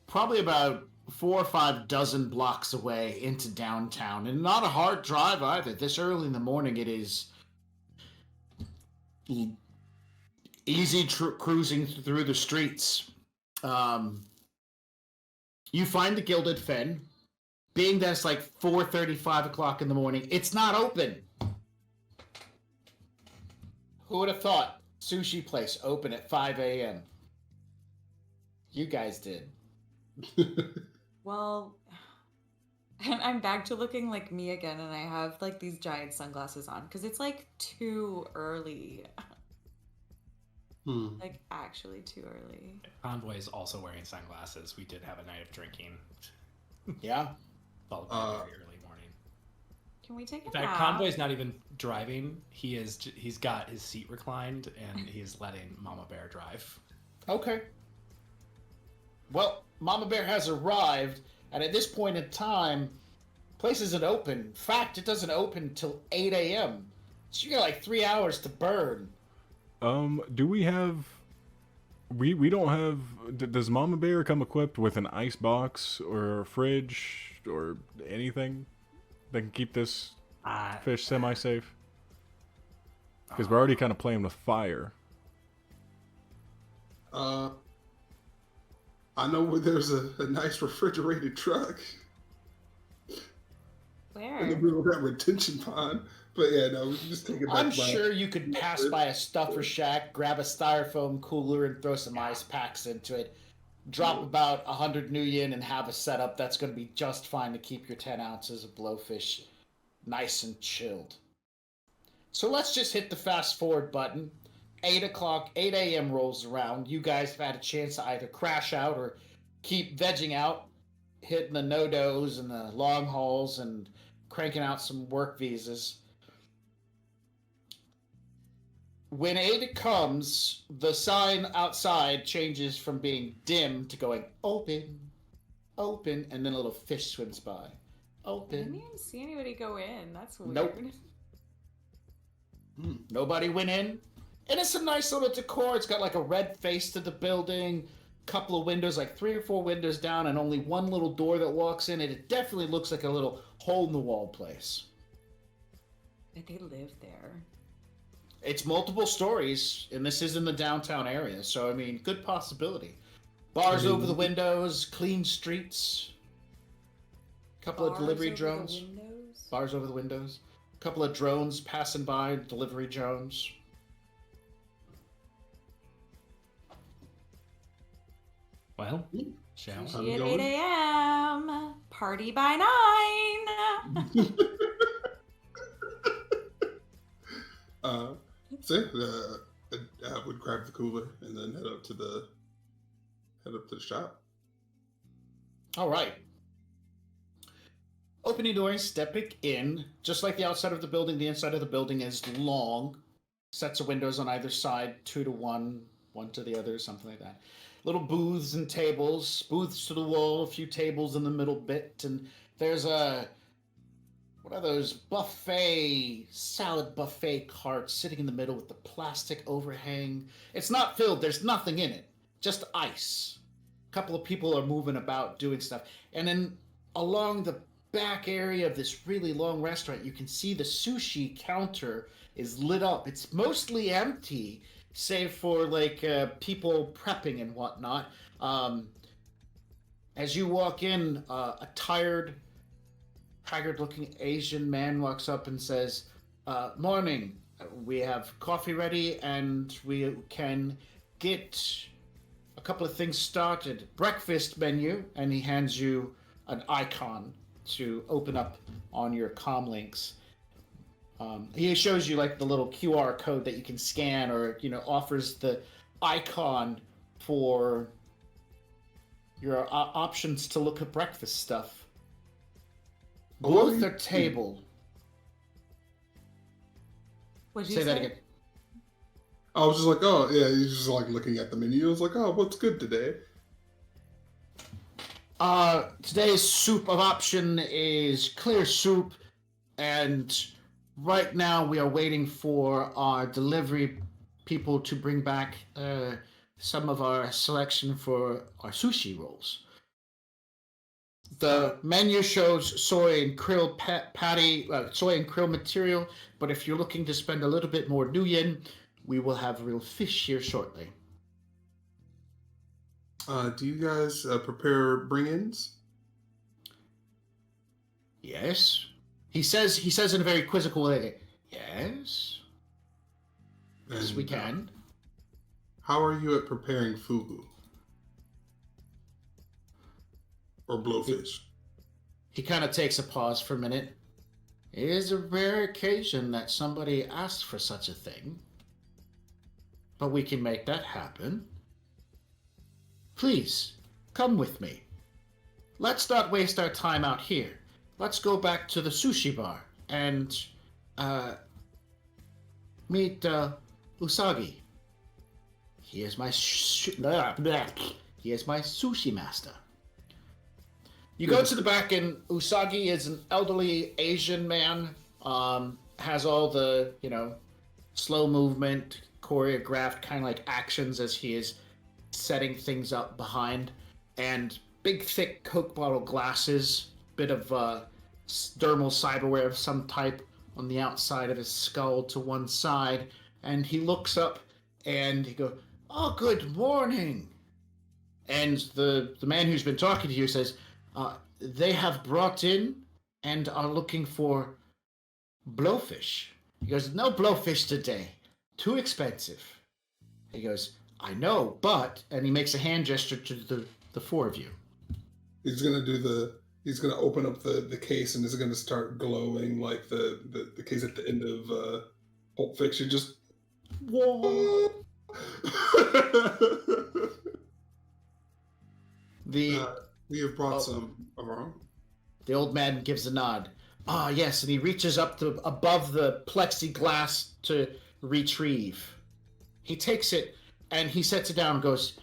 probably about 4 or 5 dozen blocks away into downtown, and not a hard drive either. This early in the morning, it is easy cruising through the streets. You find the Gilded Fin. Being that it's like 4:30, 5 o'clock in the morning, it's not open. Who would have thought? Sushi place open at 5 a.m. You guys did. Well, I'm back to looking like me again, and I have like these giant sunglasses on because it's like too early. Like actually too early. Convoy is also wearing sunglasses. We did have a night of drinking. Yeah. Followed by very early morning. Can we take a In fact, nap? Convoy's not even driving. He's got his seat reclined and he's letting Mama Bear drive. Okay. Well, Mama Bear has arrived, and at this point in time, place isn't open. In fact, it doesn't open till 8 a.m. So you got like 3 hours to burn. Do we have... We don't have... Does Mama Bear come equipped with an ice box or a fridge or anything that can keep this fish semi-safe? Because we're already kind of playing with fire. I know where there's a nice refrigerated truck Where? in the middle of that retention pond. But yeah, no, we can just take it back. I'm sure you could pass by a stuffer shack, grab a styrofoam cooler, and throw some ice packs into it. Drop about 100 new yen and have a setup that's going to be just fine to keep your 10 ounces of blowfish nice and chilled. So let's just hit the fast forward button. 8 a.m. rolls around. You guys have had a chance to either crash out or keep vegging out, hitting the no-dos and the long hauls and cranking out some work visas. when aid comes, the sign outside changes from being dim to going open, open, and then a little fish swims by. I Open. didn't even see anybody go in. That's weird. Nope. Nobody went in. And it's a nice little decor. It's got like a red face to the building, couple of windows, like 3 or 4 windows down, and only one little door that walks in. And it definitely looks like a little hole-in-the-wall place. They live there. It's multiple stories, and this is in the downtown area, so I mean, good possibility. Bars over the windows, clean streets, couple of delivery drones. Bars over the windows. Couple of drones passing by, delivery drones. Well, shall we? Sushi at 8 a.m. Party by 9. So I would grab the cooler and then head up to the shop. All right. Opening doors, stepping in. Just like the outside of the building, the inside of the building is long. Sets of windows on either side, 2 to 1, 1 to the other, something like that. Little booths and tables, booths to the wall, a few tables in the middle bit, and there's one of those salad buffet carts sitting in the middle with the plastic overhang. It's not filled, there's nothing in it, just ice. A couple of people are moving about doing stuff. And then along the back area of this really long restaurant, you can see the sushi counter is lit up. It's mostly empty, save for like people prepping and whatnot. As you walk in, a tired, haggard-looking Asian man walks up and says, "Morning. We have coffee ready, and we can get a couple of things started. Breakfast menu," and he hands you an icon to open up on your comm links. He shows you like the little QR code that you can scan, or offers the icon for your options to look at breakfast stuff. Both are table. What'd you say? That again. I was just like, oh yeah, he's just like looking at the menu. I was like, oh, what's good today? Today's soup of option is clear soup, and right now we are waiting for our delivery people to bring back some of our selection for our sushi rolls. The menu shows soy and krill patty, soy and krill material, but if you're looking to spend a little bit more nuyen, we will have real fish here shortly. Do you guys prepare bring-ins? Yes. He says in a very quizzical way, yes. Yes, we can. How are you at preparing fugu? Or blowfish? He kind of takes a pause for a minute. It is a rare occasion that somebody asks for such a thing. But we can make that happen. Please, come with me. Let's not waste our time out here. Let's go back to the sushi bar and meet Usagi. He is my sushi master. You go to the back, and Usagi is an elderly Asian man. Has all the slow movement, choreographed kind of like actions as he is setting things up behind, and big thick Coke bottle glasses, bit of dermal cyberware of some type on the outside of his skull to one side, and he looks up and he goes, "Oh, good morning." And the man who's been talking to you says, "They have brought in and are looking for blowfish." He goes, "No blowfish today. Too expensive." He goes, "I know, but," and he makes a hand gesture to the 4 of you. He's gonna open up the case, and it's gonna start glowing like the case at the end of Pulp Fiction. Just whoa. We have brought some of our own. The old man gives a nod. "Ah, yes," and he reaches up to above the plexiglass to retrieve. He takes it and he sets it down and goes,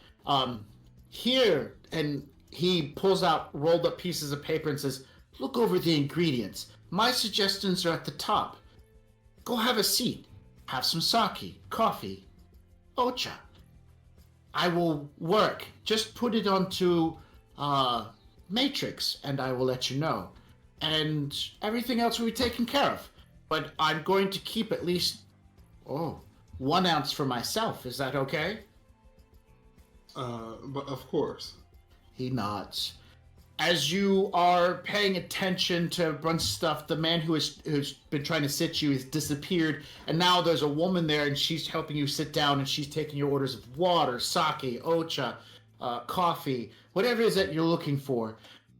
here. And he pulls out rolled up pieces of paper and says, look over the ingredients. My suggestions are at the top. Go have a seat. Have some sake, coffee, ocha. I will work. Just put it onto Matrix and I will let you know. And everything else will be taken care of. But I'm going to keep at least, 1 ounce for myself. Is that okay? But of course. He nods. As you are paying attention to a bunch of stuff, the man who's been trying to sit you has disappeared, and now there's a woman there, and she's helping you sit down, and she's taking your orders of water, sake, ocha, coffee, whatever it is that you're looking for.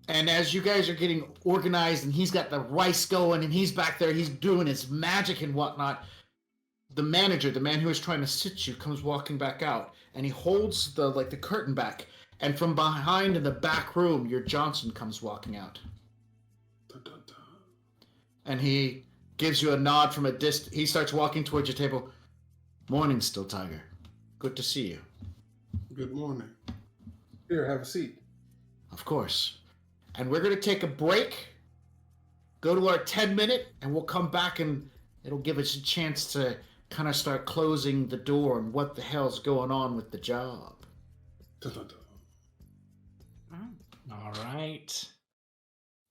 And as you guys are getting organized, and he's got the rice going, and he's back there, he's doing his magic and whatnot, the manager, the man who is trying to sit you, comes walking back out, and he holds the curtain back. And from behind in the back room, your Johnson comes walking out. Dun, dun, dun. And he gives you a nod from a distance. He starts walking towards your table. Morning, Still Tiger. Good to see you. Good morning. Here, have a seat. Of course. And we're going to take a break, go to our 10-minute, and we'll come back and it'll give us a chance to kind of start closing the door on what the hell's going on with the job. Dun, dun, dun.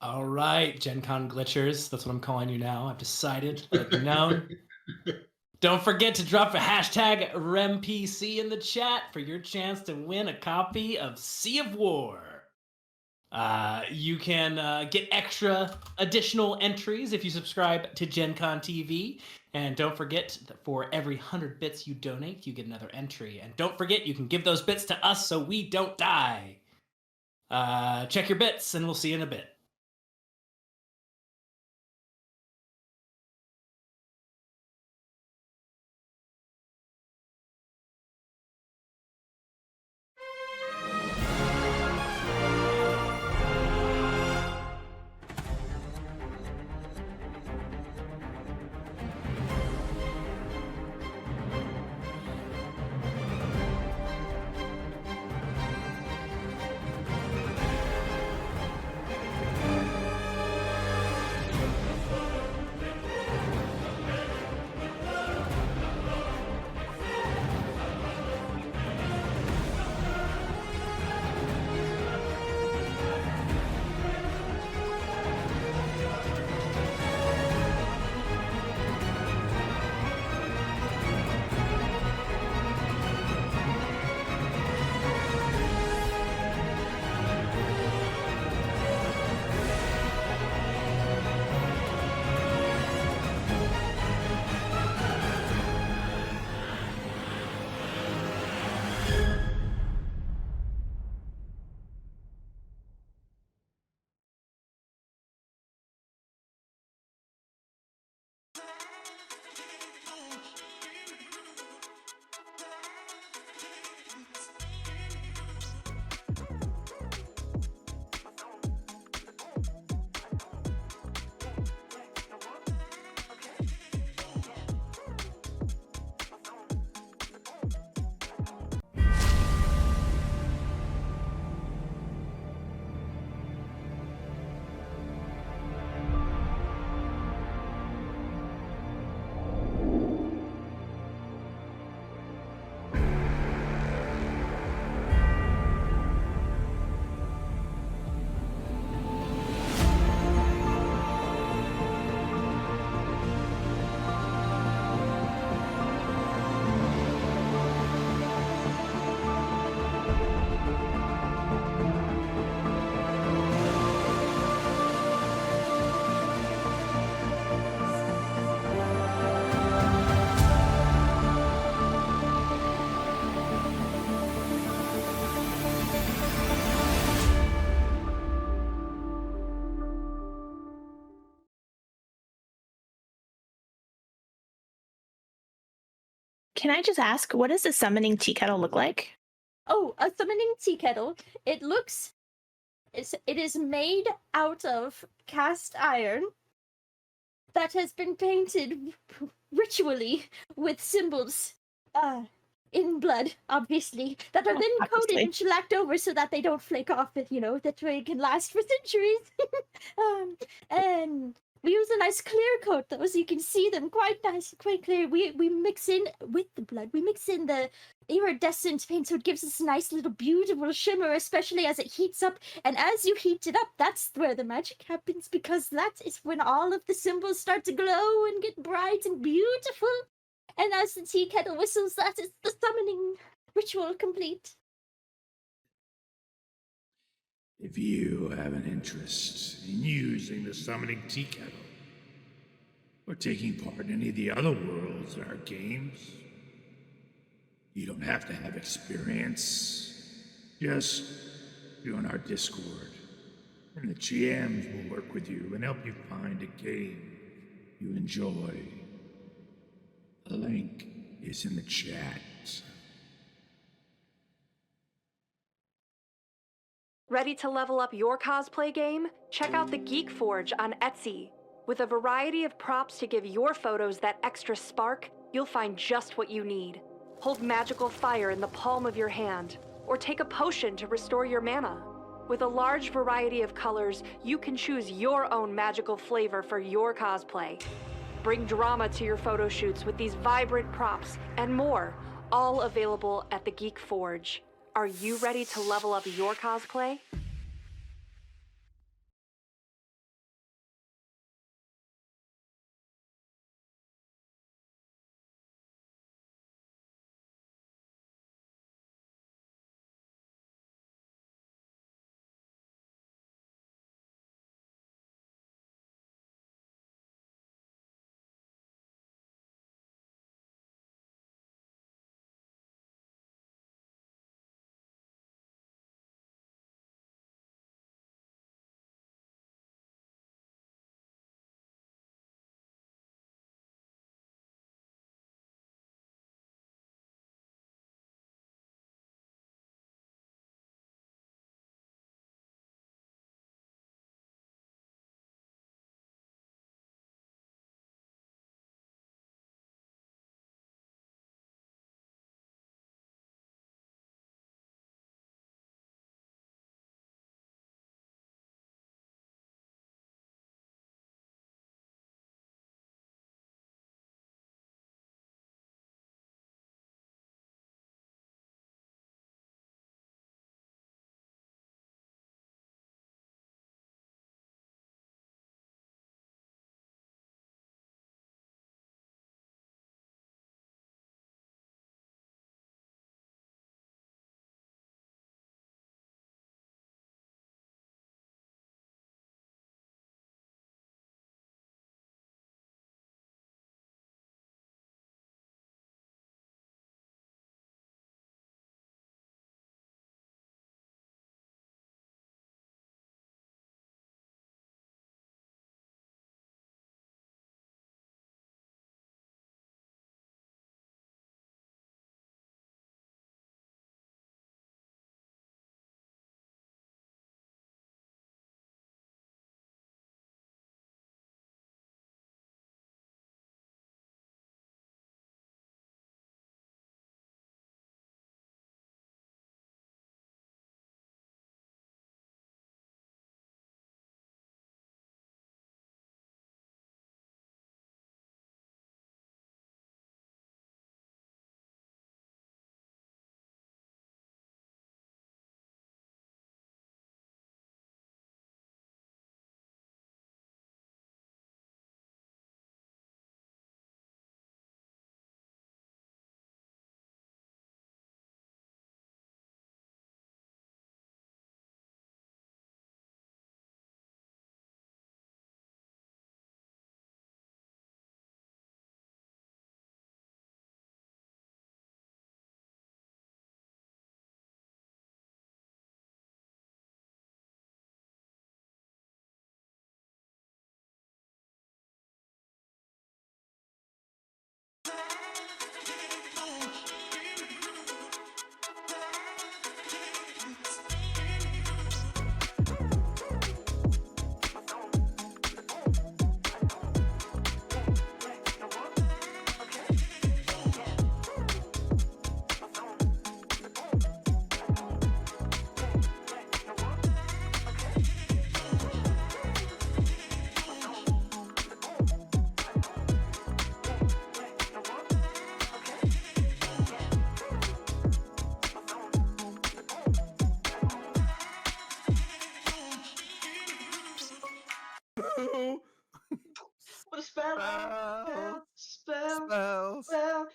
All right, Gen Con glitchers. That's what I'm calling you now. I've decided. Let you know. Don't forget to drop a hashtag RemPC in the chat for your chance to win a copy of Sea of War. You can get extra additional entries if you subscribe to Gen Con TV. And don't forget that for every 100 bits you donate, you get another entry. And don't forget, you can give those bits to us so we don't die. Check your bits, and we'll see you in a bit. Can I just ask, what does a summoning tea kettle look like? Oh, a summoning tea kettle. It is made out of cast iron that has been painted ritually with symbols. in blood, obviously, that are then coated Obviously. and shellacked over so that they don't flake off, that way it can last for centuries. And we use a nice clear coat though, so you can see them quite nice, quite clear. We mix in with the blood, we mix in the iridescent paint, so it gives us a nice little beautiful shimmer, especially as it heats up. And as you heat it up, that's where the magic happens, because that is when all of the symbols start to glow and get bright and beautiful. And as the tea kettle whistles, that is the summoning ritual complete. If you have an interest in using the summoning tea kettle, or taking part in any of the other worlds in our games, you don't have to have experience. Just join our Discord, and the GMs will work with you and help you find a game you enjoy. The link is in the chat. Ready to level up your cosplay game? Check out the Geek Forge on Etsy. With a variety of props to give your photos that extra spark, you'll find just what you need. Hold magical fire in the palm of your hand, or take a potion to restore your mana. With a large variety of colors, you can choose your own magical flavor for your cosplay. Bring drama to your photo shoots with these vibrant props and more, all available at the Geek Forge. Are you ready to level up your cosplay?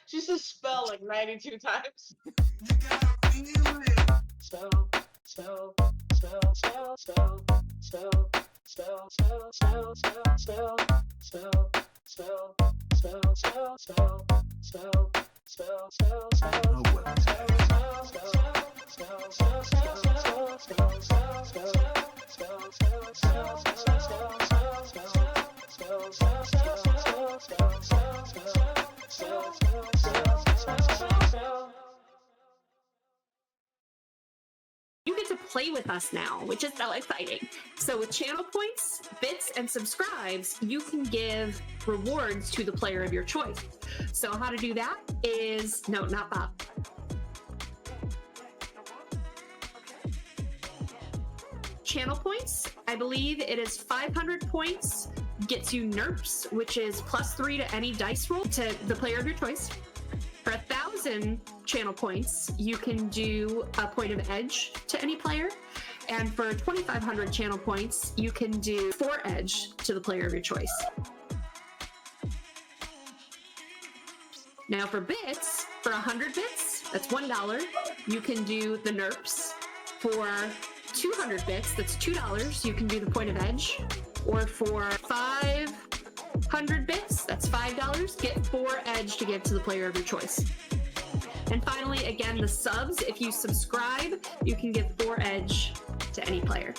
She says spell like 92 times. Spell, spell, spell, spell, spell, spell, spell, spell, spell, spell, spell, spell, spell, spell, spell, spell, spell, spell, spell, You get to play with us now, which is so exciting. So with channel points, bits, and subscribes, you can give rewards to the player of your choice. So how to do that is, no, not Bob. Channel points, I believe it is 500 points, gets you NERPs, which is +3 to any dice roll to the player of your choice. For 1,000 channel points, you can do a point of edge to any player. And for 2,500 channel points, you can do 4 edge to the player of your choice. Now for bits, for 100 bits, that's $1, you can do the NERPs. For 200 bits, that's $2, you can do the point of edge. Or for 500 bits, that's $5, get 4 edge to give to the player of your choice. And finally, again, the subs, if you subscribe, you can give 4 edge to any player.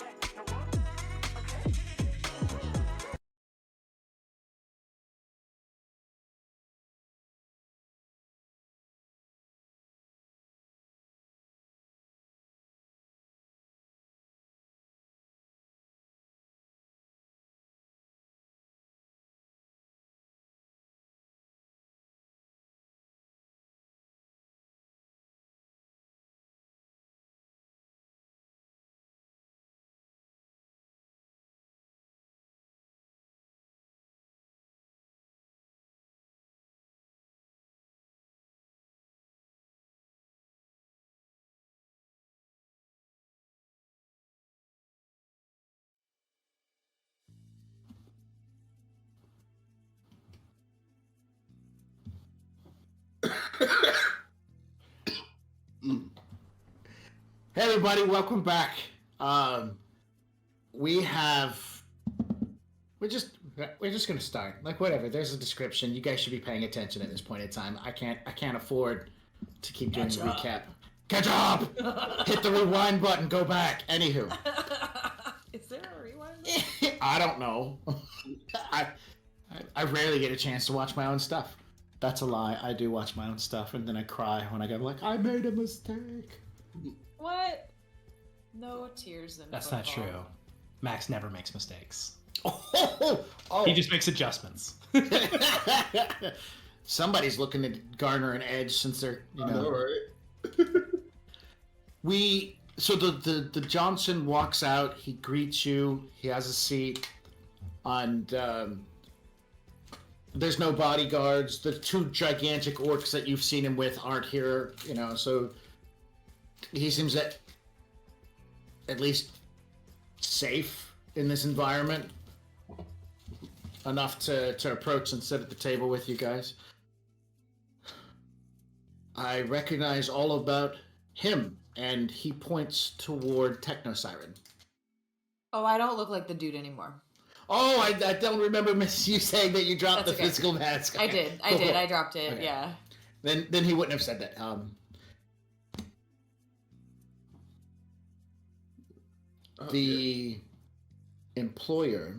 Hey everybody, welcome back. We're just gonna start. Like whatever, there's a description. You guys should be paying attention at this point in time. I can't afford to keep doing the recap. Catch up! Hit the rewind button, go back. Anywho. Is there a rewind button? I don't know. I rarely get a chance to watch my own stuff. That's a lie. I do watch my own stuff and then I cry when I go like, I made a mistake. What? No tears in That's not football. true. Max never makes mistakes. Oh. He just makes adjustments. Somebody's looking to garner an edge since they're, I know, right? So the Johnson walks out, he greets you, he has a seat, and there's no bodyguards. The 2 gigantic orcs that you've seen him with aren't here, so he seems at least safe in this environment enough to approach and sit at the table with you guys. I recognize all about him, and he points toward Techno Siren. Oh, I don't look like the dude anymore. Oh, I don't remember you saying that you dropped That's the okay. physical mask. I did. I dropped it. Okay. Yeah. Then he wouldn't have said that. The employer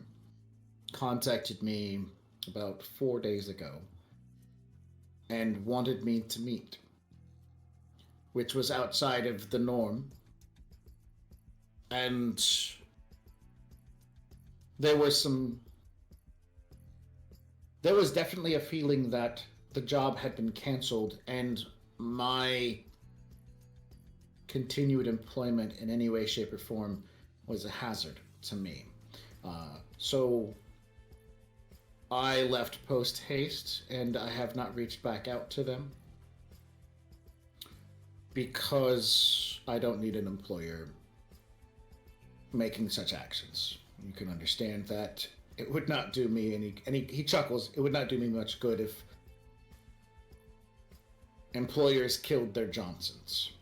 contacted me about 4 days ago and wanted me to meet, which was outside of the norm. And there was definitely a feeling that the job had been canceled and my continued employment in any way, shape, or form was a hazard to me. So I left post haste and I have not reached back out to them because I don't need an employer making such actions. You can understand that it would not do me any he chuckles, it would not do me much good if employers killed their Johnsons.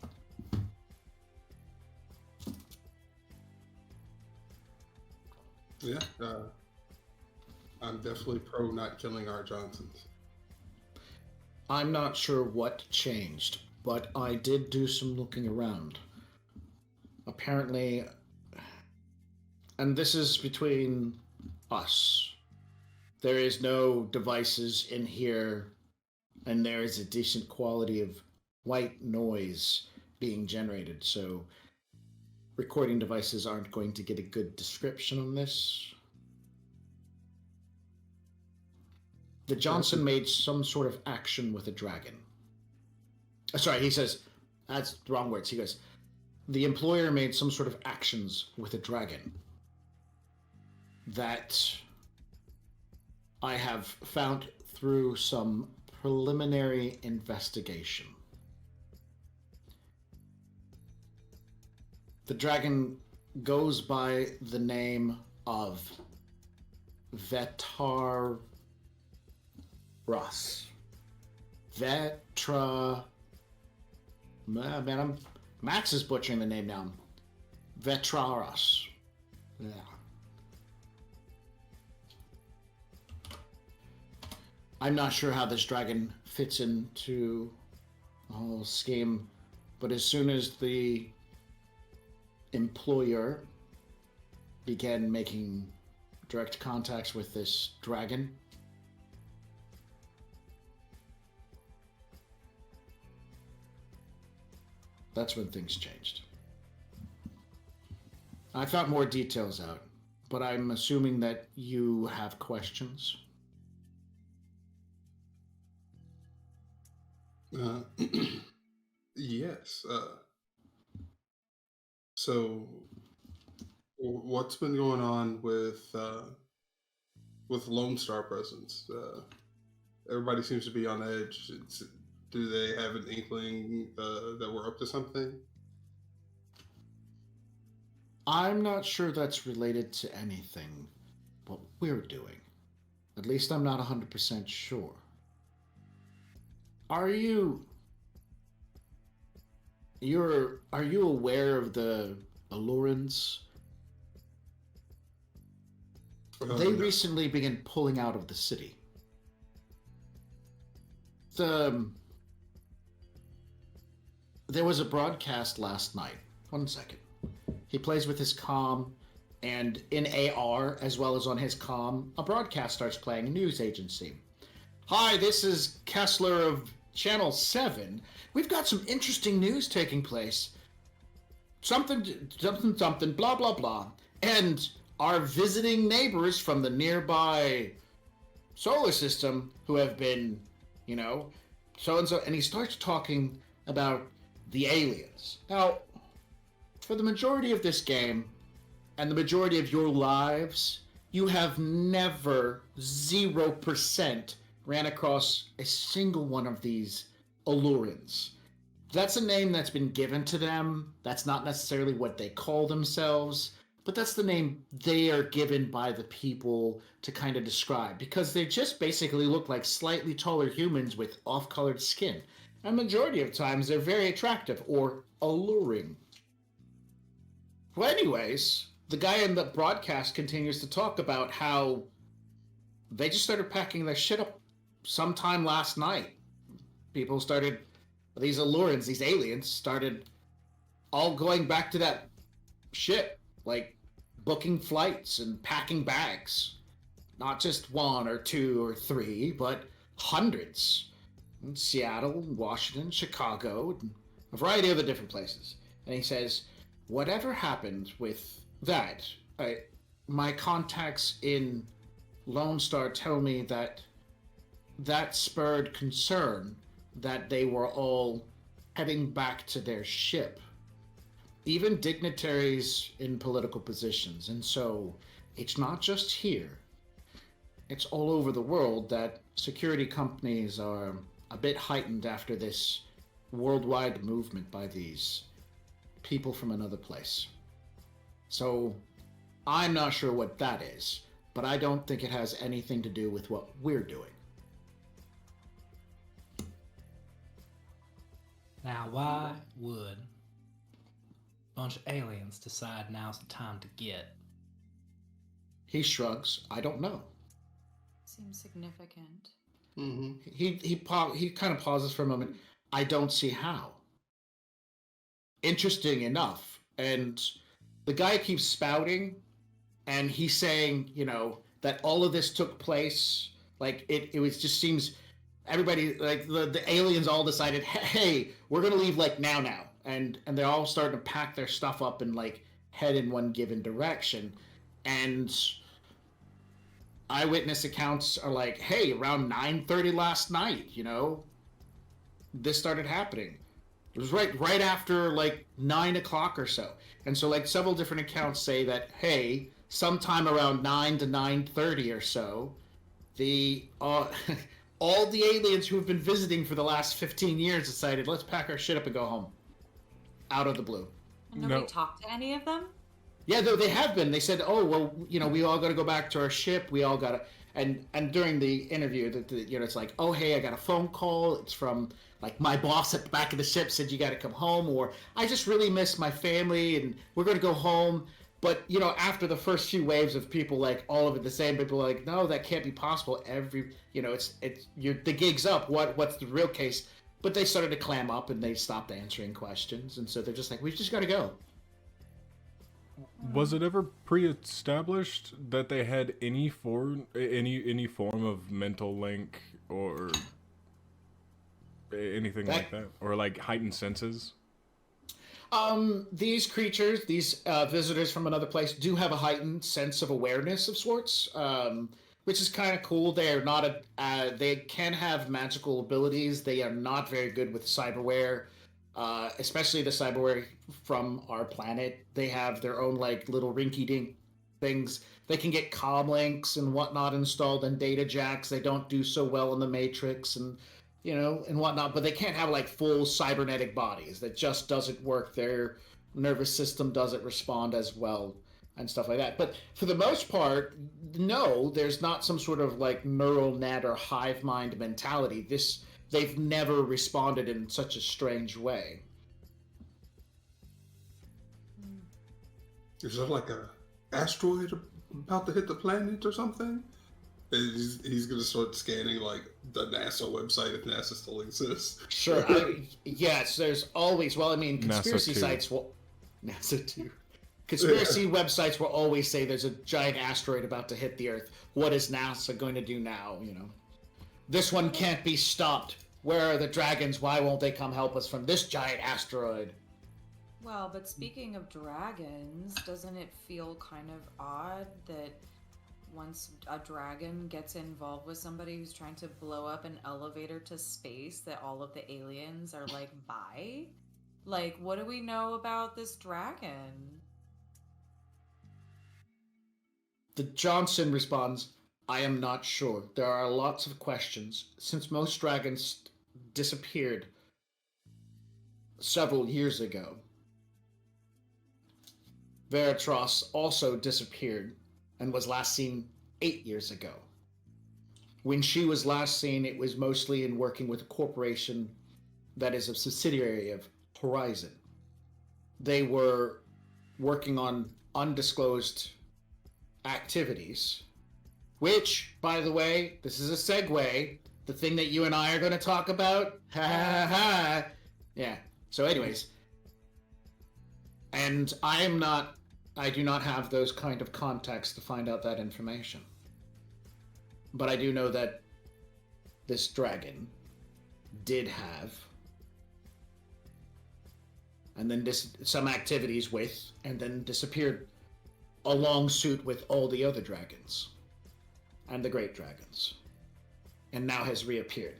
Yeah, I'm definitely pro not killing our Johnsons. I'm not sure what changed, but I did do some looking around. Apparently, and this is between us, there is no devices in here, and there is a decent quality of white noise being generated, so recording devices aren't going to get a good description on this. The Johnson made some sort of action with a dragon. Sorry, he says, that's the wrong words. He goes, the employer made some sort of actions with a dragon that I have found through some preliminary investigation. The dragon goes by the name of Vetar Russ. Max is butchering the name now. Vetraras. Yeah. I'm not sure how this dragon fits into the whole scheme, but as soon as the employer began making direct contacts with this dragon, that's when things changed. I found more details out, but I'm assuming that you have questions. Yes. So, what's been going on with Lone Star presence? Everybody seems to be on edge. Do they have an inkling that we're up to something? I'm not sure that's related to anything what we're doing. At least I'm not 100% sure. Are you aware of the Allurans? They recently began pulling out of the city. There was a broadcast last night. 1 second. He plays with his comm, and in AR, as well as on his comm, a broadcast starts playing, a news agency. Hi, this is Kessler of Channel 7. We've got some interesting news taking place. Something, blah, blah, blah. And our visiting neighbors from the nearby solar system who have been, so-and-so. And he starts talking about the aliens. Now, for the majority of this game, and the majority of your lives, you have never 0% ran across a single one of these Allurans. That's a name that's been given to them. That's not necessarily what they call themselves, but that's the name they are given by the people to kind of describe, because they just basically look like slightly taller humans with off-colored skin. And majority of times, they're very attractive or alluring. Well, anyways, the guy in the broadcast continues to talk about how they just started packing their shit up sometime last night. People started, these Allurans, these aliens, started all going back to that ship, like booking flights and packing bags. Not just 1 or 2 or 3, but hundreds. In Seattle, Washington, Chicago, and a variety of other different places. And he says, whatever happened with that, my contacts in Lone Star tell me that that spurred concern that they were all heading back to their ship. Even dignitaries in political positions. And so it's not just here. It's all over the world that security companies are a bit heightened after this worldwide movement by these people from another place. So I'm not sure what that is, but I don't think it has anything to do with what we're doing. Now, why would a bunch of aliens decide now's the time to get? He shrugs. I don't know. Seems significant. Mm-hmm. He kind of pauses for a moment. I don't see how. Interesting enough. And the guy keeps spouting, and he's saying, that all of this took place. Like it was just seems everybody like the aliens all decided, hey, we're gonna leave like now, and they're all starting to pack their stuff up and like head in one given direction, and eyewitness accounts are like, hey, around 9:30 last night, this started happening. It was right after like 9 o'clock or so, and so like several different accounts say that, hey, sometime around 9 to 9:30 or so, the all the aliens who have been visiting for the last 15 years decided, let's pack our shit up and go home. Out of the blue. And nobody talked to any of them? Yeah, they have been. They said, oh, well, we all got to go back to our ship. We all got to... And during the interview, it's like, oh, hey, I got a phone call. It's from, like, my boss at the back of the ship said you got to come home. Or, I just really miss my family, and we're going to go home. But, after the first few waves of people, like, all of it the same, people are like, no, that can't be possible. The gig's up. What's the real case? But they started to clam up, and they stopped answering questions. And so they're just like, we've just got to go. Was it ever pre-established that they had any form of mental link or anything like that? Or, like, heightened senses? These creatures, these visitors from another place, do have a heightened sense of awareness of sorts, which is kind of cool. They are not they can have magical abilities. They are not very good with cyberware, especially the cyberware from our planet. They have their own like little rinky-dink things. They can get comm links and whatnot installed and data jacks. They don't do so well in the Matrix and and whatnot, but they can't have like full cybernetic bodies. That just doesn't work. Their nervous system doesn't respond as well and stuff like that. But for the most part, no, there's not some sort of like neural net or hive mind mentality. They've never responded in such a strange way. Is there like a asteroid about to hit the planet or something? He's going to start scanning like the NASA website if NASA still exists. Sure. Yes, there's always, conspiracy sites will... NASA too. Conspiracy websites will always say there's a giant asteroid about to hit the Earth. What is NASA going to do now, This one can't be stopped. Where are the dragons? Why won't they come help us from this giant asteroid? Well, but speaking of dragons, doesn't it feel kind of odd that once a dragon gets involved with somebody who's trying to blow up an elevator to space, that all of the aliens are like, bye? Like, what do we know about this dragon? The Johnson responds, I am not sure. There are lots of questions. Since most dragons disappeared several years ago, Veritros also disappeared and was last seen 8 years ago. When she was last seen, it was mostly in working with a corporation that is a subsidiary of Horizon. They were working on undisclosed activities, which, by the way, this is a segue, the thing that you and I are going to talk about. Ha ha ha. Yeah. So anyways, and I do not have those kind of contacts to find out that information. But I do know that this dragon did have, and then some activities with, and then disappeared along suit with all the other dragons and the great dragons, and now has reappeared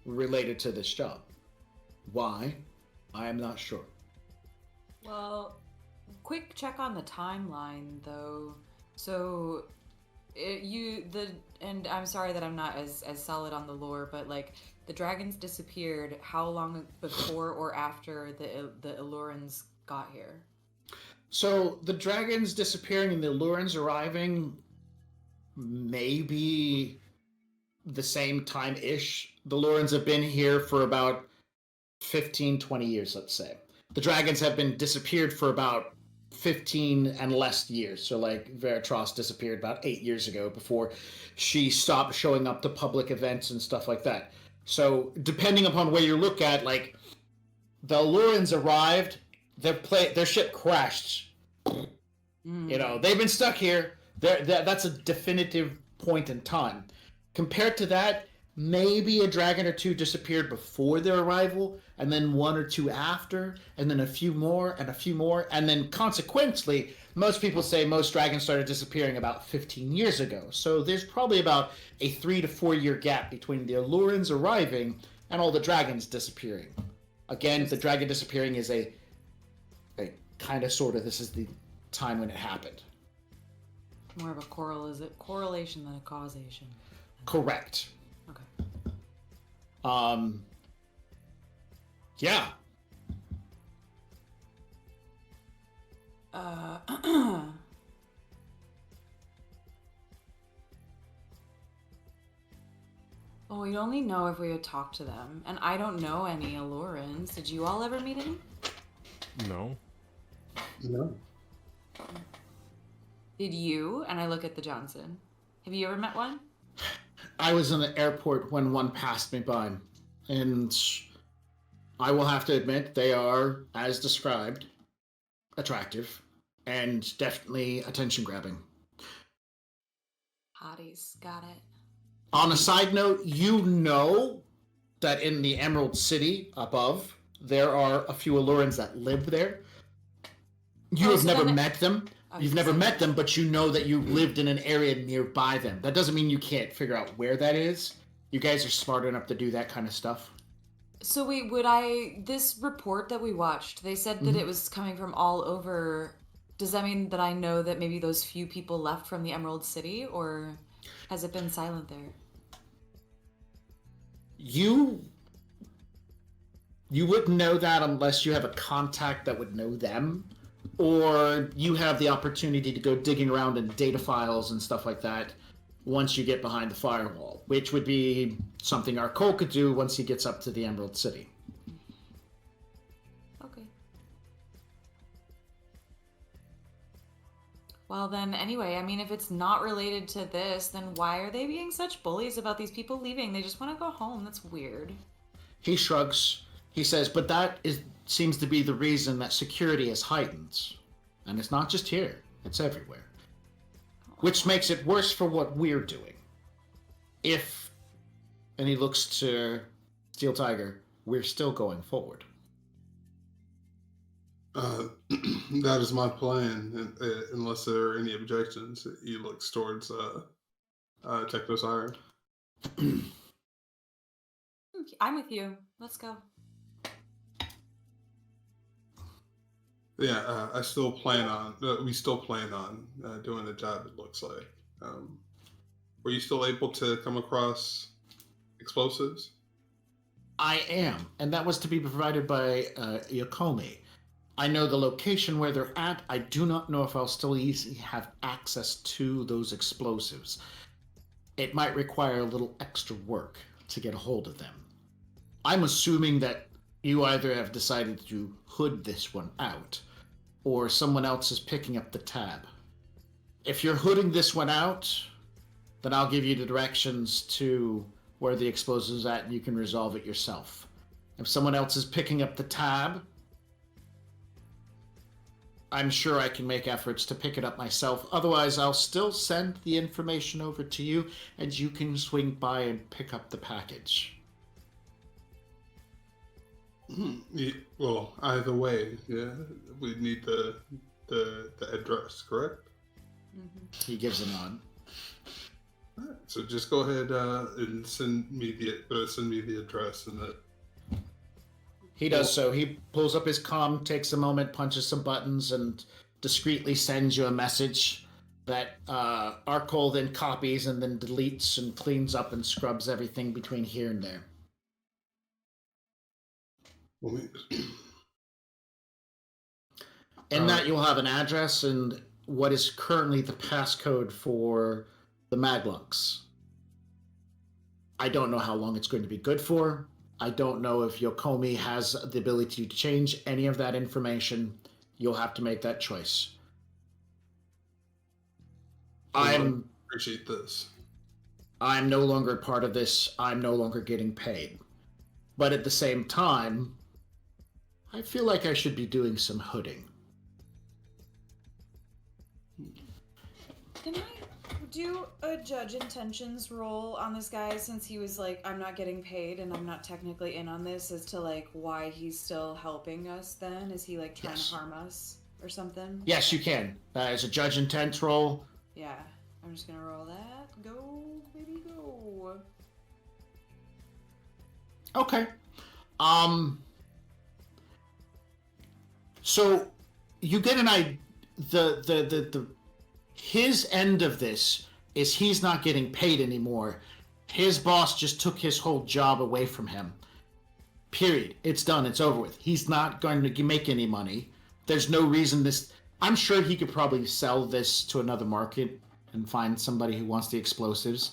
related to this job. Why? I am not sure. Well, quick check on the timeline, though. So, and I'm sorry that I'm not as solid on the lore, but like the dragons disappeared. How long before or after the Illurans got here? So the dragons disappearing and the Illurans arriving, maybe the same time-ish. The Lorens have been here for about 15, 20 years, let's say. The dragons have been disappeared for about 15 and less years. So like Veritros disappeared about 8 years ago before she stopped showing up to public events and stuff like that. So depending upon where you look at, like the Lorens arrived, their ship crashed. You know, they've been stuck here. That's a definitive point in time. Compared to that, maybe a dragon or two disappeared before their arrival, and then one or two after, and then a few more, and then consequently, most people say most dragons started disappearing about 15 years ago. So there's probably about a 3 to 4 year gap between the Allurans arriving and all the dragons disappearing. Again, the dragon disappearing is a kind of sort of, this is the time when it happened. More of a correlation than a causation. Correct. Okay. Yeah. Well, we'd only know if we had talked to them, and I don't know any Allurans. Did you all ever meet any? No. No. Did you? And I look at the Johnson. Have you ever met one? I was in the airport when one passed me by, and I will have to admit they are, as described, attractive and definitely attention-grabbing. Hotties, got it. On a side note, you know that in the Emerald City above, there are a few Allurans that live there. You have never met them. You've never met them, but you know that you lived in an area nearby them. That doesn't mean you can't figure out where that is. You guys are smart enough to do that kind of stuff. So wait, this report that we watched, they said that it was coming from all over. Does that mean that I know that maybe those few people left from the Emerald City, or has it been silent there? You wouldn't know that unless you have a contact that would know them, or you have the opportunity to go digging around in data files and stuff like that once you get behind the firewall, which would be something our Cole could do once he gets up to the Emerald City. Okay. Well then, anyway, I mean, if it's not related to this, then why are they being such bullies about these people leaving? They just want to go home. That's weird. He shrugs. He says, but that seems to be the reason that security is heightened. And it's not just here. It's everywhere. Which makes it worse for what we're doing. And he looks to Steel Tiger, we're still going forward. That is my plan, unless there are any objections. He looks towards Technosire. I'm with you. Let's go. Yeah, we still plan on doing the job, it looks like. Were you still able to come across explosives? I am, and that was to be provided by Yokomi. I know the location where they're at. I do not know if I'll still easily have access to those explosives. It might require a little extra work to get a hold of them. I'm assuming that you either have decided to hood this one out, or someone else is picking up the tab. If you're hooding this one out, then I'll give you the directions to where the explosive's at, and you can resolve it yourself. If someone else is picking up the tab, I'm sure I can make efforts to pick it up myself. Otherwise, I'll still send the information over to you, and you can swing by and pick up the package. Yeah, well, either way, yeah, we need the address, correct? He gives a nod. All right, so just go ahead and send me the address, and that. He does so. He pulls up his comm, takes a moment, punches some buttons, and discreetly sends you a message that Arkol then copies and then deletes and cleans up and scrubs everything between here and there. In that, you'll have an address and what is currently the passcode for the Maglunks. I don't know how long it's going to be good for. I don't know if Yokomi has the ability to change any of that information. You'll have to make that choice. I appreciate this. I'm no longer part of this. I'm no longer getting paid. But at the same time, I feel like I should be doing some hooding. Can I do a judge intentions roll on this guy, since he was like, I'm not getting paid and I'm not technically in on this, as to like why he's still helping us then? Is he like trying to harm us or something? Yes, you can. It's a judge intent roll. Yeah, I'm just gonna roll that. Go, baby, go. Okay. So you get an idea. His end of this is he's not getting paid anymore. His boss just took his whole job away from him. Period. It's done. It's over with. He's not going to make any money. There's no reason this... I'm sure he could probably sell this to another market and find somebody who wants the explosives.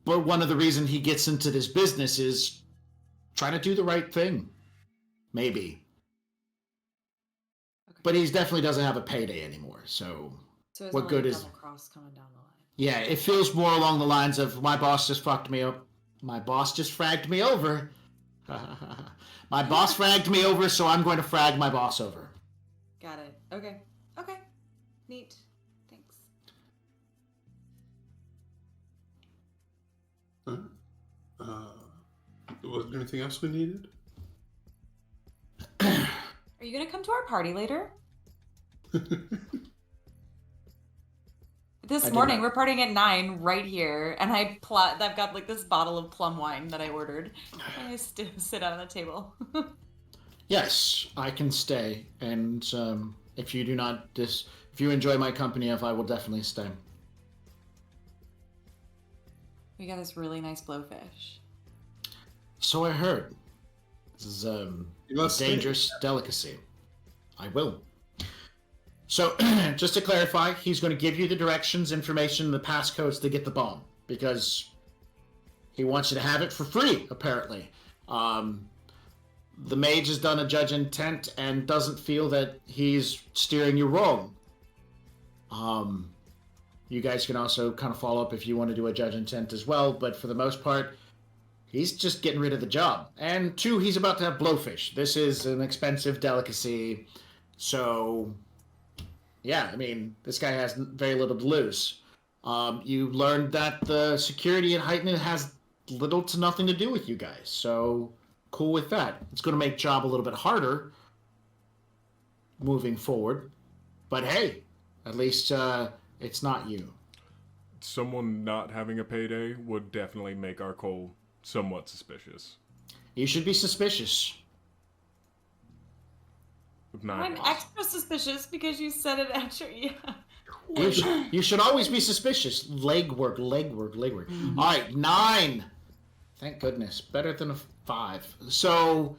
But one of the reasons he gets into this business is trying to do the right thing. Maybe. Okay. But he definitely doesn't have a payday anymore, so what good is... Cross coming down the line. Yeah, it feels more along the lines of, my boss just fucked me up. My boss just fragged me over. My boss fragged me over, so I'm going to frag my boss over. Got it. Okay. Okay. Neat. Thanks. Was there anything else we needed? Are you gonna come to our party later? This morning we're partying at 9 right here, and I've got like this bottle of plum wine that I ordered. I sit out on the table. Yes, I can stay, and if you do not if you enjoy my company, I will definitely stay. We got this really nice blowfish. So I heard. This is a dangerous delicacy. I will. So, just to clarify, he's going to give you the directions, information, the passcodes to get the bomb, because he wants you to have it for free, apparently. The mage has done a judge intent and doesn't feel that he's steering you wrong. You guys can also kind of follow up if you want to do a judge intent as well, but for the most part, he's just getting rid of the job. And 2, he's about to have blowfish. This is an expensive delicacy, so... Yeah, I mean, this guy has very little to lose. You learned that the security at Heighten has little to nothing to do with you guys, so cool with that. It's going to make job a little bit harder moving forward, but hey, at least it's not you. Someone not having a payday would definitely make our call somewhat suspicious. You should be suspicious. I'm extra suspicious because you said it after you. You should always be suspicious. Legwork. Mm-hmm. All right, 9. Thank goodness. Better than a 5. So,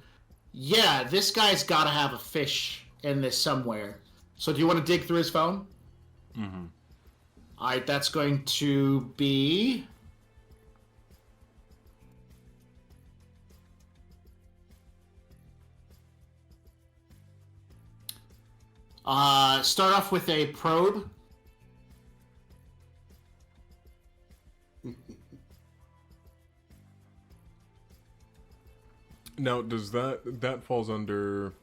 yeah, this guy's got to have a fish in this somewhere. So do you want to dig through his phone? Mm-hmm. All right, that's going to be... start off with a probe. Now, does that falls under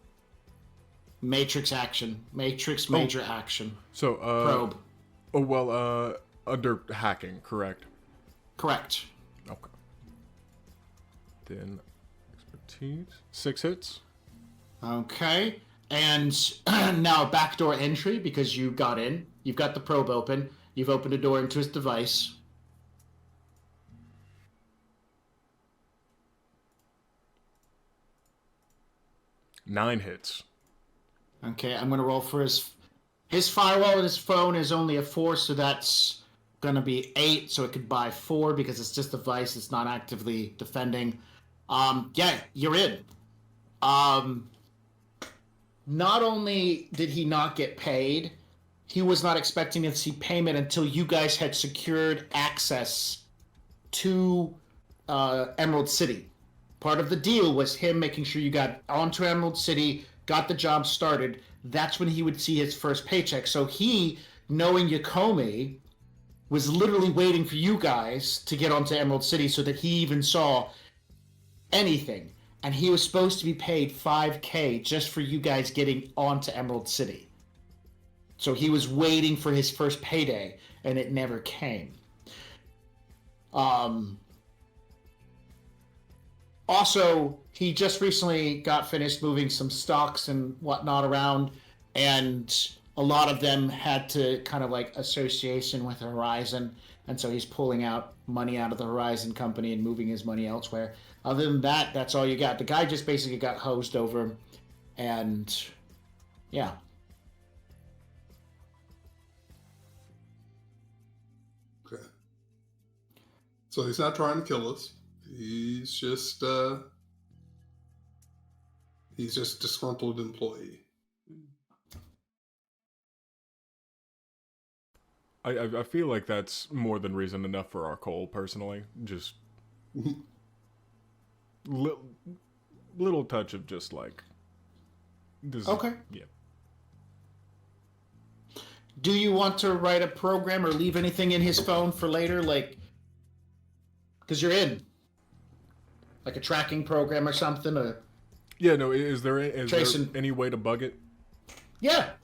Matrix action? Matrix major action. So, probe. Oh well, under hacking, correct? Correct. Okay. Then expertise. 6 hits. Okay. And now backdoor entry, because you got in. You've got the probe open. You've opened a door into his device. Nine hits. Okay, I'm going to roll for his firewall and his phone is only a 4, so that's going to be 8, so it could buy 4 because it's just a device. It's not actively defending. Yeah, you're in. Not only did he not get paid, he was not expecting to see payment until you guys had secured access to Emerald City. Part of the deal was him making sure you got onto Emerald City, got the job started. That's when he would see his first paycheck. So he, knowing Yakomi, was literally waiting for you guys to get onto Emerald City so that he even saw anything. And he was supposed to be paid $5,000 just for you guys getting onto Emerald City. So he was waiting for his first payday, and it never came. Also, he just recently got finished moving some stocks and whatnot around, and a lot of them had to kind of like association with Horizon, and so he's pulling out money out of the Horizon company and moving his money elsewhere. Other than that, that's all you got. The guy just basically got hosed over, and yeah. Okay. So he's not trying to kill us. He's just disgruntled employee. I feel like that's more than reason enough for our Cole, personally. Just little touch of just like this. Okay. Yeah. Do you want to write a program or leave anything in his phone for later, like, because you're in, like a tracking program or something? Or Yeah. No. Is there any way to bug it? Yeah,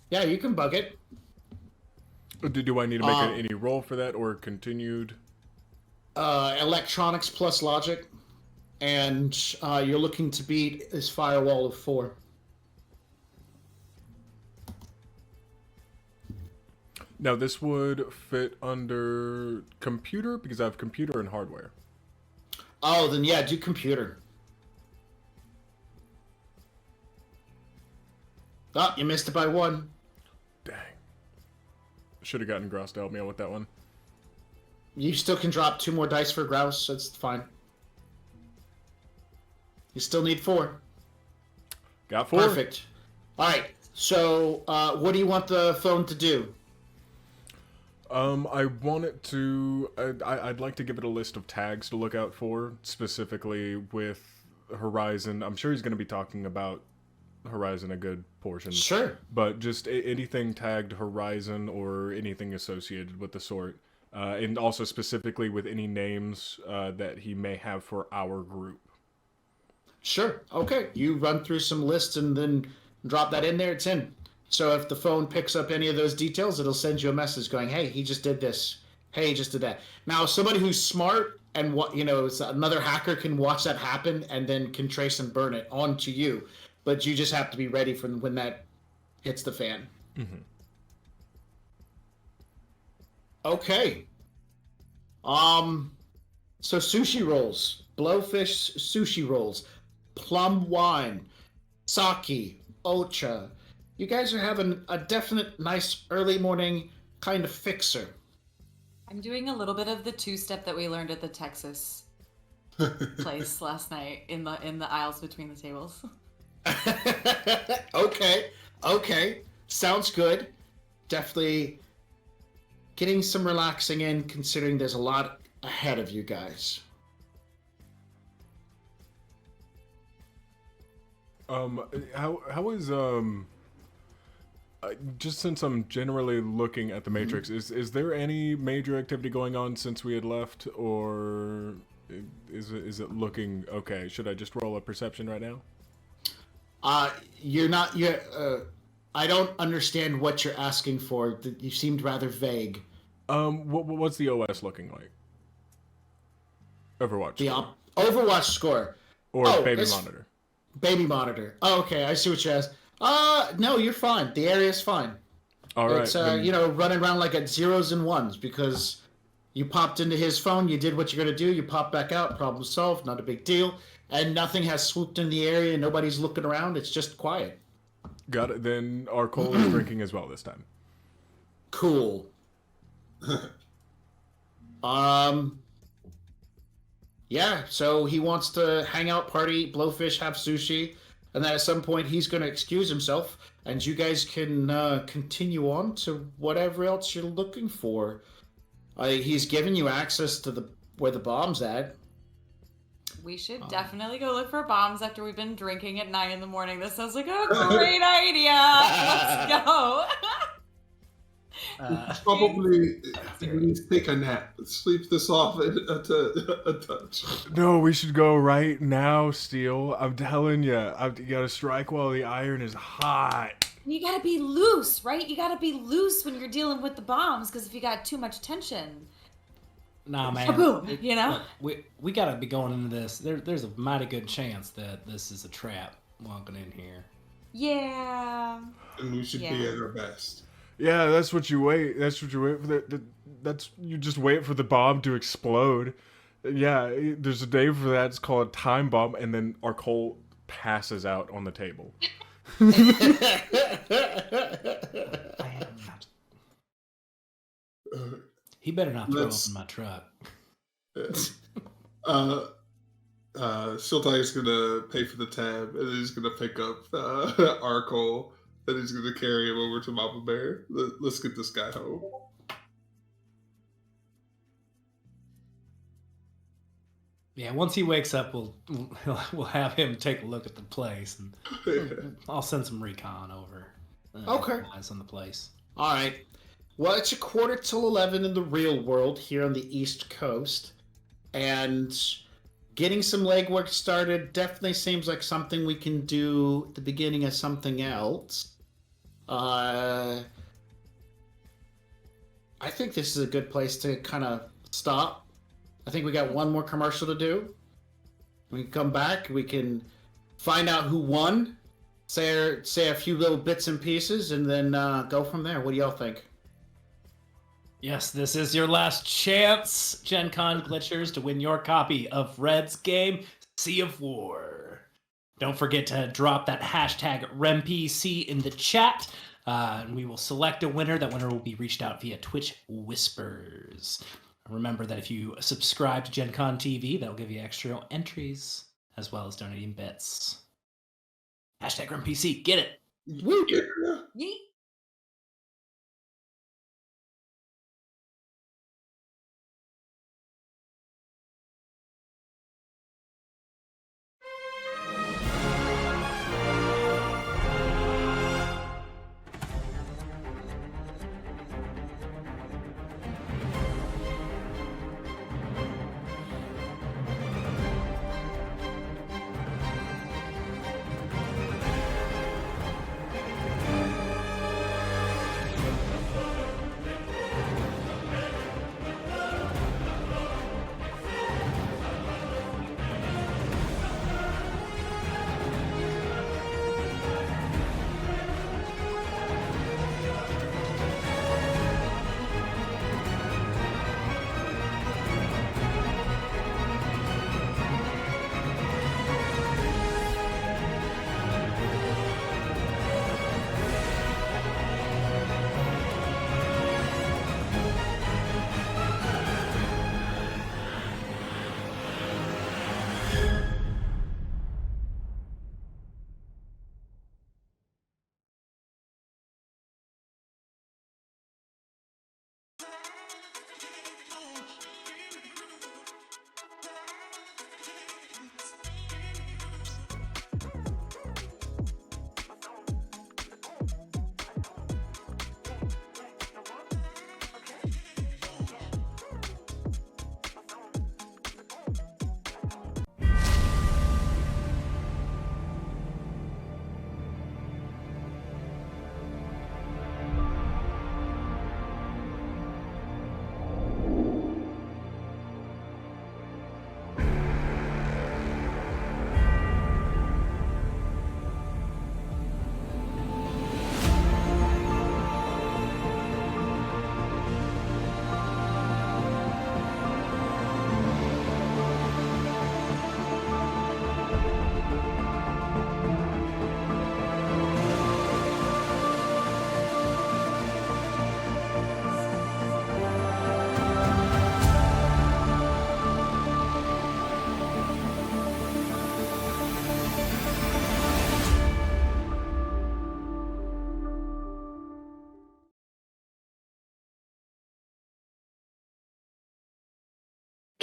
you can bug it. Do I need to make any roll for that, or continued? Electronics plus logic, and you're looking to beat his firewall of 4. Now, this would fit under computer, because I have computer and hardware. Oh, then yeah, do computer. Oh, you missed it by 1. Dang. Should have gotten Grouse to help me out with that one. You still can drop 2 more dice for Grouse, that's fine. You still need 4. Got 4. Perfect. Alright, so what do you want the phone to do? I want it to... I'd like to give it a list of tags to look out for, specifically with Horizon. I'm sure he's going to be talking about Horizon a good portion. Sure. But just anything tagged Horizon or anything associated with the sort. And also specifically with any names that he may have for our group. Sure. Okay. You run through some lists and then drop that in there. It's in. So if the phone picks up any of those details, it'll send you a message going, hey, he just did this. Hey, he just did that. Now, somebody who's smart and another hacker can watch that happen and then can trace and burn it onto you. But you just have to be ready for when that hits the fan. Mm-hmm. Okay. So sushi rolls, blowfish sushi rolls, plum wine, sake, ocha. You guys are having a definite nice early morning kind of fixer. I'm doing a little bit of the 2-step that we learned at the Texas place last night in the aisles between the tables. Okay. Sounds good. Definitely getting some relaxing in, considering there's a lot ahead of you guys. How is just since I'm generally looking at the Matrix, is there any major activity going on since we had left, or is it looking okay? Should I just roll a perception right now? I don't understand what you're asking for. You seemed rather vague. What's the OS looking like? Overwatch. The Overwatch score. Or baby monitor. Baby monitor. Oh, okay, I see what you're asking. No, you're fine. The area's fine. All right. It's running around like at 0s and 1s because you popped into his phone, you did what you're gonna do, you pop back out, problem solved, not a big deal, and nothing has swooped in the area, nobody's looking around, it's just quiet. Got it. Then our Cole is drinking as well this time. Cool. Yeah, so he wants to hang out, party, blowfish, have sushi, and then at some point he's going to excuse himself, and you guys can continue on to whatever else you're looking for. He's given you access to the where the bomb's at. We should definitely go look for bombs after we've been drinking at 9 in the morning. This sounds like a great idea. Let's go. Probably at least take a nap. Sleep this off a touch. No, we should go right now, Steel. I'm telling you, you gotta strike while the iron is hot. You gotta be loose, right? You gotta be loose when you're dealing with the bombs, because if you got too much tension. Nah, man. Kaboom, you know? Look, we gotta be going into this. There's a mighty good chance that this is a trap walking in here. Yeah. And we should be at our best. Yeah, that's what you wait. That's what you wait for. That's you just wait for the bomb to explode. Yeah, there's a name for that. It's called a time bomb, and then our coal passes out on the table. He better not throw up in my truck. Steel Tiger's gonna pay for the tab, and he's gonna pick up our coal, and he's gonna carry him over to Mama Bear. Let's get this guy home. Yeah, once he wakes up, we'll have him take a look at the place, and I'll send some recon over. Okay. Eyes on the place. All right. Well, it's 11:15 in the real world here on the East Coast, and getting some legwork started definitely seems like something we can do at the beginning of something else. I think this is a good place to kind of stop. I think we got one more commercial to do. We can come back. We can find out who won, say a few little bits and pieces, and then go from there. What do y'all think? Yes, this is your last chance, Gen Con glitchers, to win your copy of Red's game, Sea of War. Don't forget to drop that hashtag REMPC in the chat, and we will select a winner. That winner will be reached out via Twitch Whispers. Remember that if you subscribe to Gen Con TV, that'll give you extra entries, as well as donating bits. Hashtag REMPC, get it! Woo! Yeet.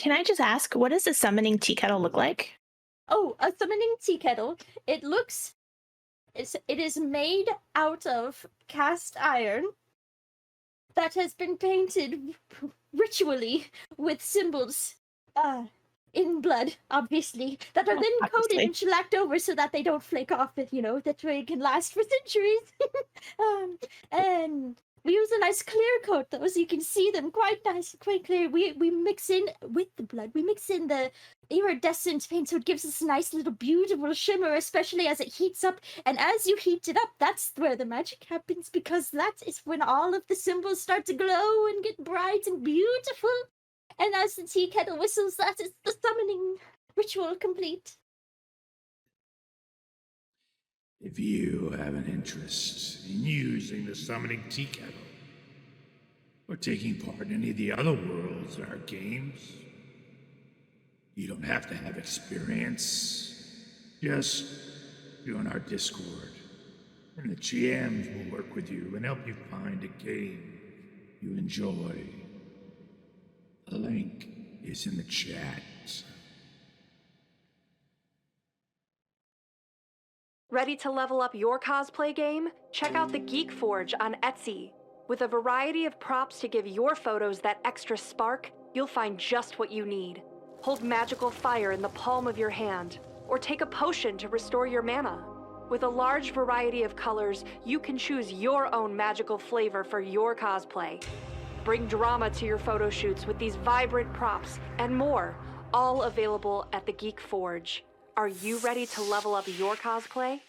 Can I just ask, what does a summoning tea kettle look like? Oh, a summoning tea kettle. It is made out of cast iron that has been painted ritually with symbols in blood, obviously, that are then coated and shellacked over so that they don't flake off, that way it can last for centuries. And we use a nice clear coat, though, so you can see them quite nice, quite clear. We mix in, with the blood, we mix in the iridescent paint, so it gives us a nice little beautiful shimmer, especially as it heats up. And as you heat it up, that's where the magic happens, because that is when all of the symbols start to glow and get bright and beautiful. And as the tea kettle whistles, that is the summoning ritual complete. If you have an interest in using the summoning tea kettle, or taking part in any of the other worlds in our games, you don't have to have experience. Just join our Discord, and the GMs will work with you and help you find a game you enjoy. The link is in the chat. Ready to level up your cosplay game? Check out the Geek Forge on Etsy. With a variety of props to give your photos that extra spark, you'll find just what you need. Hold magical fire in the palm of your hand, or take a potion to restore your mana. With a large variety of colors, you can choose your own magical flavor for your cosplay. Bring drama to your photo shoots with these vibrant props and more, all available at the Geek Forge. Are you ready to level up your cosplay?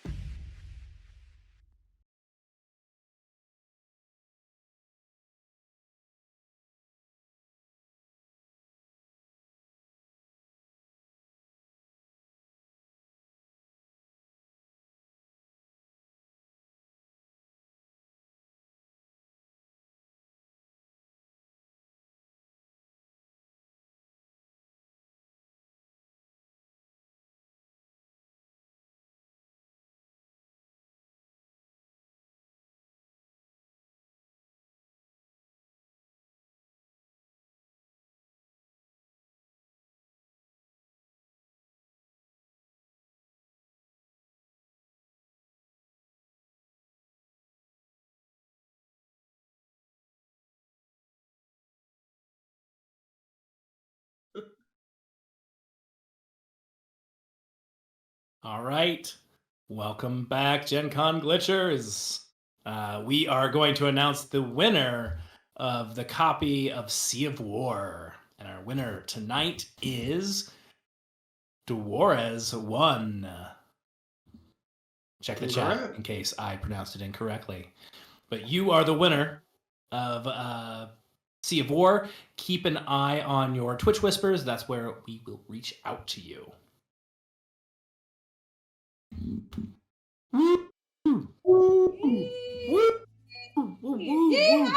All right. Welcome back, Gen Con Glitchers. We are going to announce the winner of the copy of Sea of War. And our winner tonight is Duarez1. Check the chat in case I pronounced it incorrectly. But you are the winner of Sea of War. Keep an eye on your Twitch Whispers. That's where we will reach out to you. Yeah!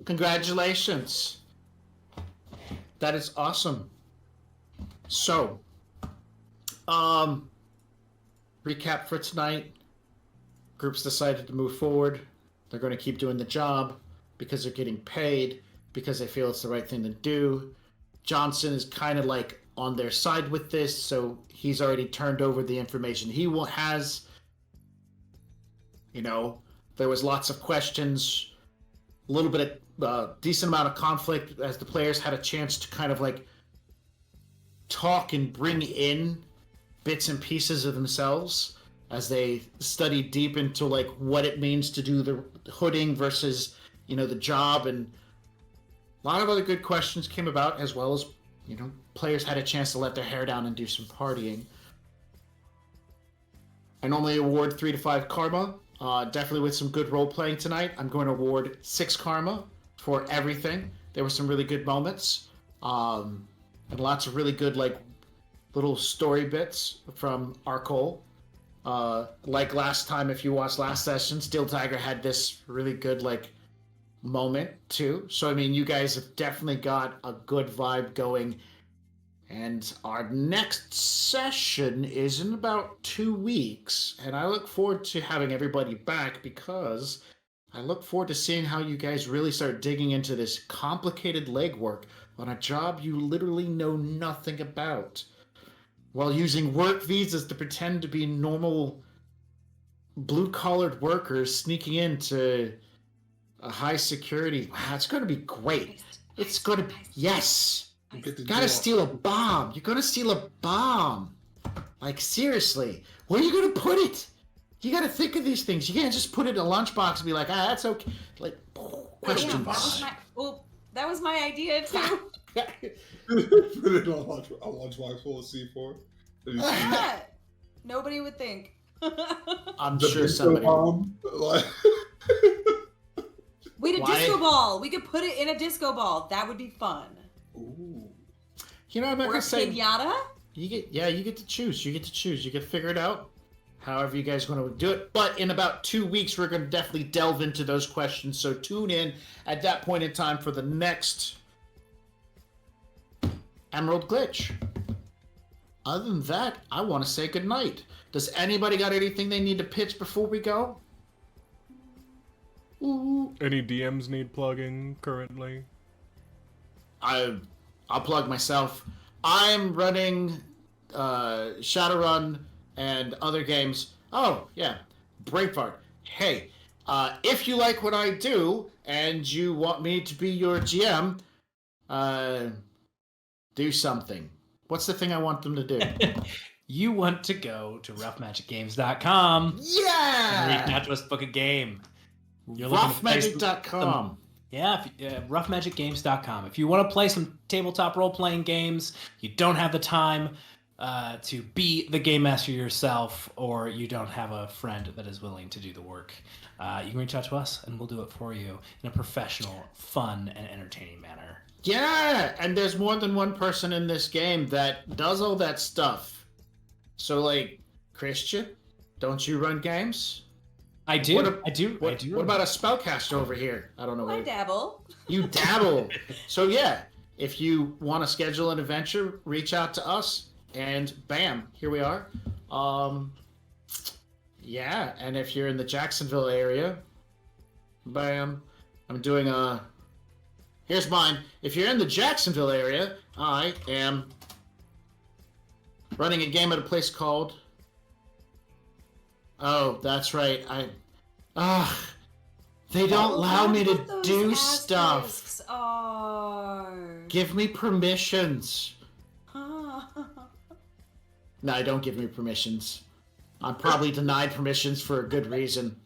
Congratulations. That is awesome. So, recap for tonight. Groups decided to move forward. They're going to keep doing the job because they're getting paid, because they feel it's the right thing to do. Johnson is kind of like on their side with this, so he's already turned over the information he has. You know, there was lots of questions, a little bit of decent amount of conflict as the players had a chance to kind of like talk and bring in bits and pieces of themselves as they studied deep into like what it means to do the hooding versus, you know, the job. And a lot of other good questions came about, as well as, you know, players had a chance to let their hair down and do some partying. I normally award 3 to 5 karma. Definitely with some good role playing tonight, I'm going to award 6 karma for everything. There were some really good moments, and lots of really good like little story bits from Arcole. Like last time, if you watched last session, Steel Tiger had this really good like moment too. So I mean, you guys have definitely got a good vibe going. And our next session is in about 2 weeks, and I look forward to having everybody back because I look forward to seeing how you guys really start digging into this complicated legwork on a job you literally know nothing about, while using work visas to pretend to be normal blue-collared workers sneaking into a high security. Wow, it's going to be great. It's going to be... Yes! Gotta steal a bomb. You're going to steal a bomb. Like, seriously. Where are you going to put it? You got to think of these things. You can't just put it in a lunchbox and be like, that's okay. Like, questions. That was my idea, too. Put it on a lunchbox full of C4. Nobody would think. I'm sure somebody... We had a disco ball. We could put it in a disco ball. That would be fun. Ooh. You know, I'm not Or gonna a say pinata? you get to choose. You get to choose. You can figure it out. However you guys want to do it. But in about 2 weeks, we're gonna definitely delve into those questions. So tune in at that point in time for the next Emerald Glitch. Other than that, I want to say goodnight. Does anybody got anything they need to pitch before we go? Ooh. Any DMs need plugging currently? I'll plug myself. I'm running Shadowrun and other games. Oh, yeah. Braveheart. Hey, if you like what I do and you want me to be your GM, do something. What's the thing I want them to do? You want to go to roughmagicgames.com. Yeah! And reach out to us, book a game. Roughmagic.com. Yeah, roughmagicgames.com. If you want to play some tabletop role-playing games, you don't have the time to be the game master yourself, or you don't have a friend that is willing to do the work, you can reach out to us, and we'll do it for you in a professional, fun, and entertaining manner. Yeah, and there's more than one person in this game that does all that stuff. So, like, Christian, don't you run games? I do. What What about a spellcaster over here? I don't know. I dabble. You dabble. So yeah, if you want to schedule an adventure, reach out to us, and bam, here we are. Yeah, and if you're in the Jacksonville area, bam, I'm doing a... Here's mine. If you're in the Jacksonville area, I am running a game at a place called... Oh, that's right. They don't allow me to do stuff. Give me permissions. No, don't give me permissions. I'm probably denied permissions for a good reason.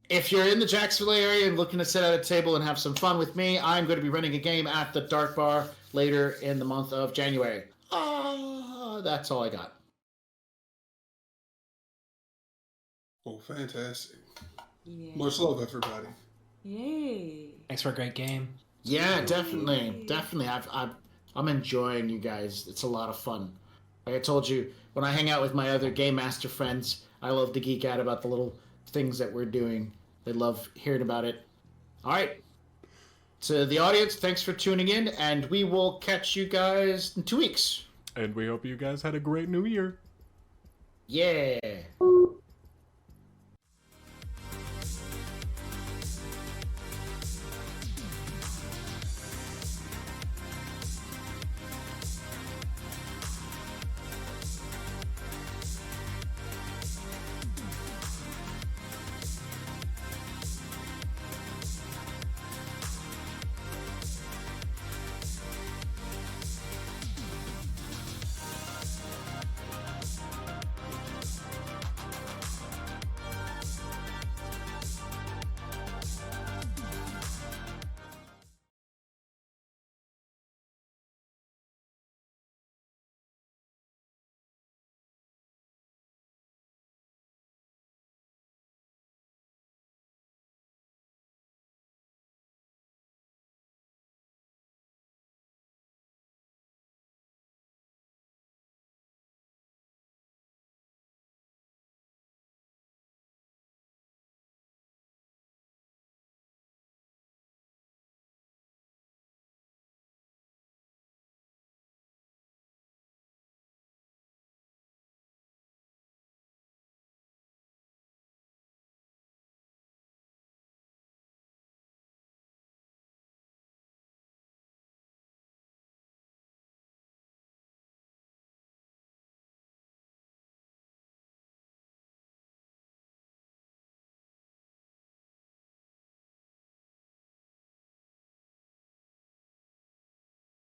If you're in the Jacksonville area and looking to sit at a table and have some fun with me, I'm going to be running a game at the Dark Bar later in the month of January. That's all I got. Oh, fantastic. Yeah. Much love, everybody. Yay. Thanks for a great game. Yeah, definitely. Definitely. I'm enjoying you guys. It's a lot of fun. Like I told you, when I hang out with my other Game Master friends, I love to geek out about the little things that we're doing. They love hearing about it. All right. To the audience, thanks for tuning in, and we will catch you guys in 2 weeks. And we hope you guys had a great new year. Yeah.